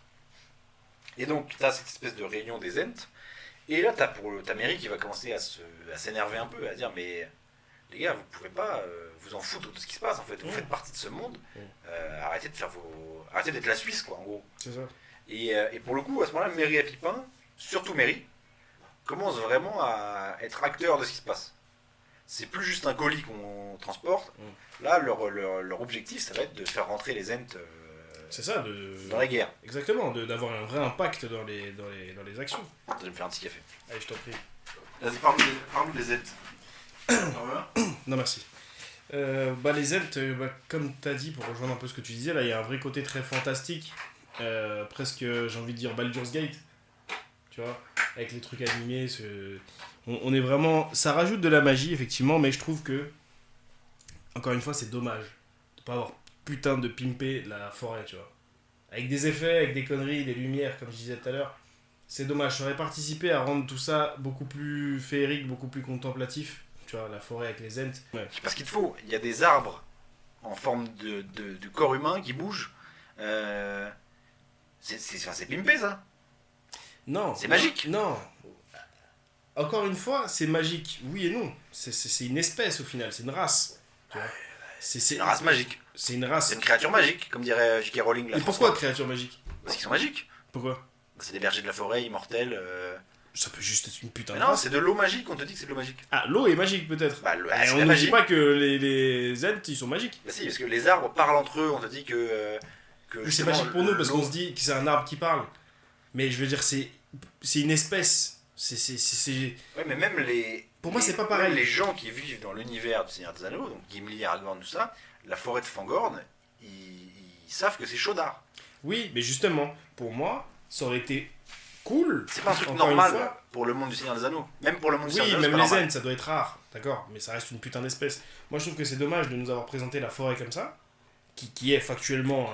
Et donc, tu as cette espèce de réunion des Ents. Et là, t'as Merry qui va commencer à s'énerver un peu, à dire mais les gars, vous pouvez pas vous en foutre de ce qui se passe en fait. Vous faites partie de ce monde. Arrêtez de faire arrêtez d'être la Suisse quoi, en gros. C'est ça. Et pour le coup, à ce moment-là, Merry et Pipin, surtout Merry, commencent vraiment à être acteurs de ce qui se passe. C'est plus juste un colis qu'on transporte. Là, leur objectif, ça va être de faire rentrer les Ents C'est ça, dans la guerre. exactement, d'avoir un vrai impact dans les actions. Je vais me faire un petit café. Allez, je t'en prie. Vas-y, parle-nous des Ents. Non, merci. Les Ents, comme tu as dit, pour rejoindre un peu ce que tu disais, là, il y a un vrai côté très fantastique, presque, j'ai envie de dire, Baldur's Gate, tu vois, avec les trucs animés, on est vraiment... Ça rajoute de la magie, effectivement, mais je trouve que, encore une fois, c'est dommage de pas avoir putain de pimper la forêt, tu vois. Avec des effets, avec des conneries, des lumières, comme je disais tout à l'heure, c'est dommage. Ça aurait participé à rendre tout ça beaucoup plus féerique, beaucoup plus contemplatif, tu vois, la forêt avec les Ents. Ouais. Je sais pas ce qu'il te faut. Il y a des arbres en forme de corps humain qui bougent. C'est pimpé ça. Non. C'est magique. Non. Encore une fois, c'est magique. Oui et non. C'est une espèce au final. C'est une race. Tu vois. C'est une race magique. C'est une race. C'est une créature magique, comme dirait J.K. Rowling. Et pourquoi créature magique? Parce qu'ils sont magiques. Pourquoi? C'est des bergers de la forêt, immortels. Ça peut juste être une putain Mais de non, race. c'est de l'eau magique, on te dit que c'est de l'eau magique. Ah, l'eau est magique peut-être. Bah, Et c'est on de la ne dit magie. pas que les Ents, ils sont magiques. Bah si, parce que les arbres parlent entre eux, on te dit que C'est justement, magique pour nous parce l'eau- qu'on se dit que c'est un arbre qui parle. Mais je veux dire, c'est une espèce. Ouais, mais même les... Pour moi, les- c'est pas pareil. même les gens qui vivent dans l'univers du Seigneur des Anneaux, donc Gimli, Aragorn, tout ça, la forêt de Fangorn, ils savent que c'est chaudard. Oui, mais justement, pour moi, ça aurait été cool. C'est pas un truc Encore une normal fois. pour le monde du Seigneur des Anneaux. Même pour le monde du Seigneur Oui, des Anneaux, même c'est pas les normal. Ents, ça doit être rare, d'accord, mais ça reste une putain d'espèce. Moi, je trouve que c'est dommage de nous avoir présenté la forêt comme ça, qui est factuellement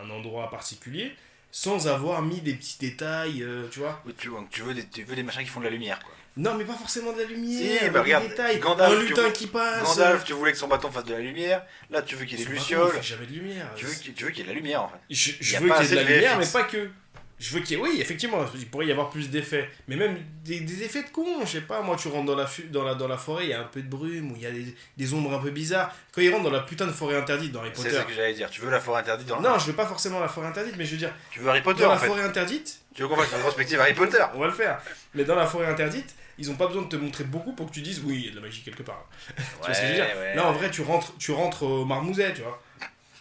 un endroit particulier, sans avoir mis des petits détails, tu vois. Oui, tu veux des machins qui font de la lumière, quoi. Non, mais pas forcément de la lumière, Si, mais bah, des regarde, détails. Gandalf, Un tu lutin vois- qui passe. Gandalf, tu voulais que son bâton fasse de la lumière. Là, tu veux qu'il y ait son des bâton, lucioles. il fait jamais de lumière. Tu veux qu'il y ait de la lumière, en fait. Je y a veux pas qu'il y ait de la assez de lumière, mais VFX. pas que. Je veux qu'il y ait... Oui, effectivement, il pourrait y avoir plus d'effets. Mais même des effets de con, je sais pas, moi, tu rentres dans la forêt, il y a un peu de brume, ou il y a des ombres un peu bizarres. Quand ils rentrent dans la putain de forêt interdite dans Harry C'est Potter... ce que j'allais dire. Tu veux la forêt interdite dans Non, je veux pas forcément la forêt interdite, mais je veux dire, Tu veux Harry Potter, dans en la fait. forêt interdite, Tu veux qu'on fasse une rétrospective Harry Potter. on va le faire. Mais dans la forêt interdite, ils ont pas besoin de te montrer beaucoup pour que tu dises, oui, il y a de la magie quelque part. Tu vois ce que je veux dire? Là, en vrai, tu rentres au marmouset, tu vois.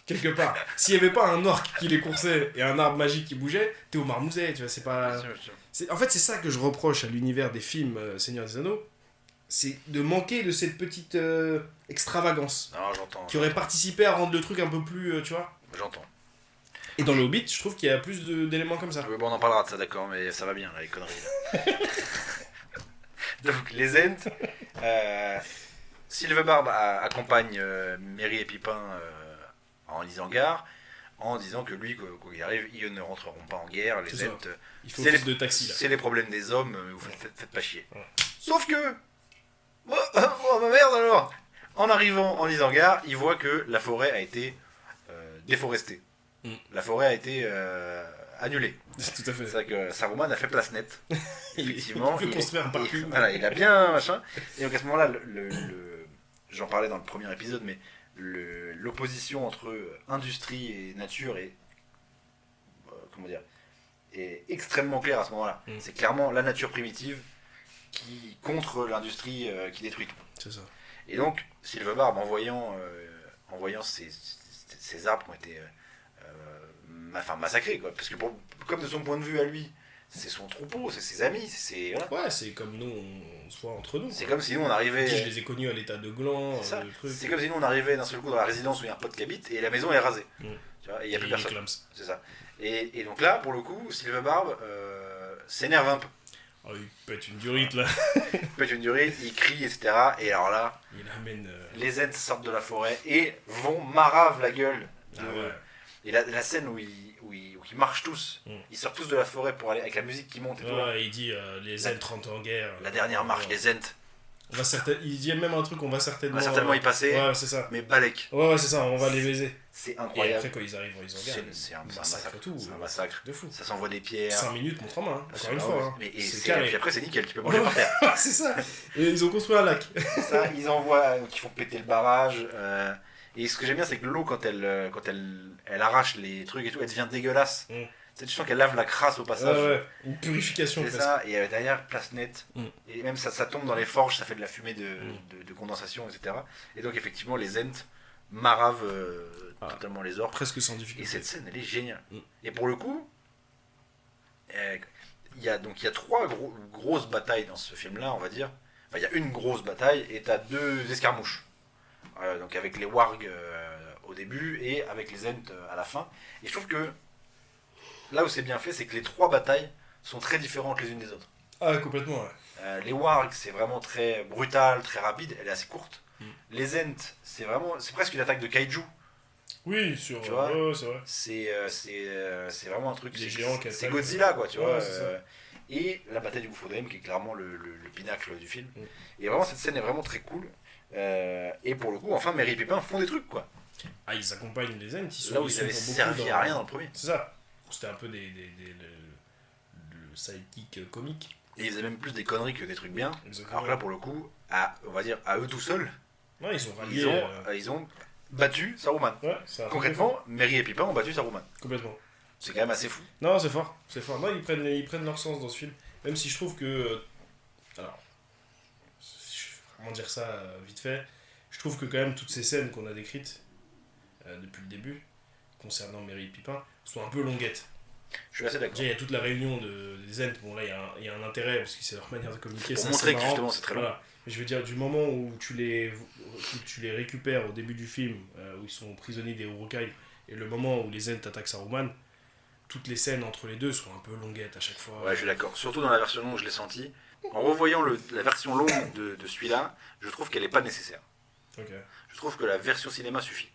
Quelque part. S'il y avait pas un orque qui les coursait et un arbre magique qui bougeait, t'es au marmouset, tu vois, c'est pas... En fait, c'est ça que je reproche à l'univers des films Seigneur des Anneaux, c'est de manquer de cette petite extravagance Non, j'entends. qui aurait participé à rendre le truc un peu plus, tu vois. J'entends. Et dans le Hobbit, je trouve qu'il y a plus d'éléments comme ça. Bon, on en parlera de ça, d'accord, mais ça va bien, là, les conneries. Là. Donc, les Ents, Silverbarb accompagne Merry et Pipin en Isengard en disant que lui, quoi qu'il arrive, ils ne rentreront pas en guerre. Les Ents, Il faut c'est plus de taxi là. c'est les problèmes des hommes, vous faites pas chier. Ouais. Sauf que, oh ma merde alors, en arrivant en Isengard, il voit que la forêt a été déforestée. La forêt a été annulée. Tout à fait. C'est ça que Saruman a fait place nette. Effectivement, il peut construire un parking. voilà, il a bien machin. Et donc à ce moment-là, j'en parlais dans le premier épisode, mais l'opposition entre industrie et nature est comment dire, est extrêmement claire à ce moment-là. C'est clairement la nature primitive qui contre l'industrie qui détruit tout. C'est ça. Et donc Silverbarb, en voyant ces arbres qui ont été massacrés, quoi, parce que comme de son point de vue à lui, c'est son troupeau, c'est ses amis, voilà. Ouais, c'est comme nous, on se voit entre nous. C'est comme si nous on arrivait. Je les ai connus à l'état de gland. C'est comme si nous on arrivait d'un seul coup dans la résidence où il y a un pote qui habite et la maison est rasée. Tu vois, et il n'y a plus personne. C'est ça. Et donc là, pour le coup, Silverbarb s'énerve un peu. Oh, il pète une durite là. Il pète une durite, il crie, etc. Et alors là, il amène. Les Ents sortent de la forêt et vont marave la gueule. Ouais. Et la scène où ils marchent tous, ils sortent tous de la forêt pour aller avec la musique qui monte et tout. Ouais, il dit les Ents rentrent en guerre. La dernière marche des Ents. Il dit même un truc, on va certainement y passer. Ouais, c'est ça. Mais balèque. Ouais, c'est ça, on va les baiser. C'est incroyable. Et après, quand ils arrivent, ils en guerre. C'est un massacre. C'est un massacre. De fou. Ça s'envoie des pierres. 5 minutes, montre en main, encore une fois. Mais et puis après, c'est nickel, tu peux manger par terre. C'est ça. Et ils ont construit un lac. Ça, ils envoient, qui font péter le barrage. Et ce que j'aime bien, c'est que l'eau, quand elle arrache les trucs et tout, elle devient dégueulasse. Tu sens qu'elle lave la crasse au passage. Ouais. Une purification. C'est ça, et derrière, place nette. Et même ça tombe dans les forges, ça fait de la fumée de condensation, etc. Et donc, effectivement, les Ents maravent totalement les orques. Presque sans difficulté. Et cette scène, elle est géniale. Et pour le coup, il y a 3 grosses batailles dans ce film-là, on va dire. Enfin, il y a une grosse bataille et t'as 2 escarmouches. Donc avec les wargs au début et avec les Ents à la fin. Et je trouve que là où c'est bien fait, c'est que les 3 batailles sont très différentes les unes des autres. Ah, complètement, ouais. Les wargs, c'est vraiment très brutal, très rapide, elle est assez courte. Les Ents, c'est presque une attaque de kaiju. Oui, tu vois, c'est vrai. C'est vraiment un truc. C'est attaquent. Godzilla, quoi, tu vois. Ça. Et la bataille du Gouffre d'Em, qui est clairement le pinacle du film. Et vraiment, cette scène est vraiment très cool. Et pour le coup, enfin, Merry et Pipin font des trucs, quoi. Ah, ils accompagnent les Ents. Là où ils avaient servi à rien dans le premier. C'est ça. C'était un peu le sidekick comique. Et ils faisaient même plus des conneries que des trucs bien. Exactement. Alors que là, pour le coup, on va dire à eux tout seuls, ouais, ils ont rallié. Ils ont battu Saruman. Ouais, concrètement, Merry et Pipin ont battu Saruman. Complètement. C'est quand même assez fou. Non, c'est fort. Non, ils prennent leur sens dans ce film. Même si je trouve que. Alors. Je vais vraiment dire ça vite fait. Je trouve que quand même toutes ces scènes qu'on a décrites depuis le début, concernant Merry et Pipin, sont un peu longuettes. Je suis assez d'accord. Déjà, il y a toute la réunion des Ents. Bon, là, il y a un intérêt parce que c'est leur manière de communiquer. Pour montrer que justement c'est très long. Voilà. Mais je veux dire, du moment où tu les récupères au début du film, où ils sont prisonniers des Uruk-hai, et le moment où les Ents attaquent Saruman, toutes les scènes entre les deux sont un peu longuettes à chaque fois. Ouais, je suis d'accord. Surtout dans la version longue, je l'ai senti. En revoyant la version longue de celui-là, je trouve qu'elle n'est pas nécessaire. Ok. Je trouve que la version cinéma suffit.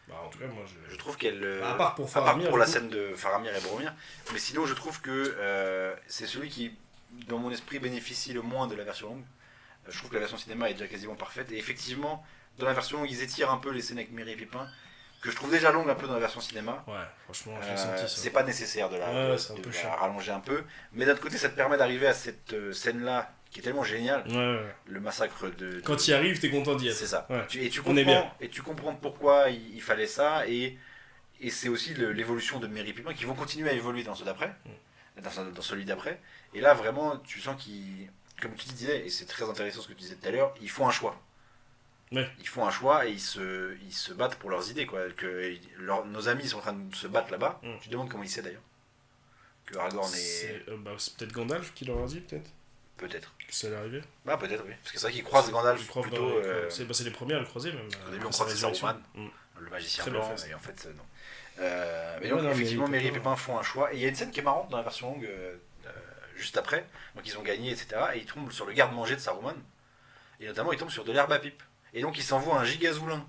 Bah, en tout cas, moi, je trouve qu'elle. À part pour Faramir, la scène de Faramir et Boromir. Mais sinon, je trouve que c'est celui qui, dans mon esprit, bénéficie le moins de la version longue. Je trouve que la version cinéma est déjà quasiment parfaite. Et effectivement, dans la version longue, ils étirent un peu les scènes avec Merry et Pipin, que je trouve déjà longue un peu dans la version cinéma. Ouais, franchement, je l'ai senti ça. C'est pas nécessaire de la rallonger un peu. Mais d'un autre côté, ça te permet d'arriver à cette scène-là qui est tellement géniale. Ouais. Le massacre de. Quand tu y arrives, t'es content d'y être. C'est ça. Ouais. Tu comprends pourquoi il fallait ça. Et c'est aussi l'évolution de Merry et Pipin qui vont continuer à évoluer dans ceux d'après. Dans celui d'après. Et là, vraiment, tu sens qu'ils. Comme tu disais, et c'est très intéressant ce que tu disais tout à l'heure, ils font un choix. Ouais. Ils font un choix et ils se battent pour leurs idées, quoi. Nos amis sont en train de se battre là-bas. Tu te demandes comment il sait d'ailleurs que Aragorn est. C'est peut-être Gandalf qui leur a dit, peut-être. Peut-être. Que ça allait arriver. Bah peut-être, oui. Parce que c'est vrai qu'ils croisent Gandalf plutôt. C'est les premiers à le croiser même. Au début on croise Saruman, le magicien très blanc, et en fait non. Mais donc effectivement Merry et Pipin font un choix. Et il y a une scène qui est marrante dans la version longue, juste après. Donc ils ont gagné, etc. Et ils tombent sur le garde-manger de Saruman. Et notamment ils tombent sur de l'herbe à pipe. Et donc, ils s'envoient un gigazoulin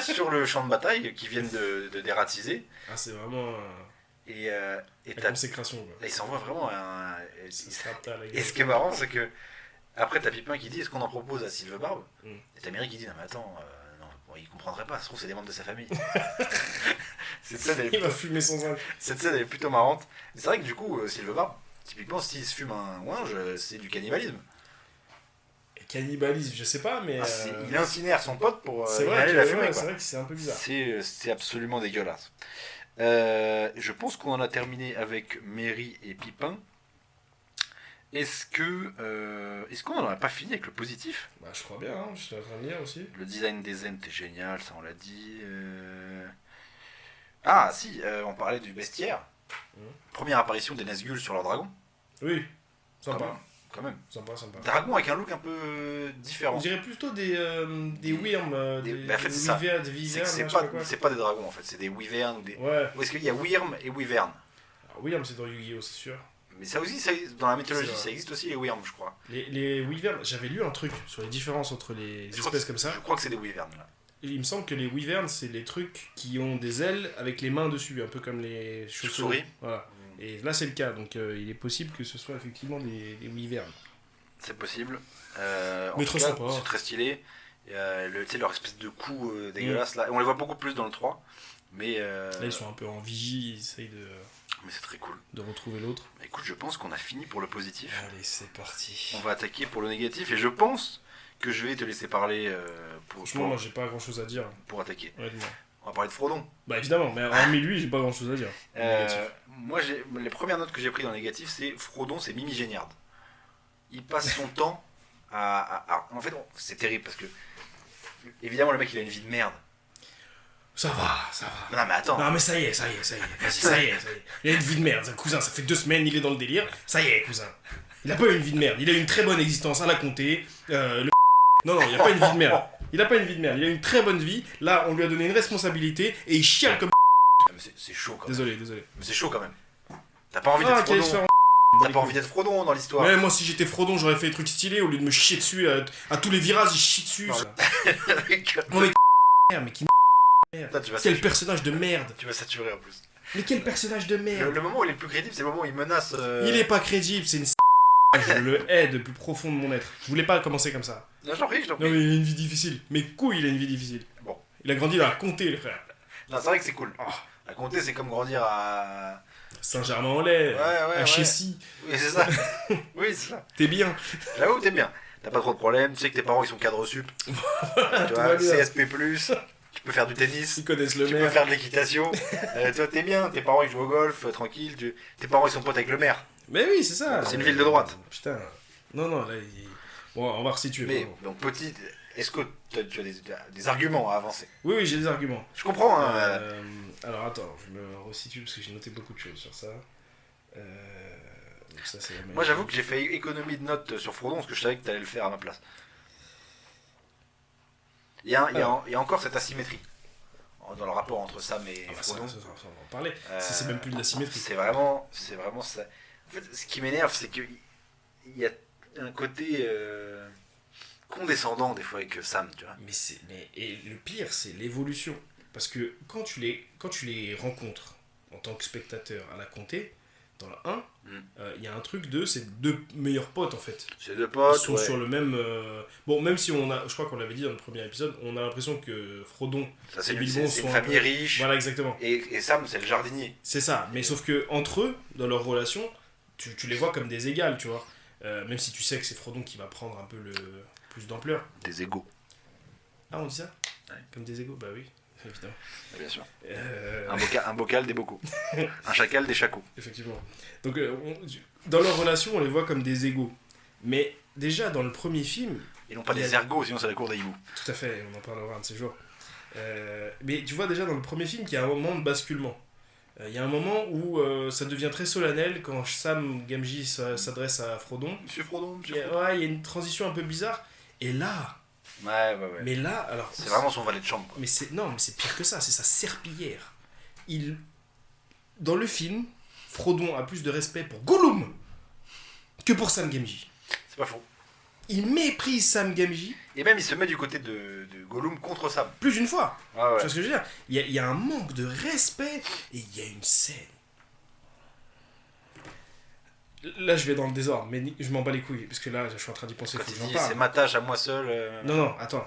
sur le champ de bataille qu'ils viennent de dératiser. Ah, c'est vraiment Et la consécration, quoi. ils s'envoient vraiment un. Ça se rapta, la Et gueule. ce qui est marrant, c'est que après, t'as Pipin qui dit est-ce qu'on en propose à Sylvebarbe Mm. Et t'as Merry qui dit non, mais attends, non, bon, il comprendrait pas, ça se trouve, c'est des membres de sa famille. cette, scène, elle est Il va plutôt, fumer son zinc. cette scène, elle est plutôt marrante. Mais c'est vrai que du coup, Sylvebarbe, typiquement, s'il se fume un ouinge, c'est du cannibalisme. Et cannibalisme, je sais pas, mais. Il incinère son pote pour c'est y vrai, aller que, la ouais, fumer. c'est Quoi. vrai que c'est un peu bizarre. C'est absolument dégueulasse. Je pense qu'on en a terminé avec Merry et Pipin. Est-ce qu'on n'en a pas fini avec le positif? Bah, je crois bien, hein, je suis en train de lire aussi. Le design des Ents est génial, ça on l'a dit. Ah si, on parlait du bestiaire. Première apparition des Nazgûl sur leur dragon. Oui, sympa. Quand même. Sympa, sympa. Dragon avec un look un peu On différent. dirait plutôt des Wyrm, en fait, c'est ça. Wyvern, C'est que Wyvern, c'est je sais pas, quoi. c'est pas des dragons en fait, c'est des wyverns ou des. Ouais, Ou est-ce qu'il y a Wyrm et Wyvern? alors, Wyrm c'est dans Yu-Gi-Oh, c'est sûr. Mais ça aussi, dans la mythologie, C'est vrai. ça existe aussi les Wyrm, je crois. Les Wyvern, j'avais lu un truc sur les différences entre les Je crois espèces comme ça. Je crois que c'est des Wyverns là. Il me semble que les Wyvern, c'est les trucs qui ont des ailes avec les mains dessus, un peu comme les chauves-souris. Chauves-souris. Voilà. Et là, c'est le cas, donc il est possible que ce soit effectivement des Wyvern. C'est possible. En Mais tout très cas, sympa. c'est très stylé. Tu sais, leur espèce de coup dégueulasse là. On les voit beaucoup plus dans le 3. Mais, Là, ils sont un peu en vigie, ils essayent mais c'est très cool. de retrouver l'autre. Écoute, je pense qu'on a fini pour le positif. Allez, c'est parti. On va attaquer pour le négatif. Et je pense que je vais te laisser parler Franchement, moi, j'ai pas grand chose à dire, pour attaquer. honnêtement. On va parler de Frodon. Bah, évidemment, mais hormis lui, j'ai pas grand chose à dire. Négatif. Moi, les premières notes que j'ai prises dans le négatif, c'est Frodon, c'est Mimi Géniarde. Il passe son temps en fait, c'est terrible parce que, évidemment, le mec, il a une vie de merde. Ça va, ça va. Non, mais attends. Non mais ça y est. Vas-y, ça y est. Il a une vie de merde, cousin, ça fait 2 semaines, il est dans le délire. Ça y est, cousin. Il a pas une vie de merde, il a une très bonne existence à la comté. Non, il a pas une vie de merde. Il a pas une vie de merde, il a une très bonne vie. Là, on lui a donné une responsabilité et il chiale comme... Mais c'est chaud quand même. Désolé. Mais c'est chaud quand même. T'as pas envie Ah, d'être quel Frodon. T'as pas envie d'être Frodon dans l'histoire. Ouais, moi si j'étais Frodon, j'aurais fait des trucs stylés au lieu de me chier dessus à tous les virages, il chie dessus. Non, Ça. Toi, Oh, mais qui tu vas quel personnage de merde. Tu vas saturer en plus. Mais quel personnage de merde. Le moment où il est le plus crédible, c'est le moment où il menace. Il est pas crédible, c'est une je le hais de plus profond de mon être. Je voulais pas commencer comme ça. Non, j'en prie. Non mais il a une vie difficile. Mais couille, il a une vie difficile. Bon. Il a grandi dans la comté, le frère. Non, c'est vrai que c'est cool. Ah. À compter, c'est comme grandir à. Saint-Germain-en-Laye, Ouais, à Chessy. Oui, c'est ça. Oui, c'est ça. T'es bien. J'avoue, t'es bien. T'as pas trop de problèmes. Tu sais que tes parents ils sont cadres sup. Tu Tout vois, va bien. CSP. Tu peux faire du tennis. Ils connaissent le Tu peux maire. faire de l'équitation. Toi, t'es bien. Tes parents ils jouent au golf, tranquille. Tes parents ils sont potes avec le maire. Mais oui, c'est ça. C'est une ville de droite. Putain. Non, là, bon, on va resituer. Mais pardon. donc, petit. Est-ce que tu as des arguments à avancer? Oui, j'ai des arguments. Je comprends, hein. Alors attends, je me resitue parce que j'ai noté beaucoup de choses sur ça. Donc ça, c'est la Moi, meilleure. j'avoue que j'ai fait économie de notes sur Frodon parce que je savais que t'allais le faire à ma place. Il y a encore cette asymétrie dans le rapport entre Sam et Ah bah ça, Frodon. on va en parler. C'est même plus de la symétrie. C'est vraiment ça. En fait, ce qui m'énerve, c'est qu'il y a un côté condescendant des fois avec Sam, tu vois. Et le pire, c'est l'évolution. Parce que quand tu les rencontres en tant que spectateur à la comté, dans le 1, il y a un truc c'est 2 meilleurs potes en fait. C'est deux potes, Ils sont sur le même. Bon, même si je crois qu'on l'avait dit dans le premier épisode, on a l'impression que Frodon Ça, c'est et une, Bilbon c'est sont une un famille peu- riche. Voilà, exactement. Et Sam, c'est le jardinier. C'est ça. Mais sauf que entre eux, dans leur relation, tu les vois comme des égales, tu vois. Même si tu sais que c'est Frodon qui va prendre un peu le plus d'ampleur. Des égaux. Ah, on dit ça Ouais. Comme des égaux. Bah oui, évidemment. Bien sûr. Euh, Un bocal, des bocaux. Un chacal, des chacos. Effectivement. Donc, dans leur relation, on les voit comme des égaux. Mais déjà, dans le premier film, Et non pas Il y a- des ergots, sinon c'est la cour des hiboux. tout à fait, on en parlera un de ces jours. Mais tu vois déjà dans le premier film qu'il y a un moment de basculement. Il y a un moment où ça devient très solennel quand Sam Gamgee s'adresse à Frodon. Monsieur Frodon, Il y a une transition un peu bizarre. Et là, Ouais. mais là, alors... C'est vraiment son valet de chambre, quoi. Mais c'est pire que ça, c'est sa serpillière. Dans le film, Frodon a plus de respect pour Gollum que pour Sam Gamgee. C'est pas faux. il méprise Sam Gamgee Et même il se met du côté de Gollum contre Sam. plus d'une fois. Ah Tu ouais. vois ce que je veux dire? Il y a un manque de respect et il y a une scène. Là, je vais dans le désordre, mais je m'en bats les couilles parce que là, je suis en train d'y penser. Quand Faut il que j'en dit parle. c'est ma tâche à moi seul. Non, attends.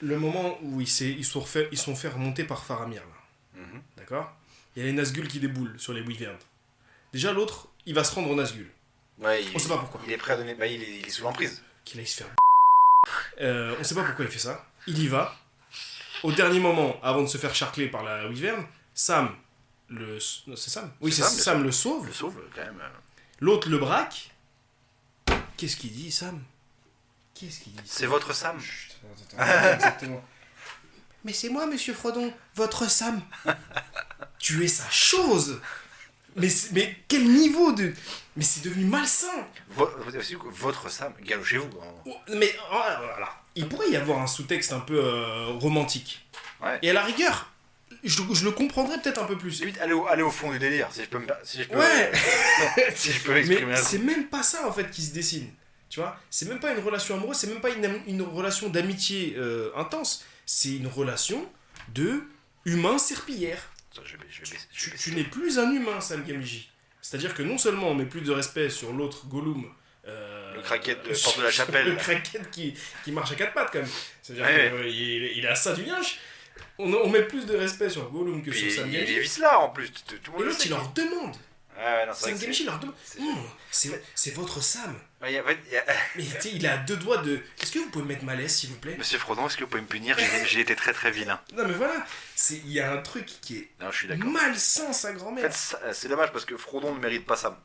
Le moment où ils sont fait remonter par Faramir, là. Mhm. D'accord? Il y a les Nazgûl qui déboulent sur les Wyverns. Déjà, l'autre, il va se rendre aux Nazgûl. Ouais, On sait pas pourquoi. Il est prêt à donner. Bah, il est sous l'emprise. Qu'il aille se faire. On sait pas pourquoi il fait ça. Il y va. Au dernier moment, avant de se faire charcler par la Wyvern, Sam le. Non, c'est Sam? Oui, C'est c'est Sam, bien Sam sûr. le sauve. Le sauve quand même. L'autre le braque. Qu'est-ce qu'il dit, Sam? Qu'est-ce qu'il dit? C'est votre Sam. Chut, attends, exactement. Mais c'est moi, monsieur Frodon, votre Sam. Tu es sa chose. Mais quel niveau de. Mais c'est devenu malsain. Votre Sam. Galochez-vous. Hein. Oh, mais voilà. Il pourrait y avoir un sous-texte un peu romantique. Ouais. Et à la rigueur, je le comprendrais peut-être un peu plus. Limite, aller au fond du délire, si je peux me. Si je peux, Ouais. si je peux m'exprimer Mais ainsi. c'est même pas ça en fait qui se dessine. Tu vois, c'est même pas une relation amoureuse, c'est même pas une relation d'amitié intense. C'est une relation de humain serpillière. Attends, je vais Tu n'es plus un humain, Sam Gamgee. C'est-à-dire que non seulement on met plus de respect sur l'autre Gollum, le craquette de Porte de la Chapelle. le craquette qui marche à quatre pattes quand même. C'est-à-dire Ouais, qu'il est à ça du linge. On met plus de respect sur Gollum que Puis sur Sam il est Gamgee. vice-là en plus. Tout le Et monde le l'autre sait. il leur demande. Ouais, non, c'est Sam vrai que Gamgee leur demande. C'est votre Sam. Ouais, en fait, Mais tu sais, il est à deux doigts de. Est-ce que vous pouvez me mettre ma laisse, s'il vous plaît? Monsieur Frodon, est-ce que vous pouvez me punir? J'ai été très très vilain. Non, mais voilà. Il y a un truc qui est Non, je suis d'accord. malsain, sa En grand-mère. fait, c'est dommage parce que Frodon ne mérite pas Sam.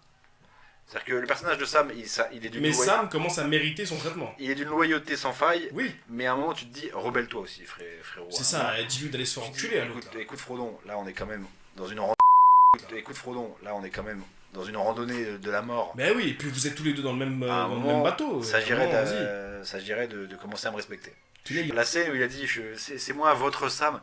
C'est-à-dire que le personnage de Sam, il est d'une Mais Sam commence à mériter son traitement. il est d'une loyauté sans faille, Oui, mais à un moment tu te dis rebelle-toi aussi, frérot. c'est ça. Dis-lui d'aller se faire enculer à Écoute, l'autre. là. écoute Frodon, là on est quand même dans une écoute Frodon, là on est quand même dans une randonnée de la mort. Mais oui, et puis vous êtes tous les deux dans le même, À un dans le moment, même bateau. S'agirait Vraiment, vas-y. de commencer à me respecter. Tu l'as- La scène où il a dit c'est moi votre Sam.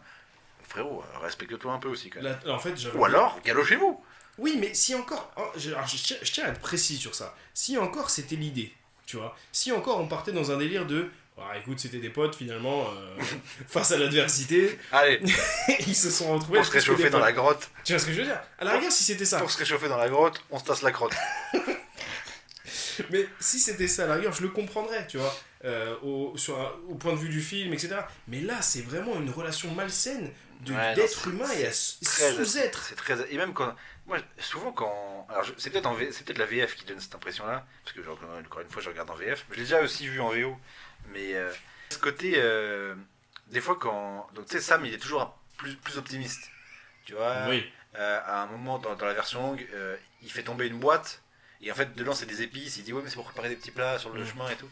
Frérot, respecte-toi un peu aussi quand même. Là, en fait, j'avais- Ou alors, galochez-vous. Oui, mais si encore. Alors, je tiens à être précis sur ça. Si encore c'était l'idée, tu vois. Si encore on partait dans un délire de. Ah, écoute, c'était des potes finalement, face à l'adversité, Allez, ils se sont retrouvés. pour se réchauffer dans la grotte. Tu vois ce que je veux dire? À la rigueur, si c'était ça. Pour se réchauffer dans la grotte, on se tasse la crotte. Mais si c'était ça, à la rigueur, je le comprendrais, tu vois, au point de vue du film, etc. Mais là, c'est vraiment une relation malsaine Ouais, non, d'être c'est- humain et à Très- sous-être. C'est très. Et même quand. Moi, souvent quand. Alors, c'est peut-être c'est peut-être la VF qui donne cette impression-là. Parce que, encore une fois, je regarde en VF. Je l'ai déjà aussi vu en VO. Mais ce côté. Des fois, quand. Donc, tu sais, Sam, il est toujours plus optimiste. Tu vois Oui. À un moment, dans la version longue, il fait tomber une boîte. Et en fait, dedans, c'est des épices. Il dit, ouais, mais c'est pour préparer des petits plats sur le chemin et tout.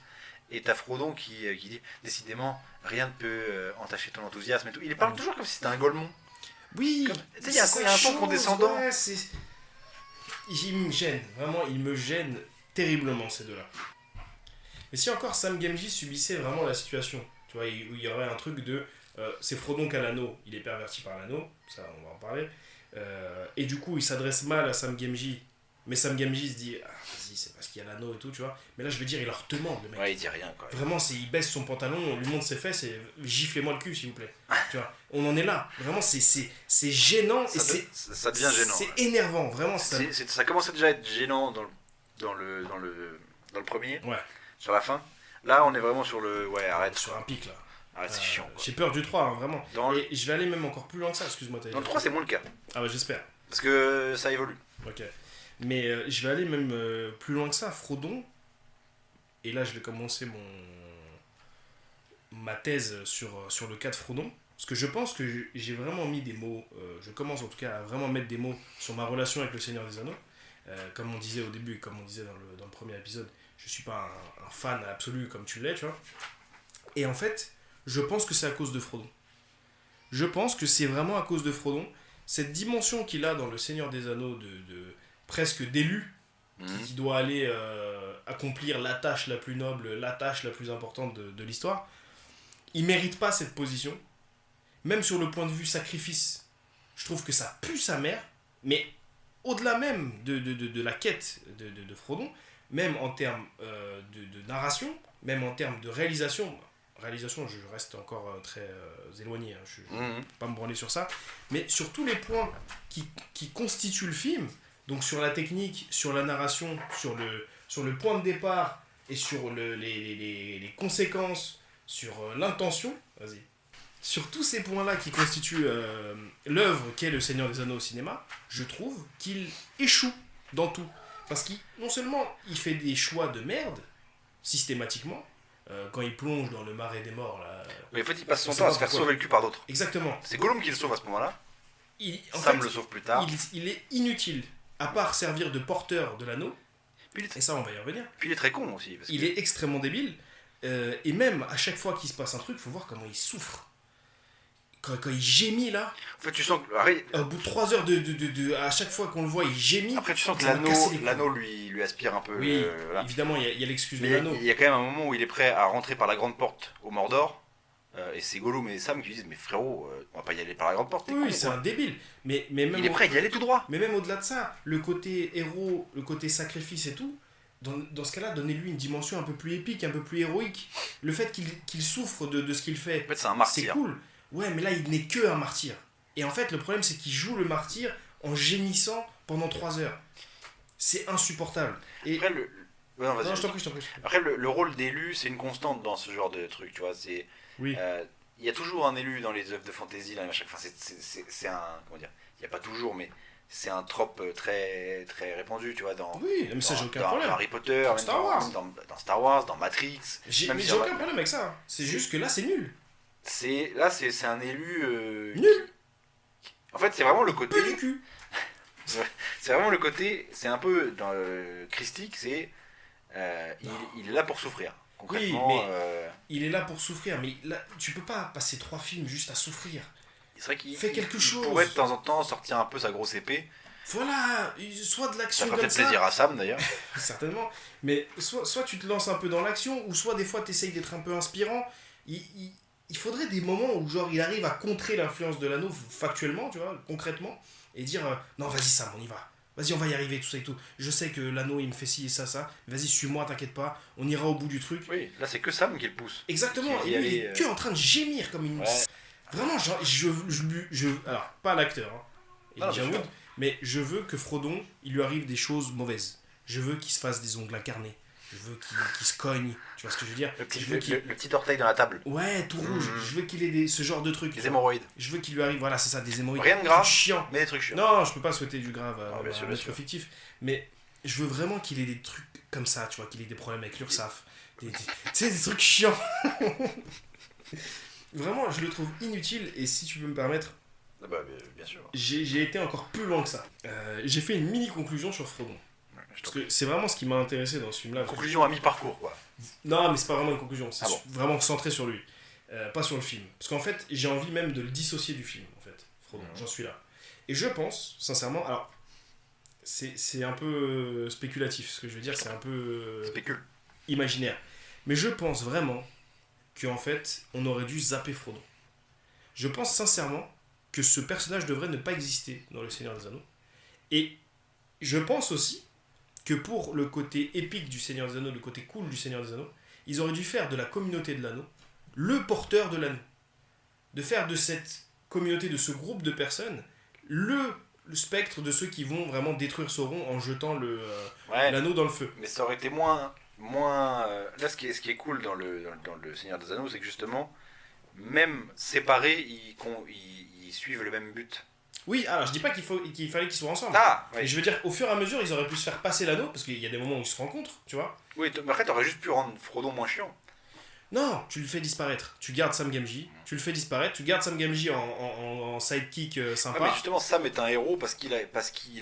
Et t'as Frodon qui dit, décidément, rien ne peut entacher ton enthousiasme et tout. Il parle toujours comme si c'était un Golemon. Oui. Comme- tu sais, il y a c'est un sa ton condescendant. ouais, il me gêne, vraiment, il me gêne terriblement ces deux-là. Mais si encore Sam Gamgee subissait vraiment la situation, tu vois, où il y aurait un truc de. C'est Frodon qui a l'anneau, il est perverti par l'anneau, ça on va en parler. Et du coup, il s'adresse mal à Sam Gamgee. Mais Sam Gamgee se dit, ah, vas-y, c'est parce qu'il y a l'anneau et tout, tu vois. Mais là, je veux dire, il leur demande, le mec. Ouais, il dit rien, quoi. Vraiment, il baisse son pantalon, on lui montre ses fesses et giflez-moi le cul, s'il vous plaît. Tu vois, on en est là. Vraiment, c'est gênant et Ça devient gênant. c'est ouais. énervant, vraiment. Ça commençait déjà à être gênant dans le premier, Ouais, sur la fin. Là, on est vraiment sur le. Ouais, arrête. sur un pic là. Arrête, c'est chiant. Quoi. J'ai peur du 3, hein, vraiment. Dans le, Et je vais aller même encore plus loin que ça, excuse-moi. dans le 3, c'est moins le cas. Ah ouais, j'espère. Parce que ça évolue. Ok. Mais je vais aller même plus loin que ça. Frodon, et là je vais commencer ma thèse sur le cas de Frodon. Parce que je pense que j'ai vraiment mis des mots, je commence en tout cas à vraiment mettre des mots sur ma relation avec le Seigneur des Anneaux. Comme on disait au début, comme on disait dans le premier épisode, je suis pas un fan absolu comme tu l'es, tu vois. Et en fait, je pense que c'est à cause de Frodon. Je pense que c'est vraiment à cause de Frodon. Cette dimension qu'il a dans le Seigneur des Anneaux de presque d'élu, qui doit aller accomplir la tâche la plus noble, la tâche la plus importante de l'histoire, il mérite pas cette position. Même sur le point de vue sacrifice, je trouve que ça pue sa mère, mais au-delà même de la quête de Frodon, même en termes de narration, même en termes de réalisation. Réalisation, je reste encore très éloigné, hein, je ne peux pas me branler sur ça, mais sur tous les points qui constituent le film, donc sur la technique, sur la narration, sur le point de départ et sur les conséquences, sur l'intention, vas-y. Sur tous ces points-là qui constituent l'œuvre qu'est Le Seigneur des Anneaux au cinéma, je trouve qu'il échoue dans tout. Parce qu'il, non seulement il fait des choix de merde, systématiquement, quand il plonge dans le marais des morts. Là, Oui, en fait, il passe son temps à se faire sauver le cul par d'autres. Exactement. C'est Gollum qui le sauve à ce moment-là. Sam le sauve plus tard. Il est inutile, à part servir de porteur de l'anneau. Et ça, on va y revenir. Puis il est très con aussi. Il est extrêmement débile. Et même à chaque fois qu'il se passe un truc, il faut voir comment il souffre. Quand il gémit là, en fait, tu sens que au bout de 3 heures à chaque fois qu'on le voit, il gémit. Après, tu sens que l'anneau lui aspire un peu. Oui, évidemment, il y a l'excuse de mais l'anneau. il y a quand même un moment où il est prêt à rentrer par la grande porte au Mordor. Et c'est Gollum et Sam qui lui disent mais frérot, on va pas y aller par la grande porte. Oui, c'est un débile. Mais même il est prêt à y aller tout droit. Mais même au-delà de ça, le côté héros, le côté sacrifice et tout, dans ce cas-là, donnez-lui une dimension un peu plus épique, un peu plus héroïque. Le fait qu'il souffre de ce qu'il fait, en fait, c'est un martyr. C'est cool. Ouais, mais là, il n'est que un martyr. Et en fait, le problème, c'est qu'il joue le martyr en gémissant pendant 3 heures. C'est insupportable. Et... Après, non, je t'en prie. Après, le rôle d'élu, c'est une constante dans ce genre de truc, tu vois. Oui. Il y a toujours un élu dans les œuvres de fantasy, là, à chaque fois. C'est un... Comment dire ? Il n'y a pas toujours, mais c'est un trope très, très répandu, tu vois, oui, mais ça, j'ai aucun problème. Dans Harry Potter, dans Star Wars. Dans Star Wars, dans Matrix. J'ai aucun problème avec ça. C'est juste que là, c'est nul. C'est un élu... Nul. En fait, c'est vraiment le côté... Peu du cul. C'est vraiment le côté... C'est un peu dans christique, c'est... il est là pour souffrir. Concrètement, oui, mais il est là pour souffrir. Mais là, tu peux pas passer 3 films juste à souffrir. C'est vrai qu'il fait quelque chose. Il pourrait de temps en temps sortir un peu sa grosse épée. Voilà, soit de l'action comme ça. Ça ferait peut-être plaisir à Sam d'ailleurs. Certainement. Mais soit tu te lances un peu dans l'action, ou soit des fois tu essayes d'être un peu inspirant. Il faudrait des moments où genre il arrive à contrer l'influence de l'anneau factuellement, tu vois, concrètement, et dire non vas-y Sam, on y va. Vas-y, on va y arriver, tout ça et tout. Je sais que l'anneau il me fait ci et ça. Vas-y, suis-moi, t'inquiète pas, on ira au bout du truc. Oui, là c'est que Sam qui le pousse. Exactement, et lui il est que en train de gémir comme une... Ouais. Vraiment, genre, alors, pas l'acteur, hein, mais je veux que Frodon, il lui arrive des choses mauvaises. Je veux qu'il se fasse des ongles incarnés. Je veux qu'il se cogne, tu vois ce que je veux dire. Le petit orteil dans la table. Ouais, tout rouge. Je veux qu'il ait ce genre de trucs. Des hémorroïdes. Je veux qu'il lui arrive, voilà, c'est ça, des hémorroïdes. Rien de grave, chiant. mais des trucs chiants. Non, je peux pas souhaiter du grave à bien sûr. fictif. Mais je veux vraiment qu'il ait des trucs comme ça, tu vois, qu'il ait des problèmes avec l'URSSAF. Tu sais, des trucs chiants. Vraiment, je le trouve inutile, et si tu peux me permettre, bien sûr. J'ai été encore plus loin que ça. J'ai fait une mini conclusion sur Frodon. Parce que c'est vraiment ce qui m'a intéressé dans ce film-là. Conclusion à mi-parcours, quoi. Non, mais c'est pas vraiment une conclusion, c'est vraiment centré sur lui. Pas sur le film. Parce qu'en fait, j'ai envie même de le dissocier du film, en fait, Frodon. J'en suis là. Et je pense, sincèrement, alors, c'est un peu spéculatif, ce que je veux dire, c'est un peu imaginaire. Mais je pense vraiment qu'en fait, on aurait dû zapper Frodon. Je pense sincèrement que ce personnage devrait ne pas exister dans Le Seigneur des Anneaux. Et je pense aussi que pour le côté épique du Seigneur des Anneaux, le côté cool du Seigneur des Anneaux, ils auraient dû faire de la communauté de l'anneau le porteur de l'anneau. De faire de cette communauté, de ce groupe de personnes, le spectre de ceux qui vont vraiment détruire Sauron en jetant l'anneau dans le feu. Mais ça aurait été moins là, ce qui est cool dans le Seigneur des Anneaux, c'est que justement, même séparés, ils suivent le même but. Oui, alors je dis pas qu'il fallait qu'ils soient ensemble. Mais je veux dire, au fur et à mesure, ils auraient pu se faire passer l'anneau, parce qu'il y a des moments où ils se rencontrent, tu vois. Oui, mais après, t'aurais juste pu rendre Frodon moins chiant. Non, tu le fais disparaître. Tu gardes Sam Gamgee, tu le fais disparaître, tu gardes Sam Gamgee en sidekick sympa. Mais justement, Sam est un héros parce qu'il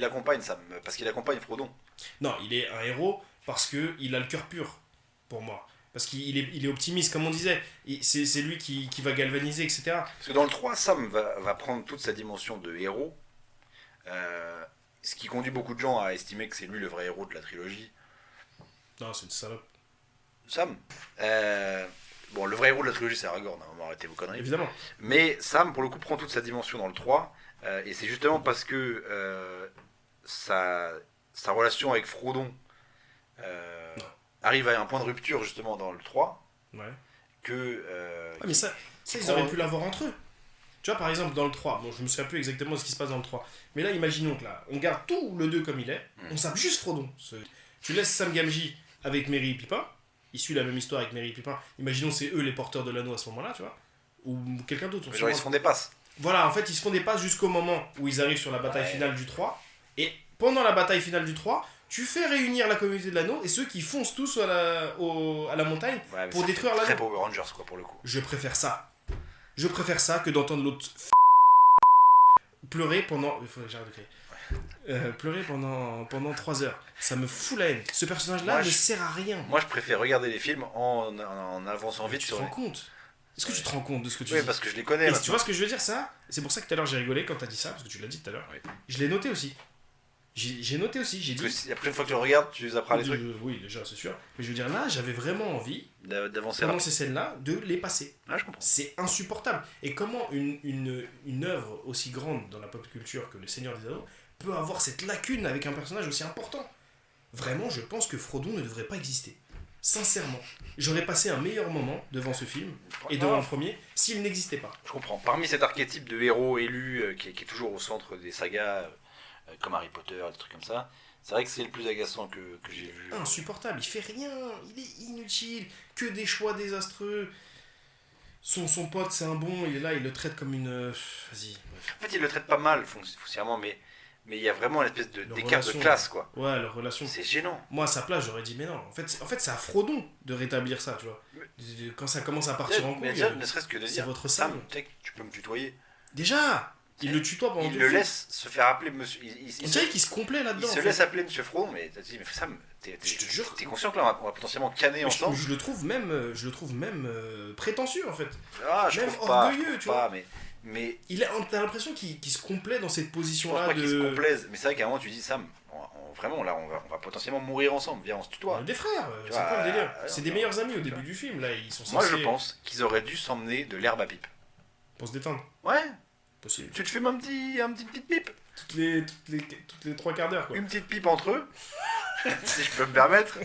accompagne Sam, parce qu'il accompagne Frodon. Non, il est un héros parce qu'il a le cœur pur, pour moi. Parce qu'il est optimiste, comme on disait. C'est lui qui va galvaniser, etc. Parce que dans le 3, Sam va prendre toute sa dimension de héros. Ce qui conduit beaucoup de gens à estimer que c'est lui le vrai héros de la trilogie. Non, c'est une salope. Sam bon, le vrai héros de la trilogie, c'est Aragorn, hein, arrêtez vos conneries. Évidemment. Mais Sam, pour le coup, prend toute sa dimension dans le 3. Et c'est justement parce que sa relation avec Frodon arrive à un point de rupture justement dans le 3 Ouais. que... Ouais, mais ça ils auraient pu l'avoir entre eux. Tu vois, par exemple, dans le 3, bon, je me souviens plus exactement de ce qui se passe dans le 3, mais là, imaginons que là, on garde tout le 2 comme il est, on sape juste Frodon. Tu laisses Sam Gamgee avec Merry et Pippin, il suit la même histoire avec Merry et Pippin, imaginons c'est eux les porteurs de l'anneau à ce moment-là, tu vois, ou quelqu'un d'autre. Genre ils se font des passes. Voilà, en fait, ils se font des passes jusqu'au moment où ils arrivent sur la bataille finale du 3, et pendant la bataille finale du 3, tu fais réunir la communauté de l'anneau et ceux qui foncent tous à la montagne pour détruire l'anneau. Très l'anneau. Power Rangers, quoi, pour le coup. Je préfère ça. Je préfère ça que d'entendre l'autre pleurer pendant... J'arrête de crier. Pleurer pendant 3 heures. Ça me fout la haine. Ce personnage-là ne sert à rien. Moi, je préfère regarder les films en avançant vite sur... Tu te rends compte ? Est-ce que tu te rends compte de ce que tu dis ? Oui, parce que je les connais. Et tu vois ce que je veux dire, ça ? C'est pour ça que tout à l'heure j'ai rigolé quand t'as dit ça, parce que tu l'as dit tout à l'heure. Oui. Je l'ai noté aussi. J'ai noté aussi, j'ai dit... La prochaine fois que tu le regardes, tu apprends les trucs. Oui, déjà, c'est sûr. Mais je veux dire, là, j'avais vraiment envie, d'avancer pendant ces scènes-là, de les passer. Ah, je comprends. C'est insupportable. Et comment une œuvre aussi grande dans la pop culture que Le Seigneur des Anneaux peut avoir cette lacune avec un personnage aussi important ? Vraiment, je pense que Frodon ne devrait pas exister. Sincèrement. J'aurais passé un meilleur moment devant ce film, et devant le premier, s'il n'existait pas. Je comprends. Parmi cet archétype de héros élu qui est toujours au centre des sagas, comme Harry Potter, des trucs comme ça, c'est vrai que c'est le plus agaçant que j'ai vu. Insupportable, il fait rien, il est inutile, que des choix désastreux. Son pote, c'est un bon, il est là, il le traite comme une... Vas-y. En fait, il le traite pas mal, foncièrement, mais il y a vraiment une espèce d'écart de classe, quoi. Ouais, leur relation. C'est gênant. Moi, à sa place, j'aurais dit, mais non. En fait, c'est à Frodon de rétablir ça, tu vois. Quand ça commence à partir en couille, déjà, ne serait-ce que de dire, votre Sam, tu peux me tutoyer. Déjà, il le tutoie pendant tout le film. Il le laisse se faire appeler monsieur. On dirait qu'il se complaît là-dedans. Il se laisse appeler monsieur Frodon, mais t'as dit, mais Sam, t'es conscient que là, on va potentiellement canner ensemble. Je le trouve même prétentieux, en fait. Ah, je même trouve pas, orgueilleux, tu vois. Mais t'as l'impression qu'il se complaît dans cette position-là. Je pense pas qu'il se complaise, mais c'est vrai qu'à un moment tu dis, Sam, vraiment là, on va potentiellement mourir ensemble, viens, on se tutoie. Des frères, c'est quoi le délire ? C'est des meilleurs amis au début du film, là, ils sont censés... Moi je pense qu'ils auraient dû s'emmener de l'herbe à pipe. Pour se détendre ? Ouais. Possible. Tu te fumes une petite pipe. Toutes les 3 quarts d'heure, quoi. Une petite pipe entre eux, si je peux me permettre,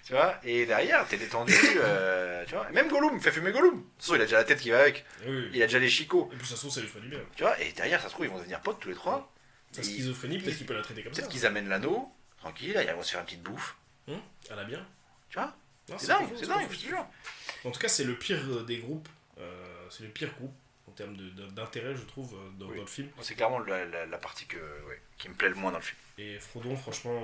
tu vois, et derrière t'es détendu, tu vois, et même Gollum, fait fumer Gollum. De toute façon, il a déjà la tête qui va avec, oui. Il a déjà les chicots. Et puis ça se trouve, ça lui ferait du bien. Tu vois, et derrière, ça se trouve, ils vont devenir potes tous les trois. Sa schizophrénie, peut-être qu'il peut la traiter comme ça. Peut-être qu'ils amènent l'anneau, tranquille, là, ils vont se faire une petite bouffe. Elle a bien. Tu vois, c'est dingue, je te jure. En tout cas, c'est le pire des groupes. C'est le pire groupe en termes d'intérêt, je trouve, dans le film. C'est clairement la partie qui me plaît le moins dans le film. Et Frodon, franchement,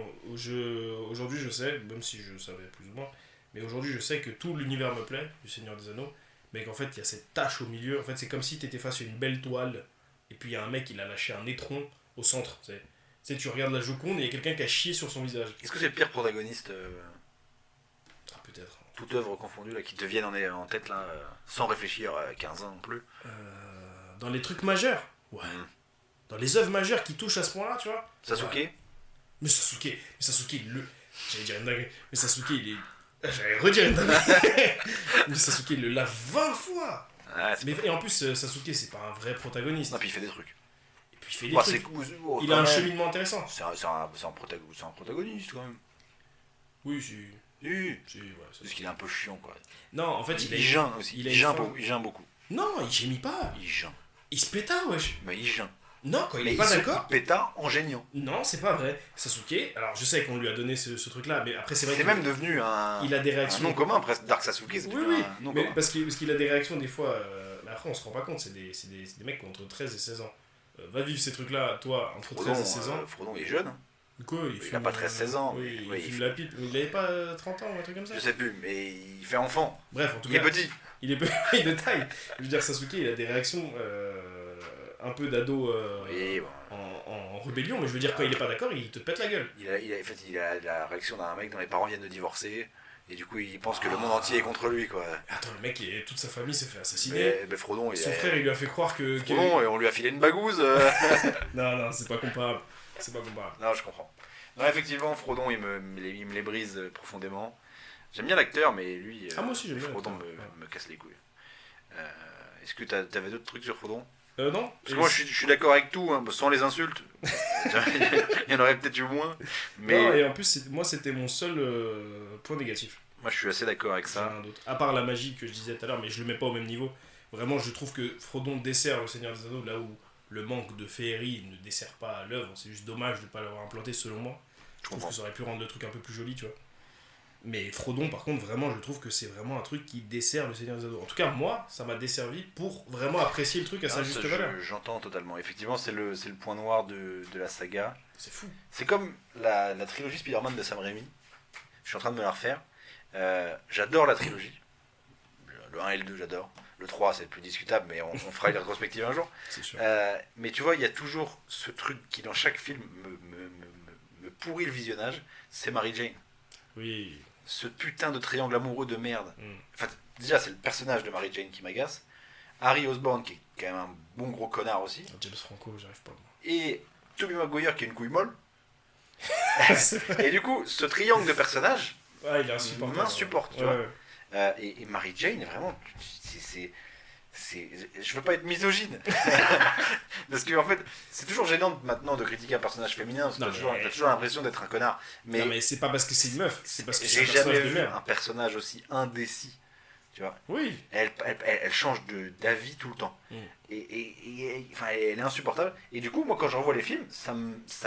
aujourd'hui je sais, même si je savais plus ou moins, mais aujourd'hui je sais que tout l'univers me plaît, du Seigneur des Anneaux, mais qu'en fait il y a cette tache au milieu. En fait, c'est comme si tu étais face à une belle toile, et puis il y a un mec, il a lâché un étron au centre. Tu sais, tu regardes la Joconde et il y a quelqu'un qui a chié sur son visage. Est-ce que c'est le pire protagoniste peut-être. Toute œuvre confondue, là, qui te viennent en tête, là, sans réfléchir 15 ans non plus. Dans les trucs majeurs. Ouais. Dans les œuvres majeures qui touchent à ce point-là, tu vois. Sasuke. Ouais. Mais Sasuke, j'allais dire une dinguerie. Mais Sasuke, j'allais redire une dinguerie. Mais Sasuke, il le lave 20 fois. Et en plus, Sasuke, c'est pas un vrai protagoniste. Non, puis il fait des trucs. Et puis il fait des trucs. Il a un cheminement intéressant. C'est un protagoniste, quand même. Oui, si. Oui. Parce qu'il est un peu chiant, quoi. Non, en fait, il geint aussi. Il geint beaucoup. Non, il gémit pas. Il geint. Il se péta, wesh. Mais il geint. Non, quand il est pas d'accord. Il péta en geignant. Non, c'est pas vrai. Sasuke, alors je sais qu'on lui a donné ce truc-là, mais après c'est vrai. C'est même devenu il a des réactions. Un nom commun, presque. Dark Sasuke, c'est oui. Un nom mais commun. parce qu'il a des réactions des fois. Mais après, on se rend pas compte. C'est des mecs qui ont entre 13 et 16 ans. Va vivre ces trucs-là, toi, entre 13 et 16 ans. Frodon est jeune. Quoi, il a pas 13-16 ans. Oui, il fume la pipe. Il avait pas 30 ans ou un truc comme ça. Je sais plus, mais il fait enfant. Bref, en tout cas. Il est petit. Il est petit de taille. Je veux dire, Sasuke, il a des réactions un peu d'ado en rébellion, mais je veux dire, quand il est pas d'accord, il te pète la gueule. Il a la réaction d'un mec dont les parents viennent de divorcer. Et du coup, il pense que le monde entier est contre lui, quoi. Attends, le mec, toute sa famille s'est fait assassiner. Mais Frodon, son frère, il lui a fait croire que... Frodon, et on lui a filé une bagouze. Non, c'est pas comparable. C'est pas comparable. Non, je comprends. Non, effectivement, Frodon, il me les brise profondément. J'aime bien l'acteur, mais lui, moi aussi, j'aime bien Frodon me casse les couilles. Est-ce que t'avais d'autres trucs sur Frodon ? Non. Parce que moi, je suis d'accord avec tout, hein, sans les insultes. Il y en aurait peut-être eu moins. Mais... Non, et en plus, moi, c'était mon seul point négatif. Moi, je suis assez d'accord avec J'ai ça. rien d'autre. À part la magie que je disais tout à l'heure, mais je le mets pas au même niveau. Vraiment, je trouve que Frodon dessert le Seigneur des Anneaux là où le manque de féerie ne dessert pas l'œuvre. C'est juste dommage de ne pas l'avoir implanté selon moi. Je trouve que ça aurait pu rendre le truc un peu plus joli, tu vois. Mais Frodon, par contre, vraiment, je trouve que c'est vraiment un truc qui dessert le Seigneur des Anneaux. En tout cas, moi, ça m'a desservi pour vraiment apprécier le truc à sa juste valeur. J'entends totalement. Effectivement, c'est le point noir de la saga. C'est fou. C'est comme la trilogie Spider-Man de Sam Raimi. Je suis en train de me la refaire. J'adore la trilogie. Le 1 et le 2, j'adore. Le 3, c'est plus discutable, mais on fera une rétrospective un jour. C'est sûr. Mais tu vois, il y a toujours ce truc qui, dans chaque film, me pourrit le visionnage. C'est Mary Jane. Oui. Ce putain de triangle amoureux de merde. Mm. Enfin, déjà, c'est le personnage de Mary Jane qui m'agace. Harry Osborn, qui est quand même un bon gros connard aussi. James Franco, j'arrive pas. Moi. Et Tobey Maguire, qui est une couille molle. Et du coup, ce triangle de personnages Ah, il est insupportable. m'insupporte, tu ouais, vois. ouais. Et Mary Jane, vraiment, je veux pas être misogyne. Parce que, en fait, c'est toujours gênant maintenant de critiquer un personnage féminin, parce que Non, t'as toujours l'impression d'être un connard. Mais, Non, mais c'est pas parce que c'est une meuf, c'est parce que c'est j'ai un jamais personnage de vu merde. un personnage aussi indécis. Tu vois, Oui. elle change d'avis tout le temps. Mm. Enfin, elle est insupportable. Et du coup, moi, quand je revois les films, ça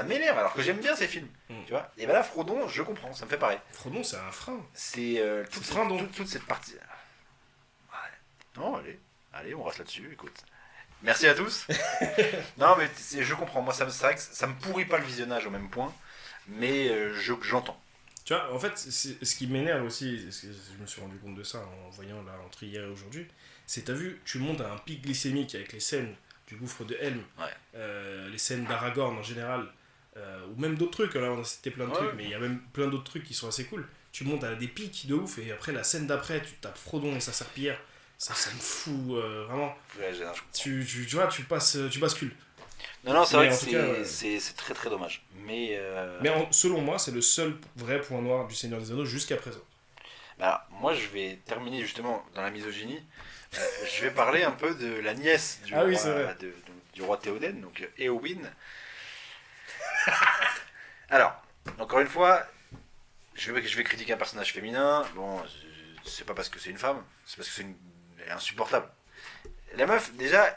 m'énerve, alors que j'aime bien ces films. Mm. Tu vois, et ben là, Frodon, je comprends, ça me fait pareil. Frodon, c'est un frein. C'est Frodon. toute cette partie. Ouais. Non, allez, on reste là-dessus, écoute. Merci à tous. Non, mais je comprends. Moi, c'est vrai que ça me pourrit pas le visionnage au même point, mais j'entends. Tu vois, en fait, ce qui m'énerve aussi, parce que je me suis rendu compte de ça en voyant là entre hier et aujourd'hui, c'est t'as vu, tu montes à un pic glycémique avec les scènes du gouffre de Helm, Ouais. les scènes d'Aragorn en général, ou même d'autres trucs, là on a cité plein de trucs, mais il y a même plein d'autres trucs qui sont assez cool. Tu montes à des pics de ouf, et après la scène d'après, tu tapes Frodon et sa serpillière, ça me fout vraiment. Ouais, Tu vois, tu bascules. non, c'est Mais vrai en que tout cas, c'est très très dommage. Mais Selon moi, c'est le seul vrai point noir du Seigneur des Anneaux jusqu'à présent. alors, moi, je vais terminer justement dans la misogynie. Je vais parler un peu de la nièce du Ah oui, roi, c'est vrai. du roi Théoden, donc Éowyn. Alors, encore une fois, je vais critiquer un personnage féminin. Bon, c'est pas parce que c'est une femme, c'est parce que elle est insupportable. La meuf, déjà,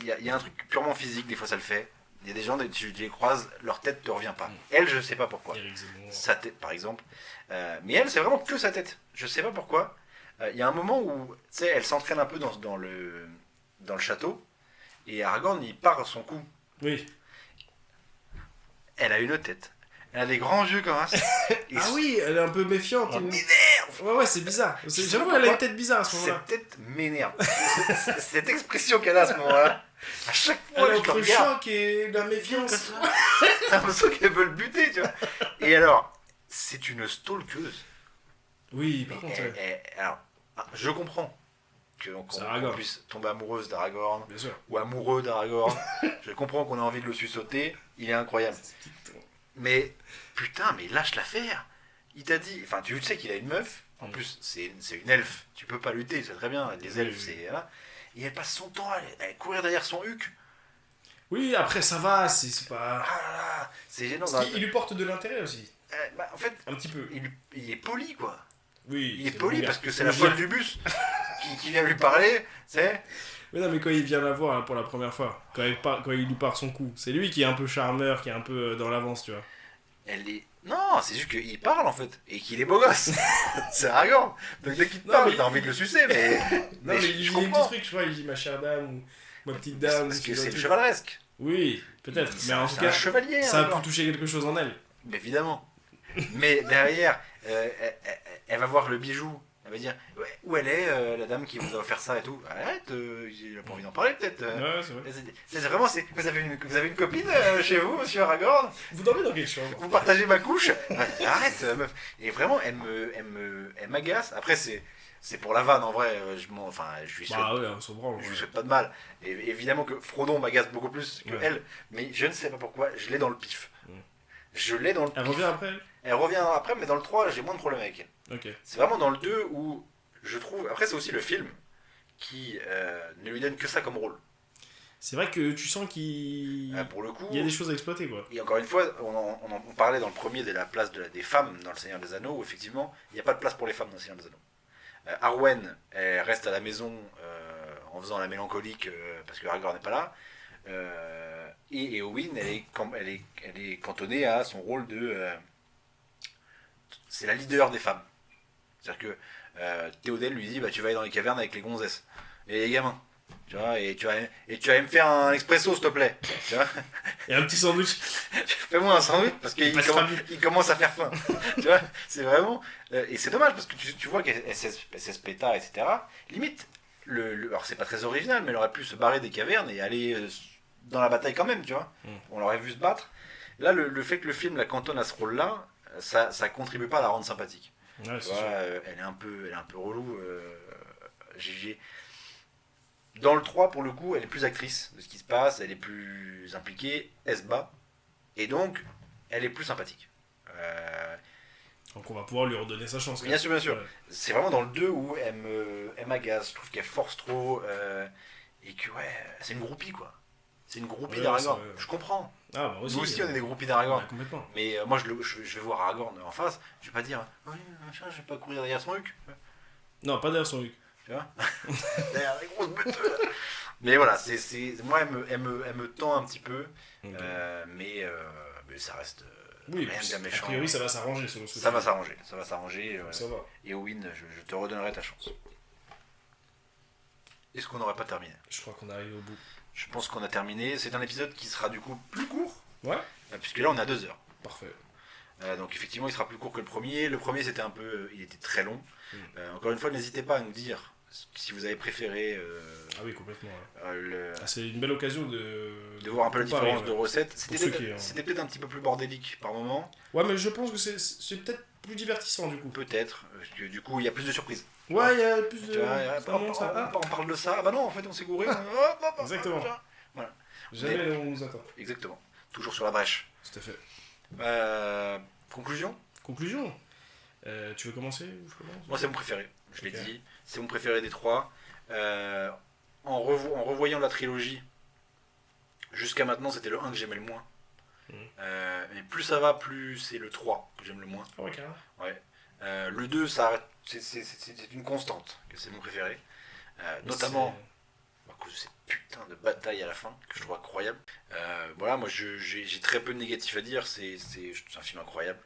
il y a un truc purement physique, des fois ça le fait. Il y a des gens, tu les croises, leur tête te revient pas. Elle, je sais pas pourquoi. Éric Zemmour. Sa tête, par exemple. Mais elle, c'est vraiment que sa tête. Je sais pas pourquoi. Il y a un moment où, tu sais, elle s'entraîne un peu dans le château. Et Aragorn, il part à son coup. Oui. Elle a une tête. Elle a des grands yeux comme ça. Ah oui, elle est un peu méfiante. Elle m'énerve. Ouais, c'est bizarre. sais J'avoue, pas elle a une pourquoi. tête bizarre à ce moment-là. Cette tête m'énerve. Cette expression qu'elle a à ce moment-là. À chaque Elle fois a que je le entre le regarde, choc et la méfiance. t'as l'impression qu'elle veut le buter, tu vois. Et alors, c'est une stalkeuse. Oui, par contre, Alors, je comprends C'est qu'on Aragorn. puisse tomber amoureuse d'Aragorn bien sûr. ou amoureux d'Aragorn. Je comprends qu'on a envie de le suçoter. Il est incroyable. Mais putain, mais lâche l'affaire. Il t'a dit, enfin, tu sais qu'il a une meuf. En plus, c'est une elfe. Tu peux pas lutter, c'est très bien. Les elfes, Oui. c'est voilà. Et elle passe son temps à courir derrière son huc. Oui, après, ça va, c'est pas. Ah là là, c'est gênant. Il lui porte de l'intérêt aussi. En fait, Un petit peu. il est poli, quoi. Oui. Il est poli vulgaire. parce que c'est la Vulgaire. folle du bus qui vient lui parler, tu sais. Mais non, mais quand il vient la voir là, pour la première fois, quand il lui part son coup, c'est lui qui est un peu charmeur, qui est un peu dans l'avance, tu vois. Elle est... Non, c'est juste qu'il parle en fait, et qu'il est beau gosse. C'est Aragorn. Donc dès qu'il te Non, parle, mais- t'as envie de le sucer, mais... Non, mais je il dit des comprends. petits trucs, tu vois, il dit ma chère dame ou ma petite dame. Parce ou que ce c'est genre le de chevaleresque. Oui, peut-être. C'est Mais en c'est tout un cas, chevalier. ça a pu Aragorn. toucher quelque chose en elle. Mais évidemment. Mais derrière, elle va voir le bijou. Elle va dire, ouais, où elle est, la dame qui vous a offert ça et tout. Arrête, il a pas envie d'en parler peut-être. Ouais, c'est vrai. C'est vraiment, vous avez une copine chez vous, monsieur Aragorn? Vous dormez dans quelle chambre? Vous partagez ma couche? Ouais, arrête, meuf. Et vraiment, elle m'agace. Après, c'est pour la vanne, en vrai. Je lui souhaite, Bah ouais, on s'en branle. je lui Ouais. souhaite pas de mal. Et évidemment que Frodon m'agace beaucoup plus que Ouais. elle. Mais je ne sais pas pourquoi, je l'ai dans le pif. Mm. Je l'ai dans le Elle pif. revient après elle? Elle revient après, mais dans le 3, j'ai moins de problèmes avec elle. Ok. C'est vraiment dans le 2 où je trouve. Après, c'est aussi le film qui ne lui donne que ça comme rôle. c'est vrai que tu sens qu'il Pour le coup, y a des choses à exploiter, quoi. et encore une fois, on parlait dans le premier de la place des femmes dans Le Seigneur des Anneaux, où effectivement, il n'y a pas de place pour les femmes dans Le Seigneur des Anneaux. Arwen, elle reste à la maison en faisant la mélancolique parce que Aragorn n'est pas là. Et Éowyn, elle est cantonnée à son rôle de... c'est la leader des femmes. C'est-à-dire que Théoden lui dit, bah, tu vas aller dans les cavernes avec les gonzesses et les gamins. Tu vois, et tu vas me faire un expresso, s'il te plaît. Tu vois, Et un petit sandwich. fais-moi un sandwich parce qu'il il commence à faire faim. Tu vois, c'est vraiment. Et c'est dommage parce que tu vois qu'elle SS péta, etc. Limite, alors c'est pas très original, mais elle aurait pu se barrer des cavernes et aller dans la bataille quand même, tu vois. On l'aurait vu se battre. Là, le fait que le film la cantonne à ce rôle-là, ça contribue pas à la rendre sympathique. Ouais, Tu vois, elle est un peu relou. Dans le 3, pour le coup, elle est plus actrice de ce qui se passe, elle est plus impliquée, elle se bat, et donc, elle est plus sympathique. Donc on va pouvoir lui redonner sa chance. Bien sûr, bien sûr. Ouais. C'est vraiment dans le 2 où elle m'agace, je trouve qu'elle force trop, et que, ouais, c'est une groupie, quoi. C'est une groupie Ouais, d'Aragorn. ouais. Je comprends. Ah bah aussi. Nous aussi, on est des groupies d'Aragorn. Ouais, complètement. Mais moi, je vais voir Aragorn en face, je vais pas dire, oui, machin, je vais pas courir derrière son huc. Non, pas derrière son Luc. Tu vois derrière les grosses buttes. Mais voilà, moi, elle me tend un petit peu, Okay. mais ça reste Oui, rien de bien a méchant. priori ça va s'arranger selon ce Ça va s'arranger, ça va s'arranger. Ça va. Et Owen, je te redonnerai ta chance. Est-ce qu'on n'aurait pas terminé? Je crois qu'on arrive au bout. Je pense qu'on a terminé. C'est un épisode qui sera du coup plus court, Ouais. puisque là on a 2 heures. Parfait. Donc effectivement il sera plus court que le premier. Le premier c'était un peu, il était très long. Encore une fois, n'hésitez pas à nous dire si vous avez préféré Ah oui, complètement. Ouais. Ah, c'est une belle occasion de voir un peu la comparer, différence de recettes. ceux qui, C'était peut-être un petit peu plus bordélique par moment. Ouais, mais je pense que c'est peut-être plus divertissant du coup. Peut-être, parce que du coup il y a plus de surprises. Ouais, il y a plus de. Tu vois, Ça monte, ça. Ah. on parle de ça, ah bah non en fait on s'est gouré. Exactement. Voilà. Jamais on nous attend. Exactement. Toujours sur la brèche. Tout à fait. Conclusion. Conclusion. Tu veux commencer ou je commence? Moi c'est mon préféré, je l'ai Ok. dit. C'est mon préféré des 3. En revoyant la trilogie, jusqu'à maintenant c'était le 1 que j'aimais le moins. Mais plus ça va, plus c'est le 3 que j'aime le moins. Ah ouais, carrément. Ouais. Le 2, c'est une constante que c'est mon préféré. Notamment à cause de cette putain de bataille à la fin, que je trouve incroyable. Voilà, moi j'ai très peu de négatifs à dire, c'est un film incroyable.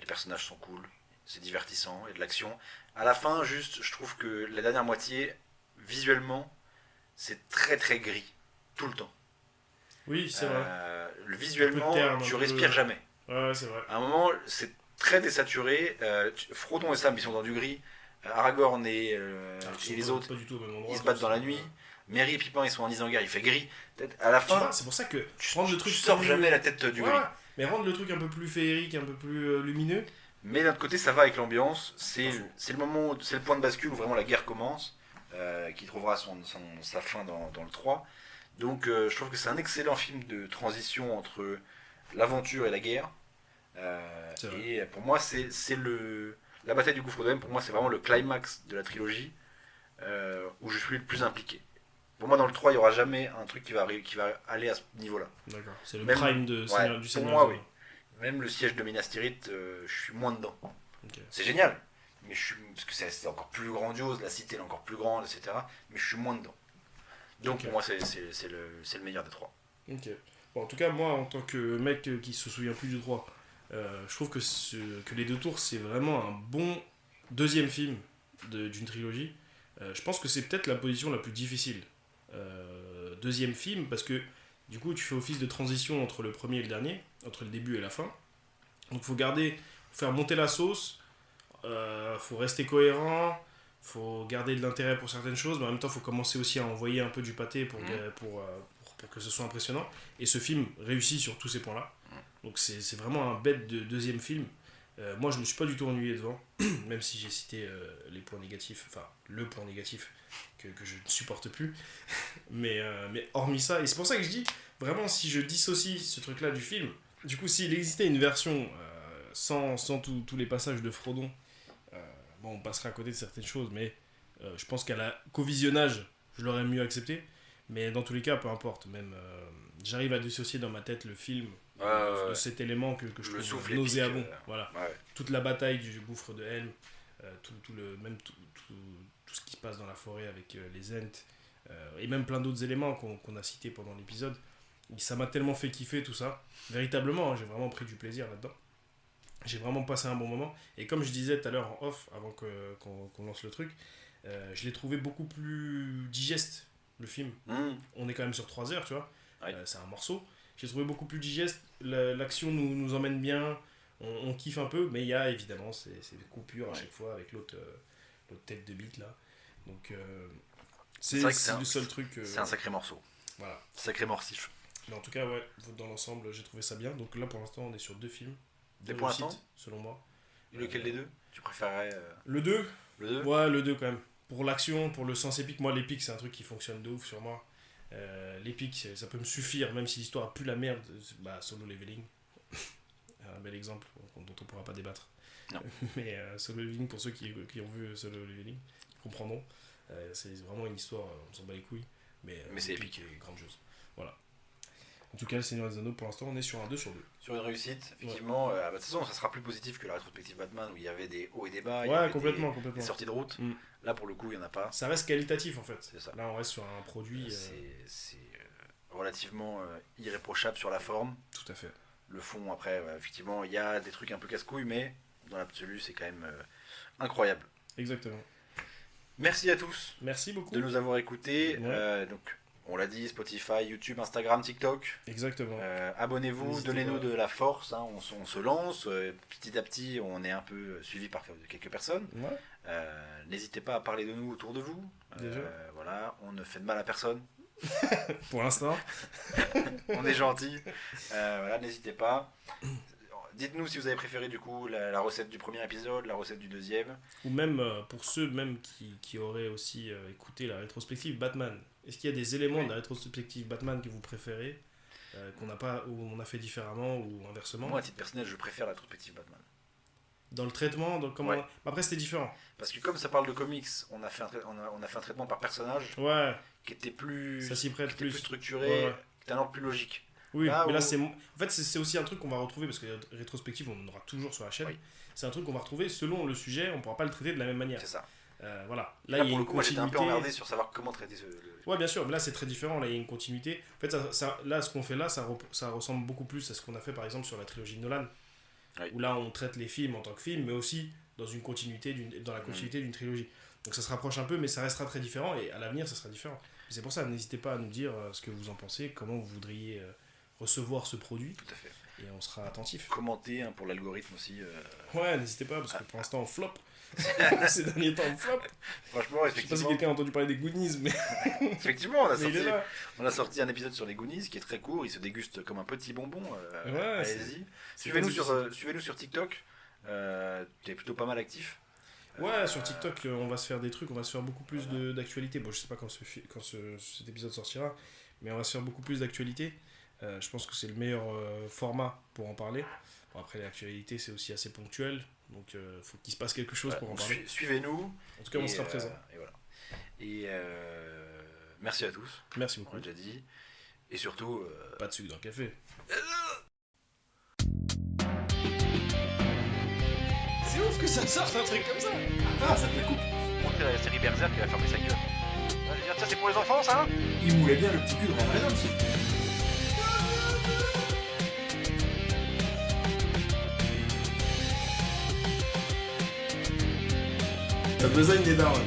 Les personnages sont cool, c'est divertissant, il y a de l'action. À la fin, juste, je trouve que la dernière moitié, visuellement, c'est très très gris, tout le temps. Oui, c'est vrai. Visuellement, Un peu terne, tu un peu- respires jamais. Ouais, c'est vrai. À un moment, c'est très désaturé. Frodon et Sam, ils sont dans du gris. Aragorn et les autres, Pas du tout au même endroit. ils se battent dans la nuit. Merry et Pippin, ils sont en Isengard, il fait gris. Peut-être à la Tu fin, vois, c'est pour ça que tu rendre le truc sors plus- jamais la tête du Ouais, gris. mais rendre le truc un peu plus féerique, un peu plus lumineux. Mais d'un autre côté, ça va avec l'ambiance. C'est Pas faux. le moment, c'est le point de bascule où vraiment la guerre commence, qui trouvera sa fin dans le 3. Donc je trouve que c'est un excellent film de transition entre l'aventure et la guerre. C'est vrai. Et pour moi, la bataille du gouffre d'Em, pour moi, c'est vraiment le climax de la trilogie où je suis le plus impliqué. Pour moi, dans le 3, il n'y aura jamais un truc qui va aller à ce niveau-là. D'accord. C'est le Même- prime de ouais, Seigneur, du pour Seigneur. moi, des oui. Anneaux. Même le siège de Minas Tirith, je suis moins dedans. Ok. C'est génial, mais parce que c'est encore plus grandiose, la cité est encore plus grande, etc. Mais je suis moins dedans. Donc Ok. pour moi, c'est le meilleur des 3. Ok. Bon, en tout cas, moi, en tant que mec qui se souvient plus du 3, je trouve que Les Deux Tours, c'est vraiment un bon deuxième film d'une trilogie. Je pense que c'est peut-être la position la plus difficile. Deuxième film, parce que du coup, tu fais office de transition entre le premier et le dernier, entre le début et la fin. Donc, faut faire monter la sauce, faut rester cohérent, faut garder de l'intérêt pour certaines choses, mais en même temps, faut commencer aussi à envoyer un peu du pâté pour que ce soit impressionnant. Et ce film réussit sur tous ces points-là. Donc c'est vraiment un bête de deuxième film. Moi, je me suis pas du tout ennuyé devant, même si j'ai cité les points négatifs, enfin le point négatif que je ne supporte plus. mais hormis ça, et c'est pour ça que je dis, vraiment, si je dissocie ce truc-là du film, du coup, s'il existait une version sans tous les passages de Frodon, bon, on passerait à côté de certaines choses, mais je pense qu'au visionnage, je l'aurais mieux accepté. Mais dans tous les cas, peu importe. Même, j'arrive à dissocier dans ma tête le film de cet élément que je Le trouve souffle nauséabond. épique, Voilà. Ouais. Toute la bataille du gouffre de Helm, tout ce qui se passe dans la forêt avec les Ents, et même plein d'autres éléments qu'on a cités pendant l'épisode. Ça m'a tellement fait kiffer tout ça. Véritablement, hein, j'ai vraiment pris du plaisir là-dedans. J'ai vraiment passé un bon moment. Et comme je disais tout à l'heure en off, avant qu'on lance le truc, je l'ai trouvé beaucoup plus digeste, le film. On est quand même sur 3 heures, tu vois. Ouais. C'est un morceau. J'ai trouvé beaucoup plus digeste. L'action nous emmène bien. On kiffe un peu. Mais il y a évidemment ces coupures à chaque fois avec l'autre tête de bite là. Donc c'est vrai que le seul truc. C'est un sacré morceau. Voilà. Sacré morsif. Mais en tout cas, ouais, dans l'ensemble, j'ai trouvé ça bien. Donc là, pour l'instant, on est sur 2 films. Et pour l'instant, selon moi. lequel des deux tu préférerais Le 2. Le 2 Ouais, le 2 quand même. Pour l'action, pour le sens épique, moi, l'épique, c'est un truc qui fonctionne de ouf sur moi. L'épique, ça peut me suffire, même si l'histoire pue la merde. Solo Leveling. Un bel exemple dont on pourra pas débattre. Non. Mais Solo Leveling, pour ceux qui ont vu Solo Leveling, ils comprendront. C'est vraiment une histoire, on s'en bat les couilles. Mais c'est épique. Et grandiose. Voilà. En tout cas, le Seigneur des Anneaux, pour l'instant, on est sur un 2 sur 2. Sur une réussite, effectivement. De toute façon, ça sera plus positif que la rétrospective Batman où il y avait des hauts et des bas. Il y Ouais, avait complètement. des sorties de route. Là, pour le coup, il n'y en a pas. Ça reste qualitatif en fait. C'est ça. Là, on reste sur un produit. C'est relativement irréprochable sur la forme. Tout à fait. Le fond, après, effectivement, il y a des trucs un peu casse-couilles, mais dans l'absolu, c'est quand même incroyable. Exactement. Merci à tous. Merci beaucoup. De nous avoir écoutés. Ouais. Donc, on l'a dit, Spotify, YouTube, Instagram, TikTok. Exactement. Abonnez-vous, donnez-nous de la force. Hein, on se lance. Petit à petit, on est un peu suivi par quelques personnes. Ouais. N'hésitez pas à parler de nous autour de vous. Déjà. Voilà, on ne fait de mal à personne. Pour l'instant. On est gentil. Voilà, n'hésitez pas. Dites-nous si vous avez préféré du coup la recette du premier épisode, la recette du deuxième. Ou même pour ceux même qui auraient aussi écouté la rétrospective Batman. Est-ce qu'il y a des éléments de la rétrospective Batman que vous préférez, qu'on n'a pas, ou on a fait différemment ou inversement? Moi, à titre personnel, je préfère la rétrospective Batman. Dans le traitement, comment... Ouais. Après c'était différent. Parce que comme ça parle de comics, on a fait un traitement par personnage Ouais. qui était plus, Ça s'y prête plus plus. structuré, Ouais. qui était un ordre plus logique. Oui, Là mais là où- c'est... En fait c'est aussi un truc qu'on va retrouver, parce que la rétrospective on en aura toujours sur la chaîne. Oui. C'est un truc qu'on va retrouver selon le sujet, on ne pourra pas le traiter de la même manière. C'est ça. Voilà. Là, il y a pour le une coup, moi j'étais un peu continuité. emmerdé sur savoir comment traiter Ouais, bien sûr, mais là c'est très différent, là il y a une continuité. En fait, là ce qu'on fait là, ça ressemble beaucoup plus à ce qu'on a fait par exemple sur la trilogie de Nolan, Oui. où là on traite les films en tant que films, mais aussi dans la continuité d'une trilogie. Donc ça se rapproche un peu, mais ça restera très différent, et à l'avenir ça sera différent. Et c'est pour ça, n'hésitez pas à nous dire ce que vous en pensez, comment vous voudriez recevoir ce produit, Tout à fait. et on sera attentif. Commenter pour l'algorithme aussi. Ouais, n'hésitez pas, parce que pour l'instant on flop. Ces derniers temps on flop. Franchement, Je sais pas si effectivement, quelqu'un a entendu parler des Goonies, mais, effectivement mais il est là. on a sorti un épisode sur les Goonies qui est très court, il se déguste comme un petit bonbon. Ouais, allez-y. Suivez-nous sur TikTok. Tu es plutôt pas mal actif. Ouais, sur TikTok, on va se faire des trucs, on va se faire beaucoup plus d'actualité. Bon, je sais pas quand cet épisode sortira, mais on va se faire beaucoup plus d'actualité. Je pense que c'est le meilleur format pour en parler. Bon, après, l'actualité, c'est aussi assez ponctuel, donc faut qu'il se passe quelque chose pour en Donc, parler. Suivez-nous. En tout cas, on sera présent. Et voilà. Et merci à tous, Merci on beaucoup. l'a déjà dit. Et surtout, Pas de sucre dans le café. C'est ouf que ça te sorte un truc comme ça. Ah, ça te la coupe. on dirait la série Berserk qui va fermer sa gueule. Je veux dire, ça c'est pour les enfants, ça. Il moulait bien le petit cul de Ryan Reynolds. T'as besoin des darons.